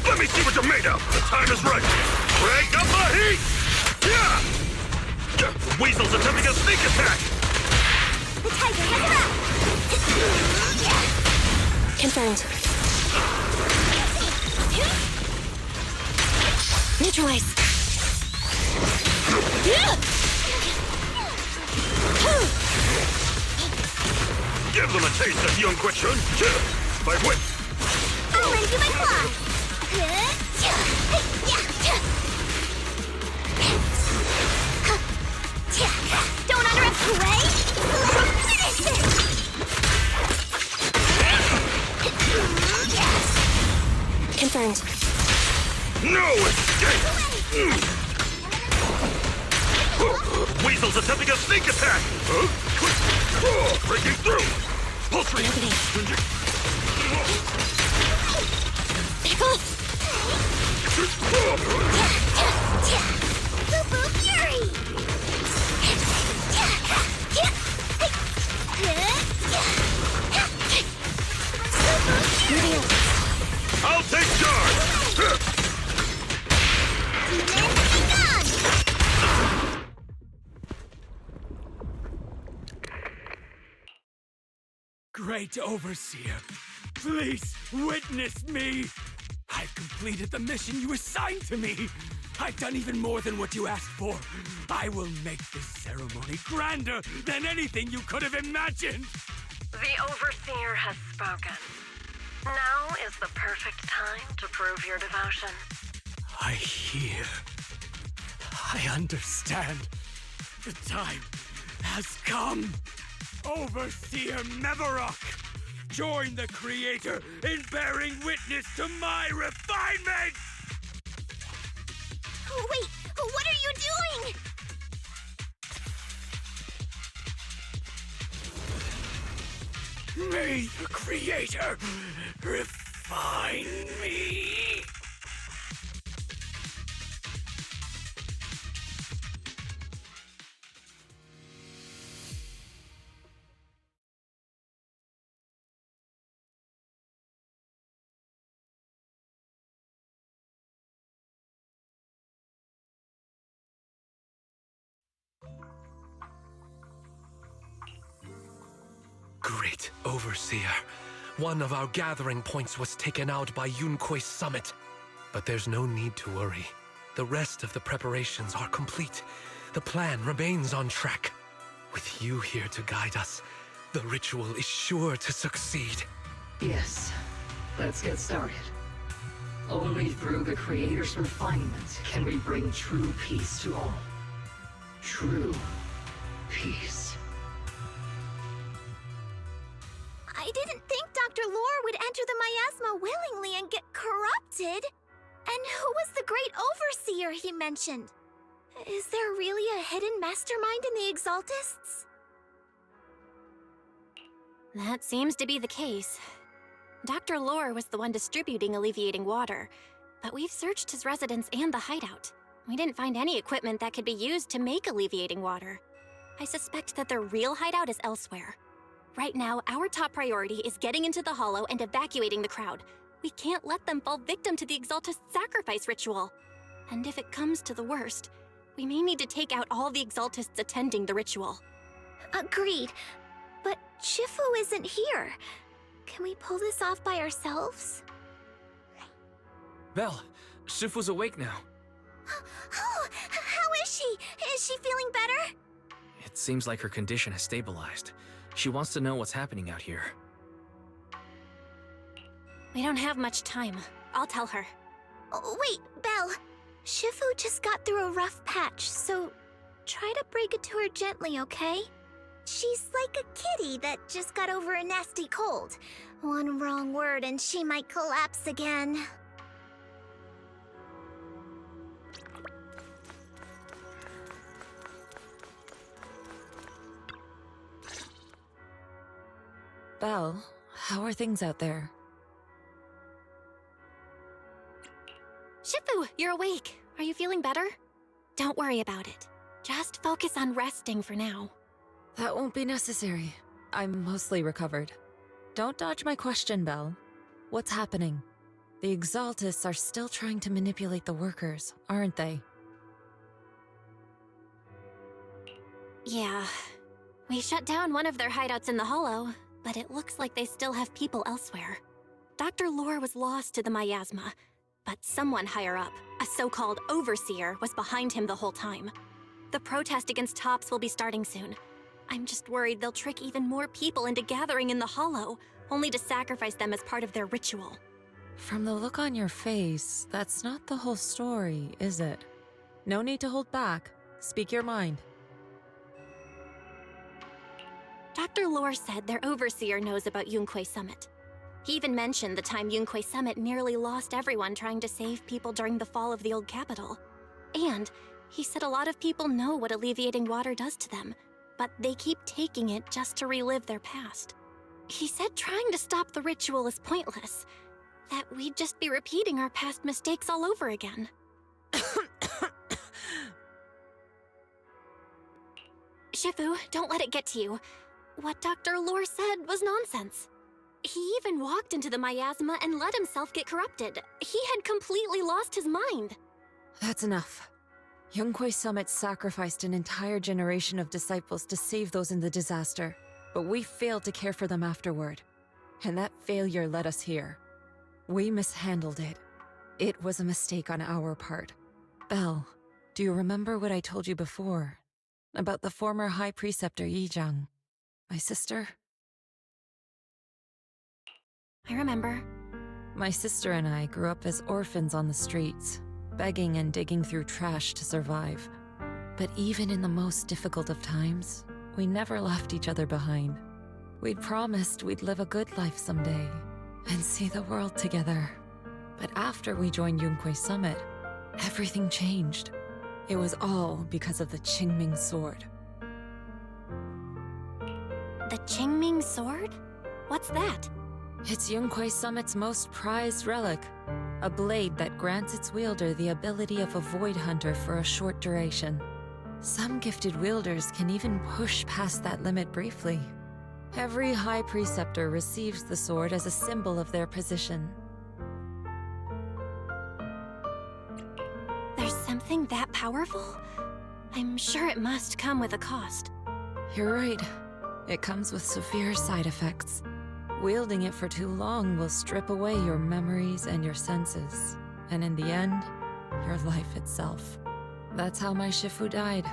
Let me see what you're made of! The time is right! Crank up the heat! Yeah! The weasel's attempting a sneak attack! The tiger has it up! Confirmed. Neutralize. Give them a taste of young Quichun! My whip! I'll lend you my claws! Don't underestimate! Finish this! Confirmed. No escape! Weasel's attempting a sneak attack! Breaking through! Pulse rate! Back off! Boo-boo fury! I'll take charge! Demon, be gone! Great Overseer, please witness me! I've completed the mission you assigned to me! I've done even more than what you asked for! I will make this ceremony grander than anything you could have imagined! The Overseer has spoken. Now is the perfect time to prove your devotion. I hear. I understand. The time has come. Overseer Mevarok, join the Creator in bearing witness to my refinement! Wait, what are you doing? May the Creator refine me! Great Overseer, one of our gathering points was taken out by Yunque's summit. But there's no need to worry. The rest of the preparations are complete. The plan remains on track. With you here to guide us, the ritual is sure to succeed. Yes, let's get started. Only through the Creator's refinement can we bring true peace to all. True peace. I didn't think Dr. Lore would enter the miasma willingly and get corrupted. And who was the Great Overseer he mentioned? Is there really a hidden mastermind in the Exaltists? That seems to be the case. Dr. Lore was the one distributing alleviating water, but we've searched his residence and the hideout. We didn't find any equipment that could be used to make alleviating water. I suspect that their real hideout is elsewhere. Right now, our top priority is getting into the Hollow and evacuating the crowd. We can't let them fall victim to the Exaltist sacrifice ritual. And if it comes to the worst, we may need to take out all the Exaltists attending the ritual. Agreed. But Shifu isn't here. Can we pull this off by ourselves? Belle, Shifu's awake now. Oh, how is she? Is she feeling better? It seems like her condition has stabilized. She wants to know what's happening out here. We don't have much time. I'll tell her. Oh, wait, Belle. Shifu just got through a rough patch, so try to break it to her gently, okay? She's like a kitty that just got over a nasty cold. One wrong word and she might collapse again. Belle, how are things out there? Shifu, you're awake. Are you feeling better? Don't worry about it. Just focus on resting for now. That won't be necessary. I'm mostly recovered. Don't dodge my question, Belle. What's happening? The Exaltists are still trying to manipulate the workers, aren't they? Yeah. We shut down one of their hideouts in the Hollow, but it looks like they still have people elsewhere. Dr. Lore was lost to the miasma, but someone higher up, a so-called overseer, was behind him the whole time. The protest against Tops will be starting soon. I'm just worried they'll trick even more people into gathering in the Hollow, only to sacrifice them as part of their ritual. From the look on your face, that's not the whole story, is it? No need to hold back. Speak your mind. Dr. Lore said their overseer knows about Yunque Summit. He even mentioned the time Yunque Summit nearly lost everyone trying to save people during the fall of the old capital. And he said a lot of people know what alleviating water does to them, but they keep taking it just to relive their past. He said trying to stop the ritual is pointless, that we'd just be repeating our past mistakes all over again. Shifu, don't let it get to you. What Dr. Lore said was nonsense. He even walked into the miasma and let himself get corrupted. He had completely lost his mind. That's enough. Yunque Summit sacrificed an entire generation of disciples to save those in the disaster, but we failed to care for them afterward. And that failure led us here. We mishandled it. It was a mistake on our part. Belle, do you remember what I told you before? About the former High Preceptor Yizhang? My sister? I remember. My sister and I grew up as orphans on the streets, begging and digging through trash to survive. But even in the most difficult of times, we never left each other behind. We'd promised we'd live a good life someday, and see the world together. But after we joined Yunque Summit, everything changed. It was all because of the Qingming Sword. The Qingming Sword? What's that? It's Yunque Summit's most prized relic, a blade that grants its wielder the ability of a void hunter for a short duration. Some gifted wielders can even push past that limit briefly. Every High Preceptor receives the sword as a symbol of their position. There's something that powerful? I'm sure it must come with a cost. You're right. It comes with severe side effects. Wielding it for too long will strip away your memories and your senses, and in the end, your life itself. That's how my Shifu died,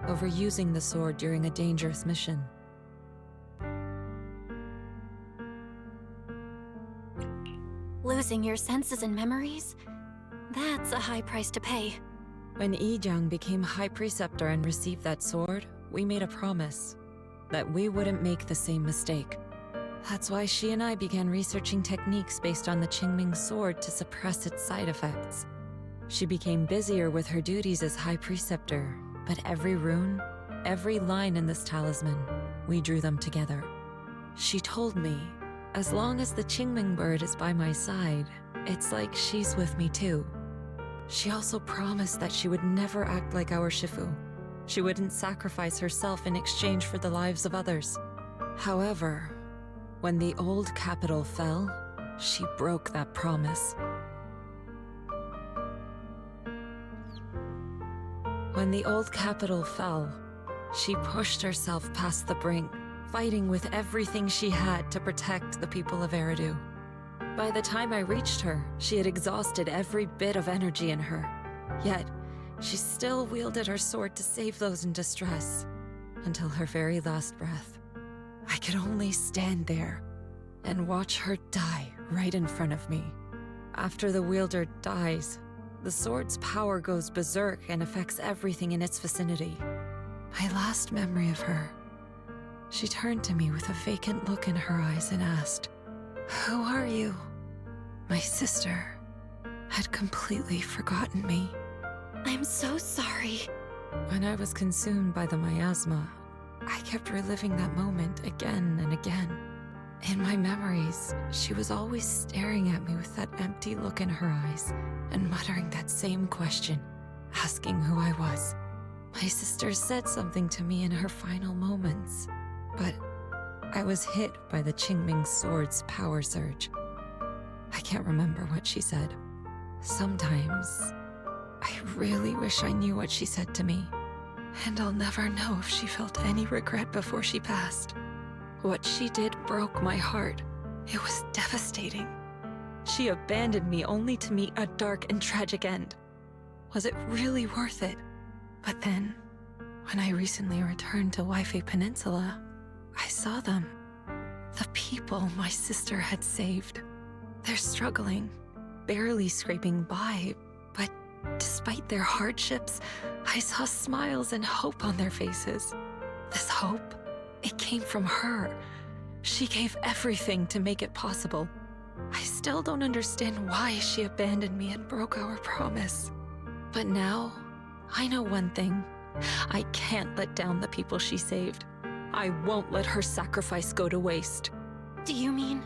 overusing the sword during a dangerous mission. Losing your senses and memories? That's a high price to pay. When Yizhang became High Preceptor and received that sword, we made a promise that we wouldn't make the same mistake. That's why she and I began researching techniques based on the Qingming Sword to suppress its side effects. She became busier with her duties as High Preceptor, but every rune, every line in this talisman, we drew them together. She told me, as long as the Qingming bird is by my side, it's like she's with me too. She also promised that she would never act like our Shifu. She wouldn't sacrifice herself in exchange for the lives of others. However, when the old capital fell, she broke that promise. When the old capital fell, she pushed herself past the brink, fighting with everything she had to protect the people of Eridu. By the time I reached her, she had exhausted every bit of energy in her. Yet, she still wielded her sword to save those in distress, until her very last breath. I could only stand there and watch her die right in front of me. After the wielder dies, the sword's power goes berserk and affects everything in its vicinity. My last memory of her, she turned to me with a vacant look in her eyes and asked, "Who are you?" My sister had completely forgotten me. I'm so sorry. When I was consumed by the miasma, I kept reliving that moment again and again. In my memories, she was always staring at me with that empty look in her eyes and muttering that same question, asking who I was. My sister said something to me in her final moments, but I was hit by the Qingming sword's power surge. I can't remember what she said. Sometimes, I really wish I knew what she said to me, and I'll never know if she felt any regret before she passed. What she did broke my heart. It was devastating. She abandoned me only to meet a dark and tragic end. Was it really worth it? But then, when I recently returned to Waifei Peninsula, I saw them. The people my sister had saved. They're struggling, barely scraping by, but despite their hardships, I saw smiles and hope on their faces. This hope, it came from her. She gave everything to make it possible. I still don't understand why she abandoned me and broke our promise. But now, I know one thing. I can't let down the people she saved. I won't let her sacrifice go to waste. Do you mean?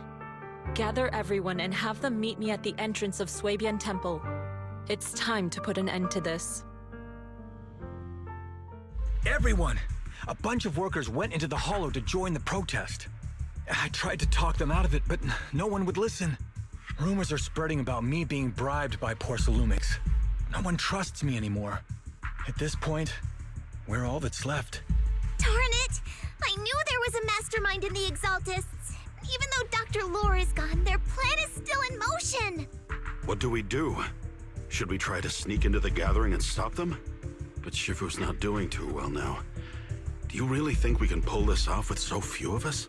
Gather everyone and have them meet me at the entrance of Suibian Temple. It's time to put an end to this. Everyone! A bunch of workers went into the hollow to join the protest. I tried to talk them out of it, but no one would listen. Rumors are spreading about me being bribed by Porsalumix. No one trusts me anymore. At this point, we're all that's left. Darn it! I knew there was a mastermind in the Exaltists. Even though Dr. Lore is gone, their plan is still in motion. What do we do? Should we try to sneak into the gathering and stop them? But Shifu's not doing too well now. Do you really think we can pull this off with so few of us?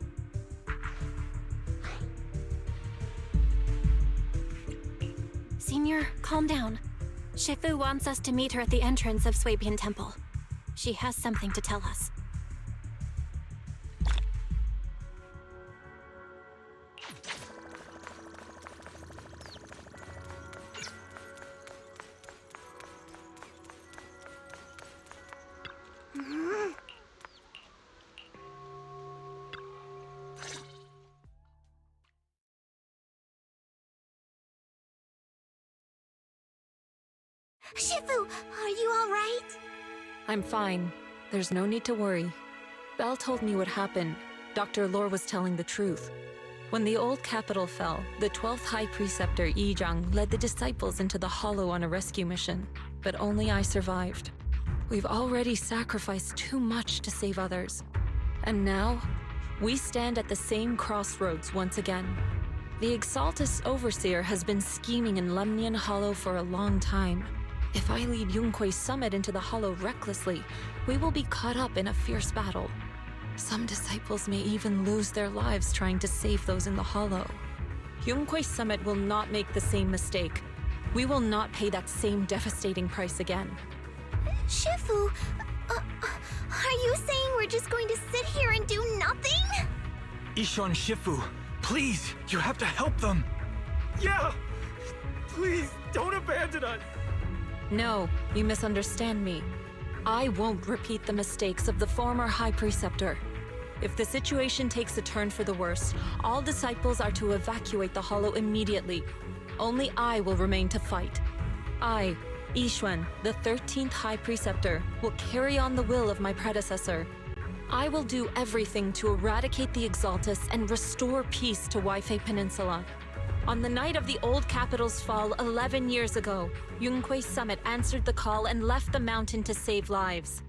Senior, calm down. Shifu wants us to meet her at the entrance of Suibian Temple. She has something to tell us. Shifu, are you all right? I'm fine. There's no need to worry. Belle told me what happened. Dr. Lore was telling the truth. When the old capital fell, the 12th High Preceptor Yi Zhang led the disciples into the Hollow on a rescue mission, but only I survived. We've already sacrificed too much to save others. And now, we stand at the same crossroads once again. The Exaltus Overseer has been scheming in Lemnian Hollow for a long time. If I lead Yunque's summit into the Hollow recklessly, we will be caught up in a fierce battle. Some disciples may even lose their lives trying to save those in the Hollow. Yunque's summit will not make the same mistake. We will not pay that same devastating price again. Shifu, are you saying we're just going to sit here and do nothing? Ishan Shifu, please, you have to help them. Yeah! Please, don't abandon us! No, you misunderstand me. I won't repeat the mistakes of the former High Preceptor. If the situation takes a turn for the worse, all disciples are to evacuate the Hollow immediately. Only I will remain to fight. I, Yixuan, the 13th High Preceptor, will carry on the will of my predecessor. I will do everything to eradicate the Exaltus and restore peace to Waifei Peninsula. On the night of the old capital's fall 11 years ago, Yunque's summit answered the call and left the mountain to save lives.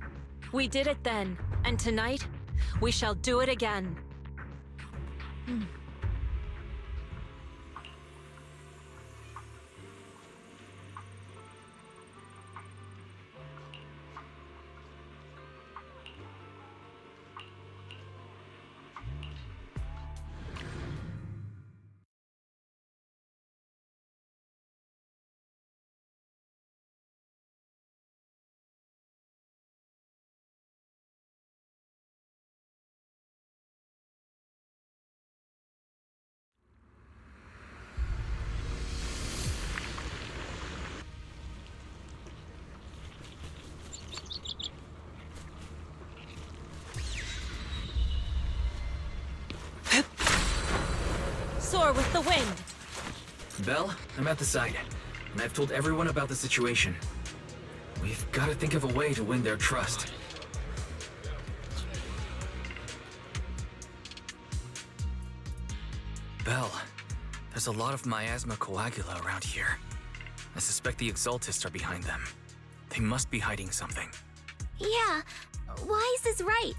We did it then, and tonight, we shall do it again. Soar with the wind! Belle, I'm at the site, and I've told everyone about the situation. We've got to think of a way to win their trust. Belle, there's a lot of miasma coagula around here. I suspect the Exaltists are behind them. They must be hiding something. Yeah, Wise is right.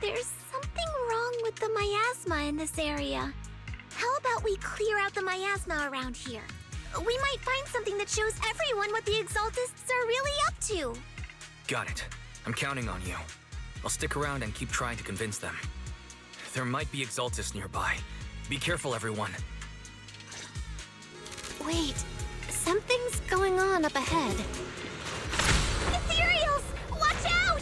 There's something wrong with the miasma in this area. How about we clear out the miasma around here? We might find something that shows everyone what the Exaltists are really up to. Got it. I'm counting on you. I'll stick around and keep trying to convince them. There might be Exaltists nearby. Be careful, everyone. Wait, something's going on up ahead. Ethereals! Watch out!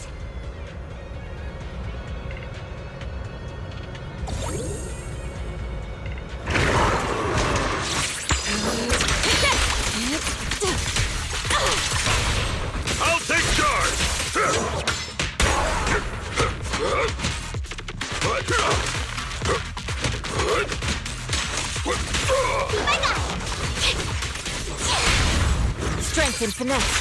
I'll take charge! Strength and finesse.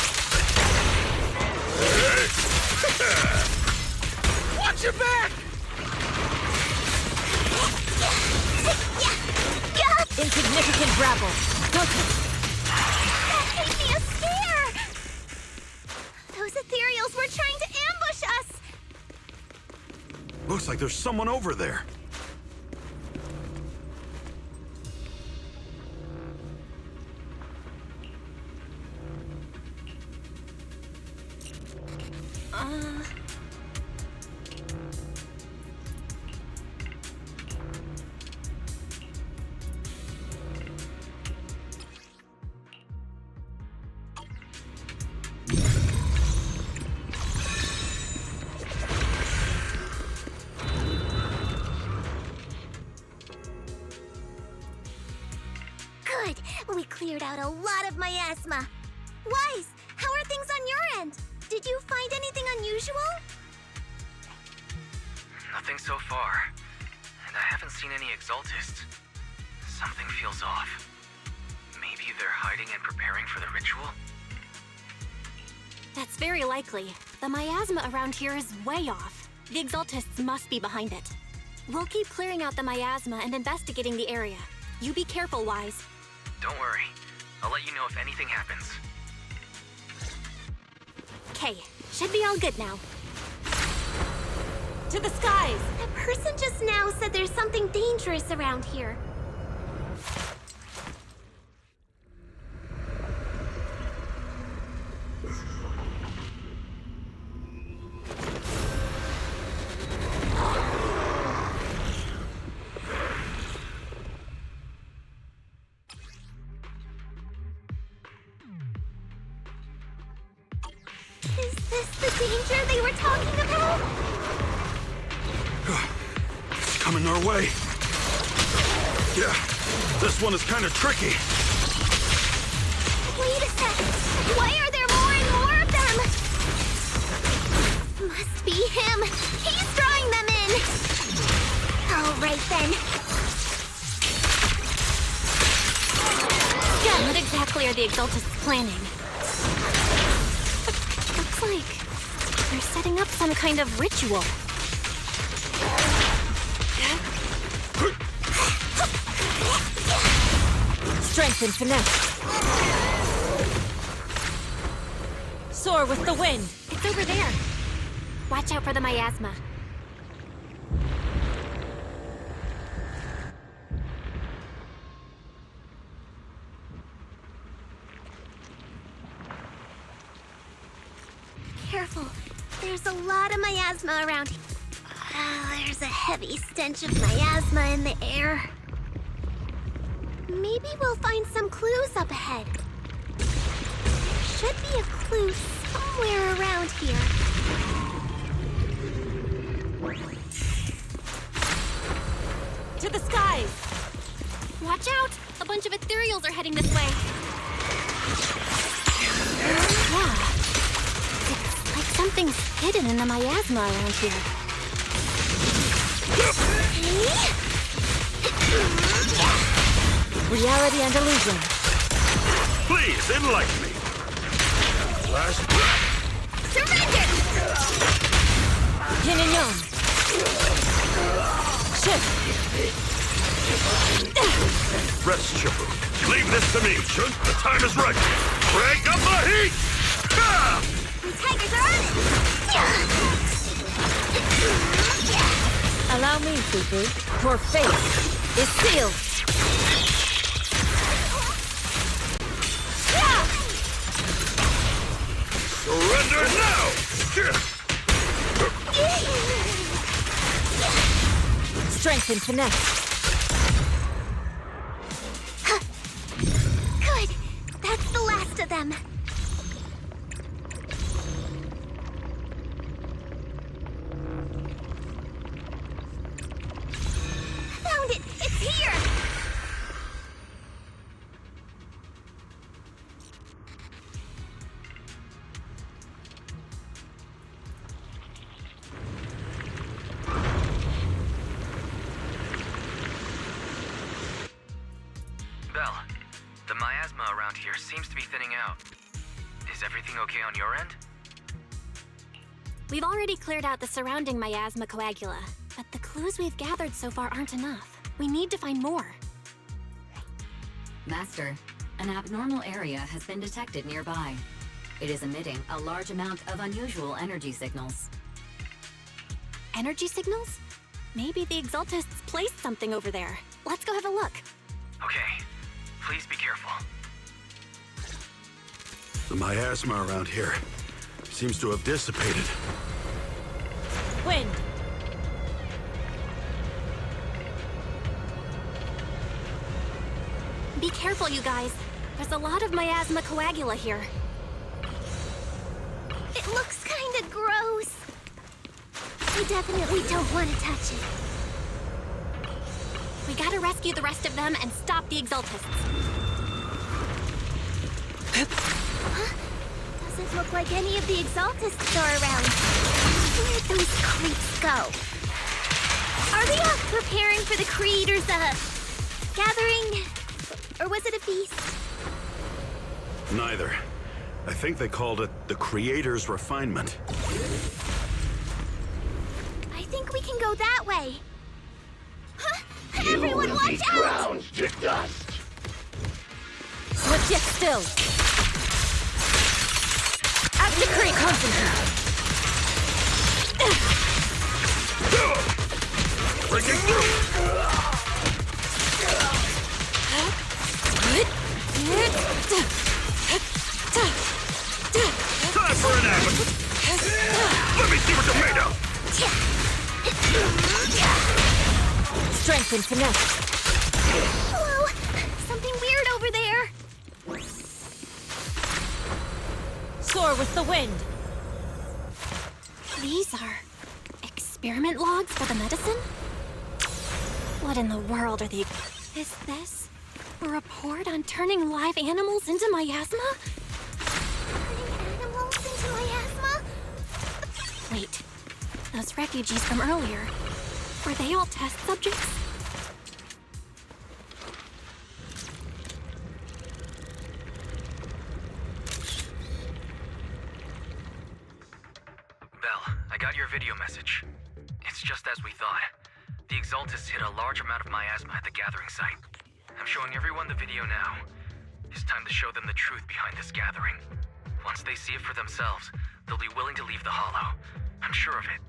Watch your back! Insignificant grapple. That gave me a scare! Those ethereals were trying to ambush us! Looks like there's someone over there. Good! We cleared out a lot of miasma. Wise, how are things on your end? Did you find anything unusual? Nothing so far. And I haven't seen any Exaltists. Something feels off. Maybe they're hiding and preparing for the ritual? That's very likely. The miasma around here is way off. The Exaltists must be behind it. We'll keep clearing out the miasma and investigating the area. You be careful, Wise. Don't worry. I'll let you know if anything happens. Okay, should be all good now. To the skies! That person just now said there's something dangerous around here. Is this the danger they were talking about? It's coming our way. Yeah, this one is kind of tricky. Wait a sec. Why are there more and more of them? Must be him. He's drawing them in. All right then. Yeah, what exactly are the Exaltists planning? Looks like they're setting up some kind of ritual. Strength and finesse. Soar with the wind. It's over there. Watch out for the miasma. Careful. There's a lot of miasma around here. There's a heavy stench of miasma in the air. Maybe we'll find some clues up ahead. There should be a clue somewhere around here. To the skies! Watch out! A bunch of ethereals are heading this way. Yeah. It's like something's hidden in the miasma around here. Reality and illusion. Please, enlighten me. Last breath. Surrender! Yin and yang. Shift. Rest, Shifu. Leave this to me. The time is right. Crank up the heat! Ah! The tigers are on it! Allow me, Sufu. Your fate is sealed. Surrender now! Strength and finesse. Good. That's the last of them. Found it! It's here! Belle, the miasma around here seems to be thinning out. Is everything okay on your end? We've already cleared out the surrounding miasma coagula, but the clues we've gathered so far aren't enough. We need to find more. Master, an abnormal area has been detected nearby. It is emitting a large amount of unusual energy signals. Energy signals? Maybe the Exaltists placed something over there. Let's go have a look. Okay. Please be careful. The miasma around here seems to have dissipated. Wind. Be careful, you guys. There's a lot of miasma coagula here. It looks kinda gross. We definitely don't want to touch it. We gotta rescue the rest of them and stop the Exaltists. Huh? Doesn't look like any of the Exaltists are around. Where'd those creeps go? Are they off preparing for the Creator's, gathering? Or was it a feast? Neither. I think they called it the Creator's Refinement. I think we can go that way. Huh? Everyone watch out! Ground to dust. Switch it still. Active creep. Concentrate. Breaking through! Time for an action! Let me see what you're made of! Strength and finesse. Whoa! Something weird over there! Soar with the wind. These are experiment logs for the medicine? What in the world are the... Is this a report on turning live animals into miasma? Turning animals into miasma? Wait, those refugees from earlier, were they all test subjects? Belle, I got your video message. It's just as we thought. The Exaltists hit a large amount of miasma at the gathering site. I'm showing everyone the video now. It's time to show them the truth behind this gathering. Once they see it for themselves, they'll be willing to leave the Hollow. I'm sure of it.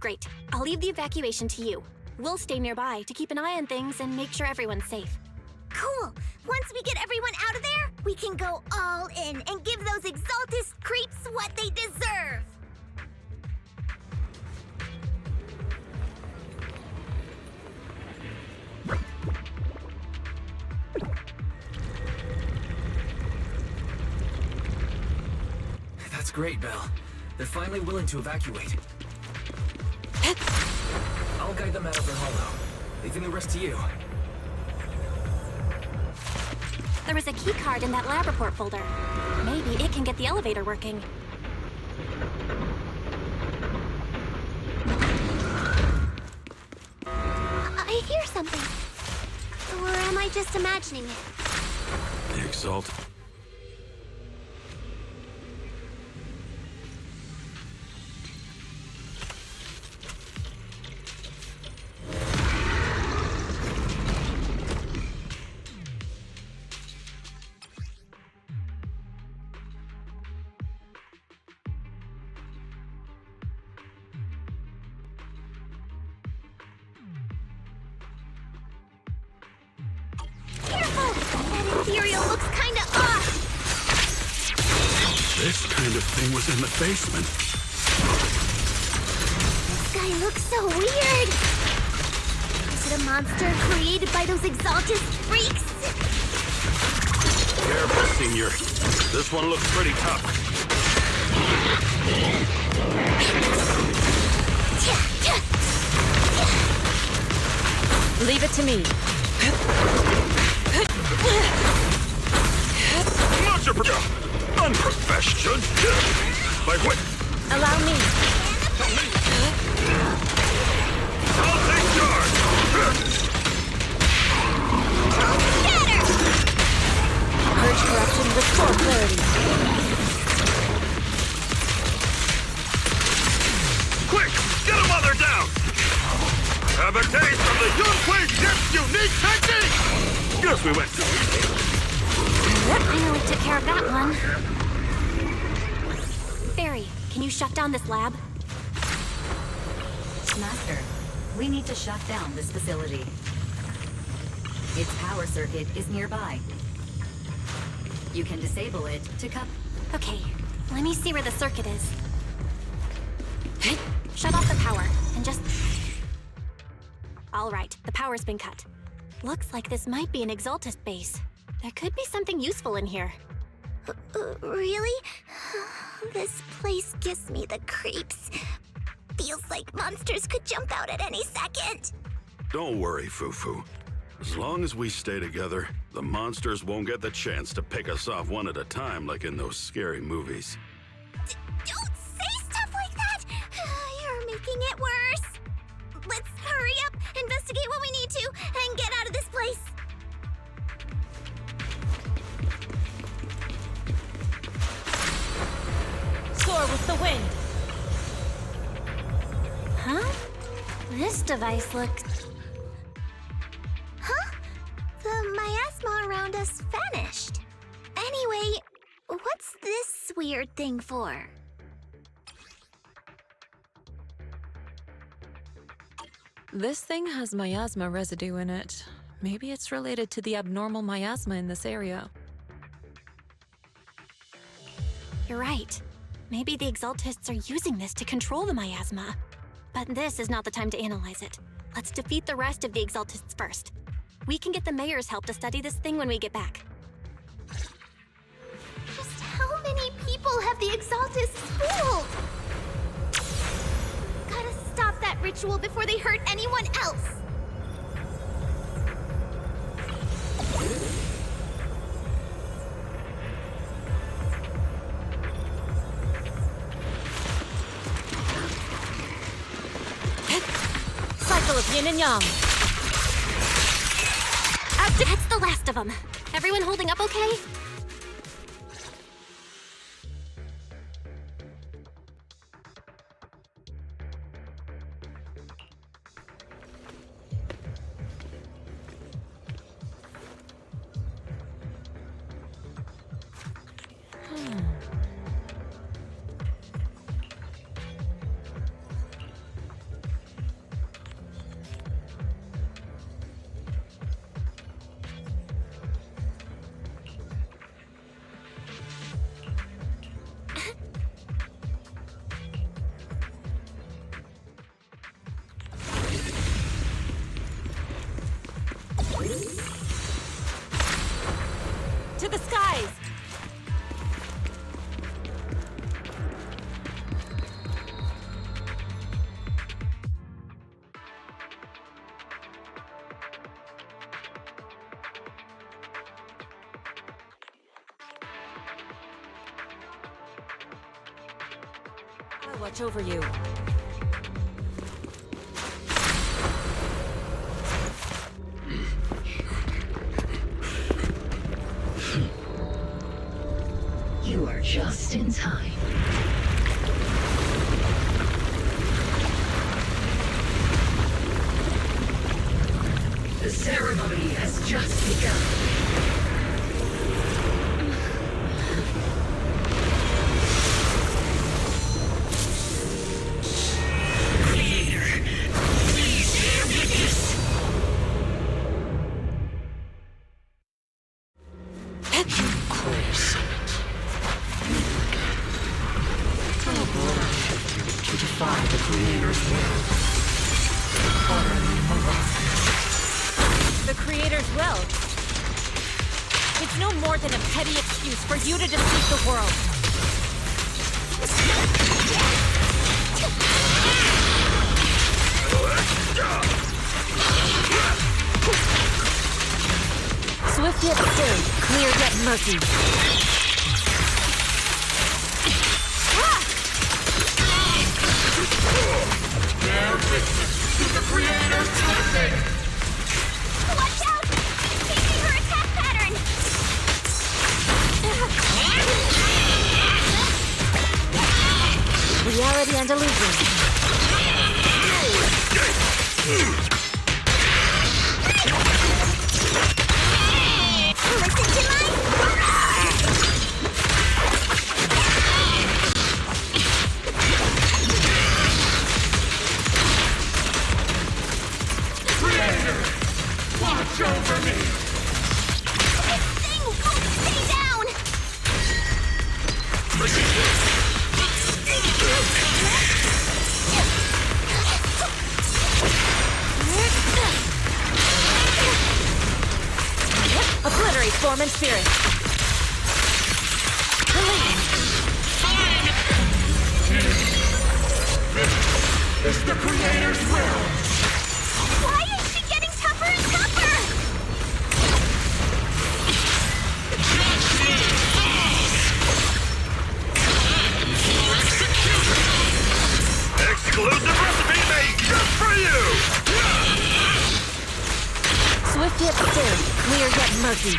Great. I'll leave the evacuation to you. We'll stay nearby to keep an eye on things and make sure everyone's safe. Cool! Once we get everyone out of there, we can go all in and give those Exaltist creeps what they deserve! That's great, Belle. They're finally willing to evacuate. I'll guide them out of their hollow, leaving the rest to you. There was a key card in that lab report folder. Maybe it can get the elevator working. I hear something. Or am I just imagining it? The Exalt. Ethereal looks kinda off! This kind of thing was in the basement. This guy looks so weird! Is it a monster created by those Exaltist freaks? Careful, Senior. This one looks pretty tough. Leave it to me. Monster unprofessional. Like what? Allow me. I'll take charge. Purge corruption, restore clarity. Quick, get them while they're down. Have a taste of the Yunhui Dip's unique technique. Guess we went too easy. I know we took care of that one. Barry, can you shut down this lab? Master, we need to shut down this facility. Its power circuit is nearby. You can disable it to cut. Okay, let me see where the circuit is. Shut off the power, and just... All right, the power's been cut. Looks like this might be an Exaltist base. There could be something useful in here. Really? This place gives me the creeps. Feels like monsters could jump out at any second. Don't worry, Fufu. As long as we stay together, the monsters won't get the chance to pick us off one at a time like in those scary movies. Don't say stuff like that! You're making it worse. Let's hurry up, investigate what we need to, and get out of this place. Soar with the wind. Huh? This device looks... Huh? The miasma around us vanished. Anyway, what's this weird thing for? This thing has miasma residue in it. Maybe it's related to the abnormal miasma in this area. You're right. Maybe the Exaltists are using this to control the miasma. But this is not the time to analyze it. Let's defeat the rest of the Exaltists first. We can get the mayor's help to study this thing when we get back. Just how many people have the Exaltists fooled? Gotta stop that ritual before they hurt anyone else. Cycle of yin and yang. That's the last of them. Everyone holding up okay? To the skies! I'll watch over you. You are just in time. The ceremony has just begun. The Creator's will. It's no more than a petty excuse for you to defeat the world. Swift yet still, clear yet murky. Bear witness to the Creator's blessing! Watch out! Changing her attack pattern! Reality and illusion. Listen to my... Creator! Watch over me! This thing won't stay down! Obliterate form and spirit. It's the Creator's will! Why is she getting tougher and tougher? Exclusive recipe made just for you! Swift yet still, clear yet murky.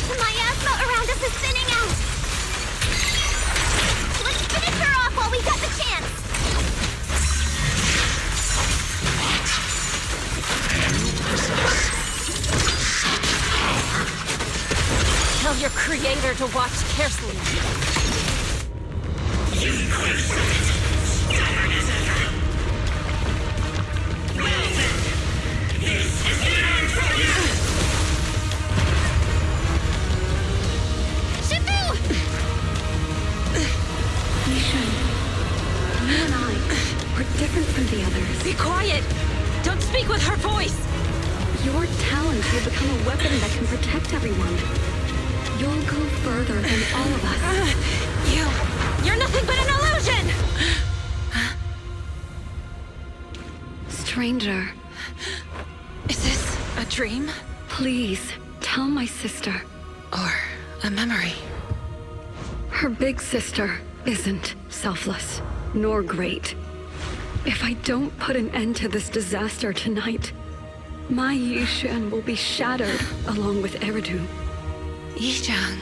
The miasma around us is thinning out! Let's finish her off while we got the chance! Tell your Creator to watch carefully. Shifu! Yishan, you and I, we're different from the others. Be quiet! Don't speak with her voice! Your talent will become a weapon that can protect everyone. You'll go further than all of us. You're nothing but an illusion! Stranger. Is this a dream? Please, tell my sister. Or a memory? Her big sister isn't selfless, nor great. If I don't put an end to this disaster tonight, my Yishan will be shattered along with Eridu. Yishan.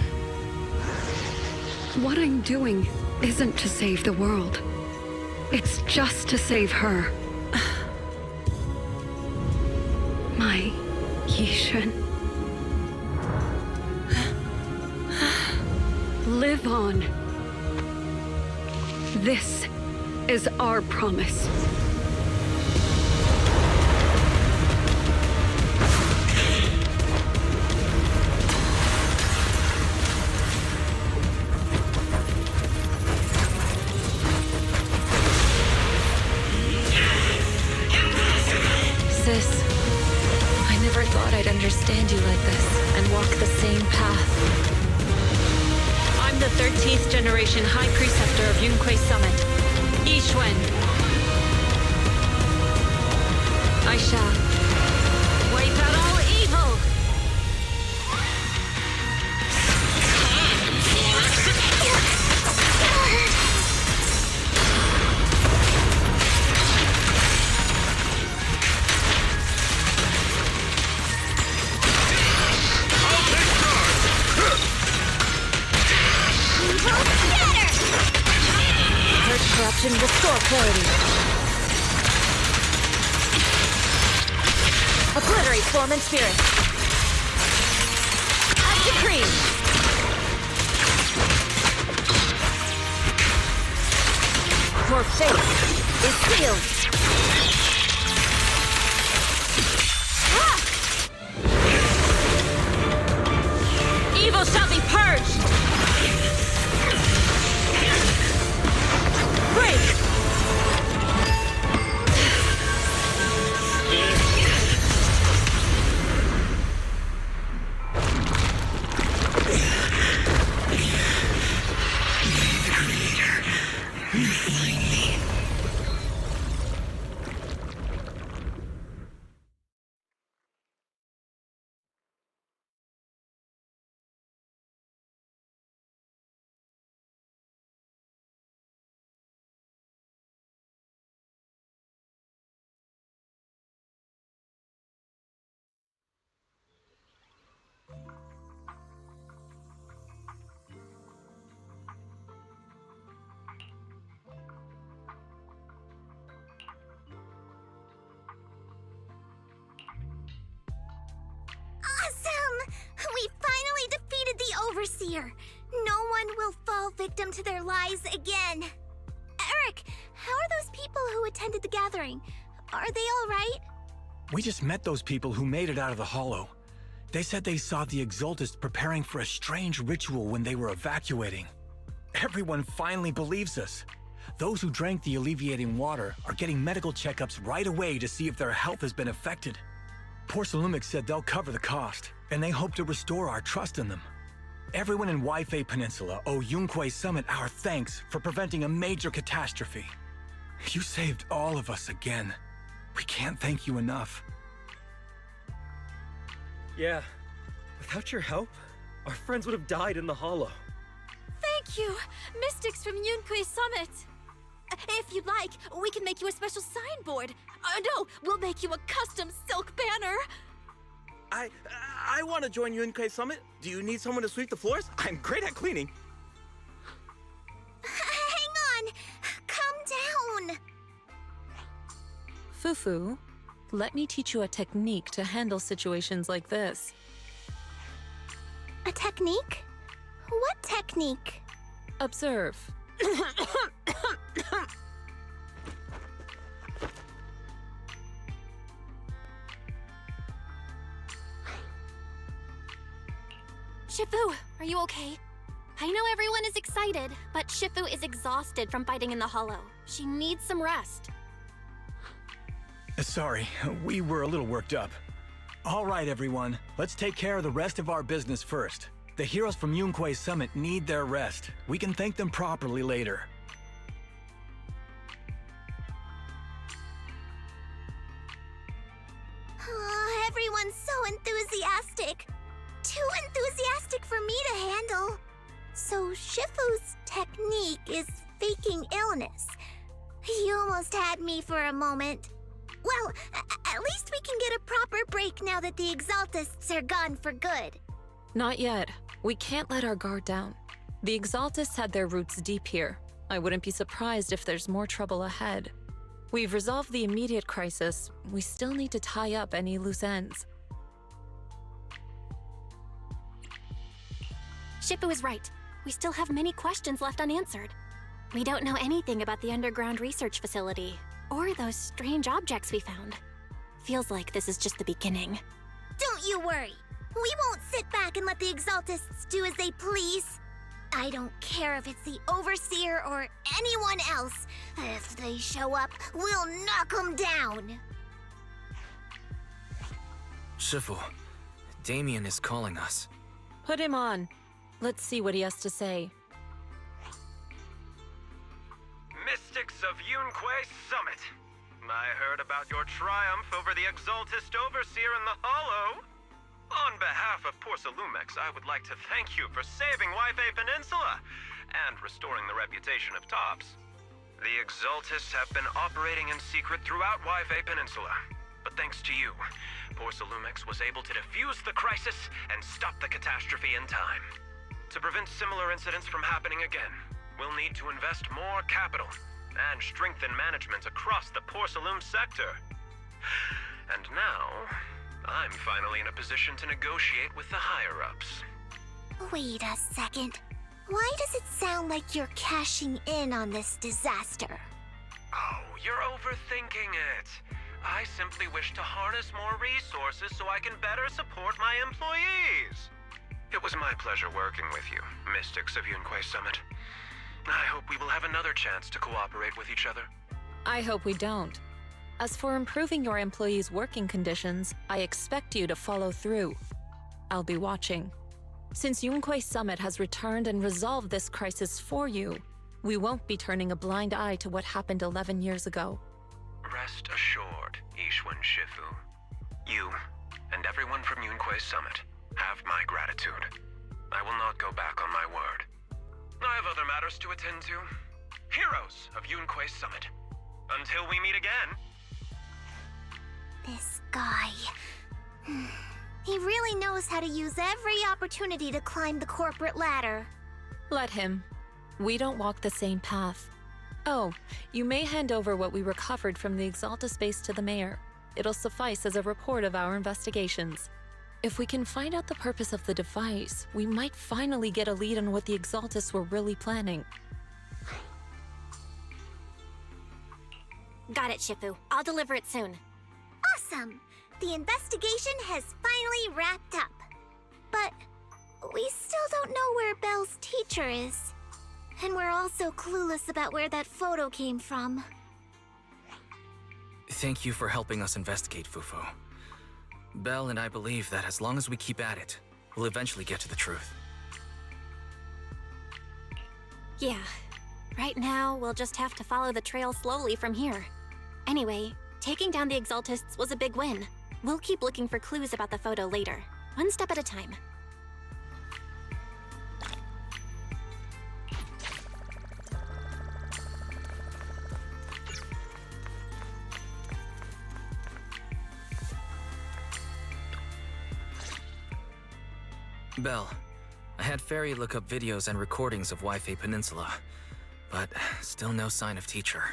What I'm doing isn't to save the world. It's just to save her. My Yishan. Live on. This is our promise. Sis, I never thought I'd understand you like this and walk the same path. I'm the 13th generation High Preceptor of Yunquei Summit, Yixuan. I shall wipe out all evil! corruption, restore clarity. Obliterate form and spirit. As decreed. Your fate is sealed. Evil shall be purged! Break! The Creator, refine me. Awesome! We finally defeated the Overseer. No one will fall victim to their lies again. Eric, how are those people who attended the gathering? Are they all right? We just met those people who made it out of the Hollow. They said they saw the Exaltists preparing for a strange ritual when they were evacuating. Everyone finally believes us. Those who drank the alleviating water are getting medical checkups right away to see if their health has been affected. Porcelumix said they'll cover the cost, and they hope to restore our trust in them. Everyone in Wi-Fi Peninsula owe Yunque Summit our thanks for preventing a major catastrophe. You saved all of us again. We can't thank you enough. Yeah, without your help, our friends would have died in the Hollow. Thank you, Mystics from Yunque Summit. If you'd like, we can make you a special signboard. No, we'll make you a custom silk banner. I want to join Untitled Summit. Do you need someone to sweep the floors? I'm great at cleaning. Hang on! Calm down! Fufu, let me teach you a technique to handle situations like this. A technique? What technique? Observe. Shifu, are you okay? I know everyone is excited, but Shifu is exhausted from fighting in the Hollow. She needs some rest. Sorry, we were a little worked up. All right, everyone, let's take care of the rest of our business first. The heroes from Yunque Summit need their rest. We can thank them properly later. Oh, everyone's so enthusiastic. Too enthusiastic for me to handle. So Shifu's technique is faking illness. You almost had me for a moment. Well, at least we can get a proper break now that the Exaltists are gone for good. Not yet. We can't let our guard down. The Exaltists had their roots deep here. I wouldn't be surprised if there's more trouble ahead. We've resolved the immediate crisis. We still need to tie up any loose ends. Shifu is right. We still have many questions left unanswered. We don't know anything about the underground research facility, or those strange objects we found. Feels like this is just the beginning. Don't you worry. We won't sit back and let the Exaltists do as they please. I don't care if it's the Overseer or anyone else. If they show up, we'll knock them down. Shifu, Damien is calling us. Put him on. Let's see what he has to say. Mystics of Yunque Summit. I heard about your triumph over the Exaltist Overseer in the Hollow. On behalf of Porcelumix, I would like to thank you for saving Wi-Fi Peninsula and restoring the reputation of Tops. The Exaltists have been operating in secret throughout Wi-Fi Peninsula, but thanks to you, Porcelumix was able to defuse the crisis and stop the catastrophe in time. To prevent similar incidents from happening again, we'll need to invest more capital, and strengthen management across the Porcelain sector. And now, I'm finally in a position to negotiate with the higher-ups. Wait a second. Why does it sound like you're cashing in on this disaster? Oh, you're overthinking it. I simply wish to harness more resources so I can better support my employees. It was my pleasure working with you, Mystics of Yunquei Summit. I hope we will have another chance to cooperate with each other. I hope we don't. As for improving your employees' working conditions, I expect you to follow through. I'll be watching. Since Yunquei Summit has returned and resolved this crisis for you, we won't be turning a blind eye to what happened 11 years ago. Rest assured, Ishwan Shifu. You, and everyone from Yunquei Summit, have my gratitude. I will not go back on my word. I have other matters to attend to. Heroes of Yunquei Summit. Until we meet again. This guy... He really knows how to use every opportunity to climb the corporate ladder. Let him. We don't walk the same path. Oh, you may hand over what we recovered from the Exalta space to the mayor. It'll suffice as a report of our investigations. If we can find out the purpose of the device, we might finally get a lead on what the Exaltists were really planning. Got it, Shifu. I'll deliver it soon. Awesome! The investigation has finally wrapped up. But we still don't know where Belle's teacher is. And we're also clueless about where that photo came from. Thank you for helping us investigate, Fufu. Belle and I believe that as long as we keep at it, we'll eventually get to the truth. Yeah. Right now, we'll just have to follow the trail slowly from here. Anyway, taking down the Exaltists was a big win. We'll keep looking for clues about the photo later, one step at a time. Belle, I had Fairy look up videos and recordings of Wi-Fi Peninsula, but still no sign of teacher.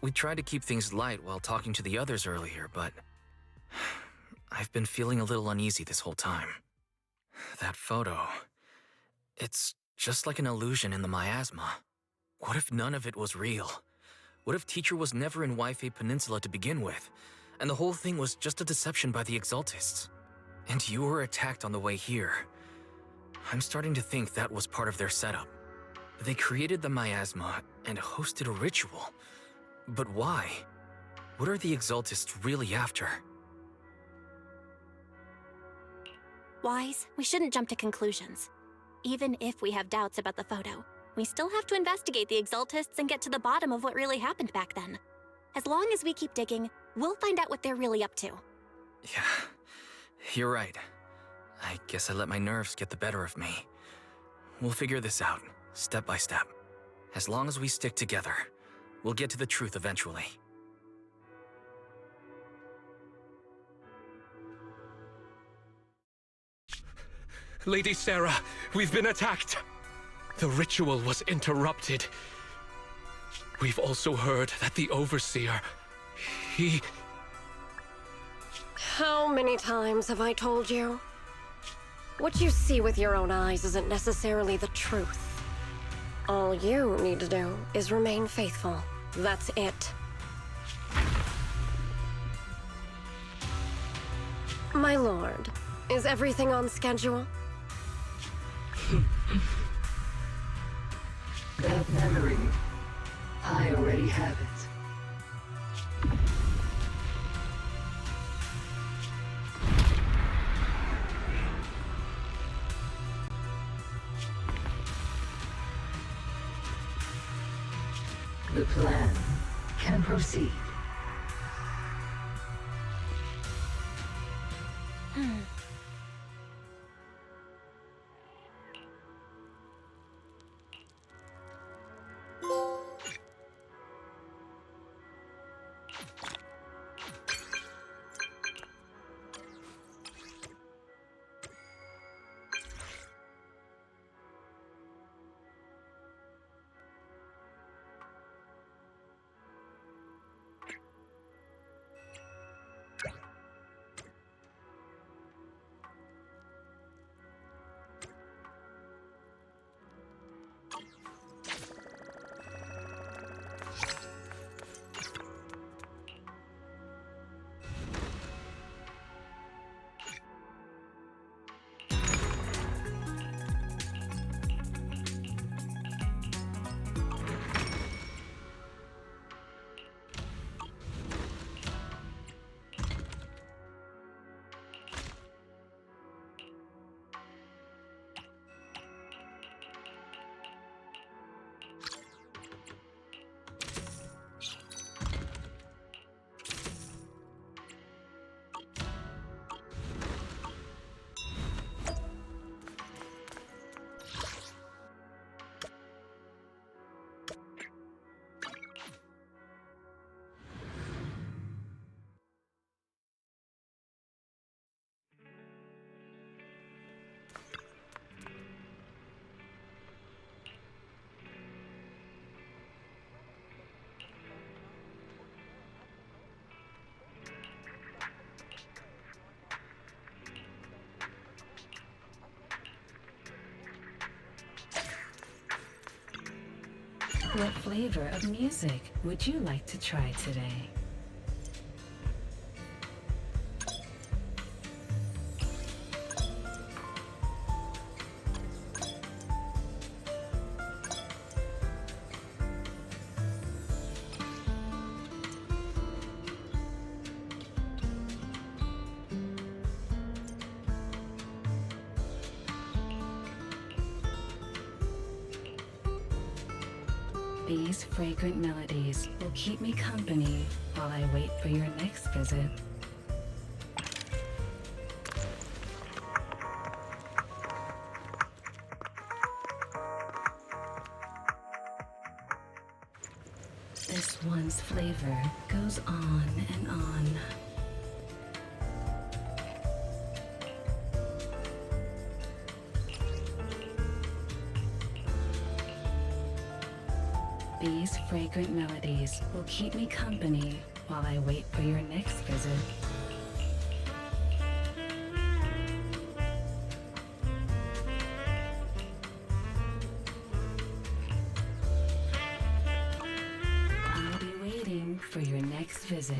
We tried to keep things light while talking to the others earlier, but I've been feeling a little uneasy this whole time. That photo, it's just like an illusion in the miasma. What if none of it was real? What if teacher was never in Wi-Fi Peninsula to begin with, and the whole thing was just a deception by the Exaltists? And you were attacked on the way here. I'm starting to think that was part of their setup. They created the miasma and hosted a ritual. But why? What are the Exaltists really after? Wise, we shouldn't jump to conclusions. Even if we have doubts about the photo, we still have to investigate the Exaltists and get to the bottom of what really happened back then. As long as we keep digging, we'll find out what they're really up to. Yeah, you're right. I guess I let my nerves get the better of me. We'll figure this out, step by step. As long as we stick together, we'll get to the truth eventually. Lady Sarah, we've been attacked. The ritual was interrupted. We've also heard that the Overseer, he... How many times have I told you? What you see with your own eyes isn't necessarily the truth. All you need to do is remain faithful. That's it. My lord, is everything on schedule? That memory, I already have it. The plan can proceed. What flavor of music would you like to try today? These fragrant melodies will keep me company while I wait for your next visit. This one's flavor goes on and on. These fragrant melodies will keep me company while I wait for your next visit. I'll be waiting for your next visit.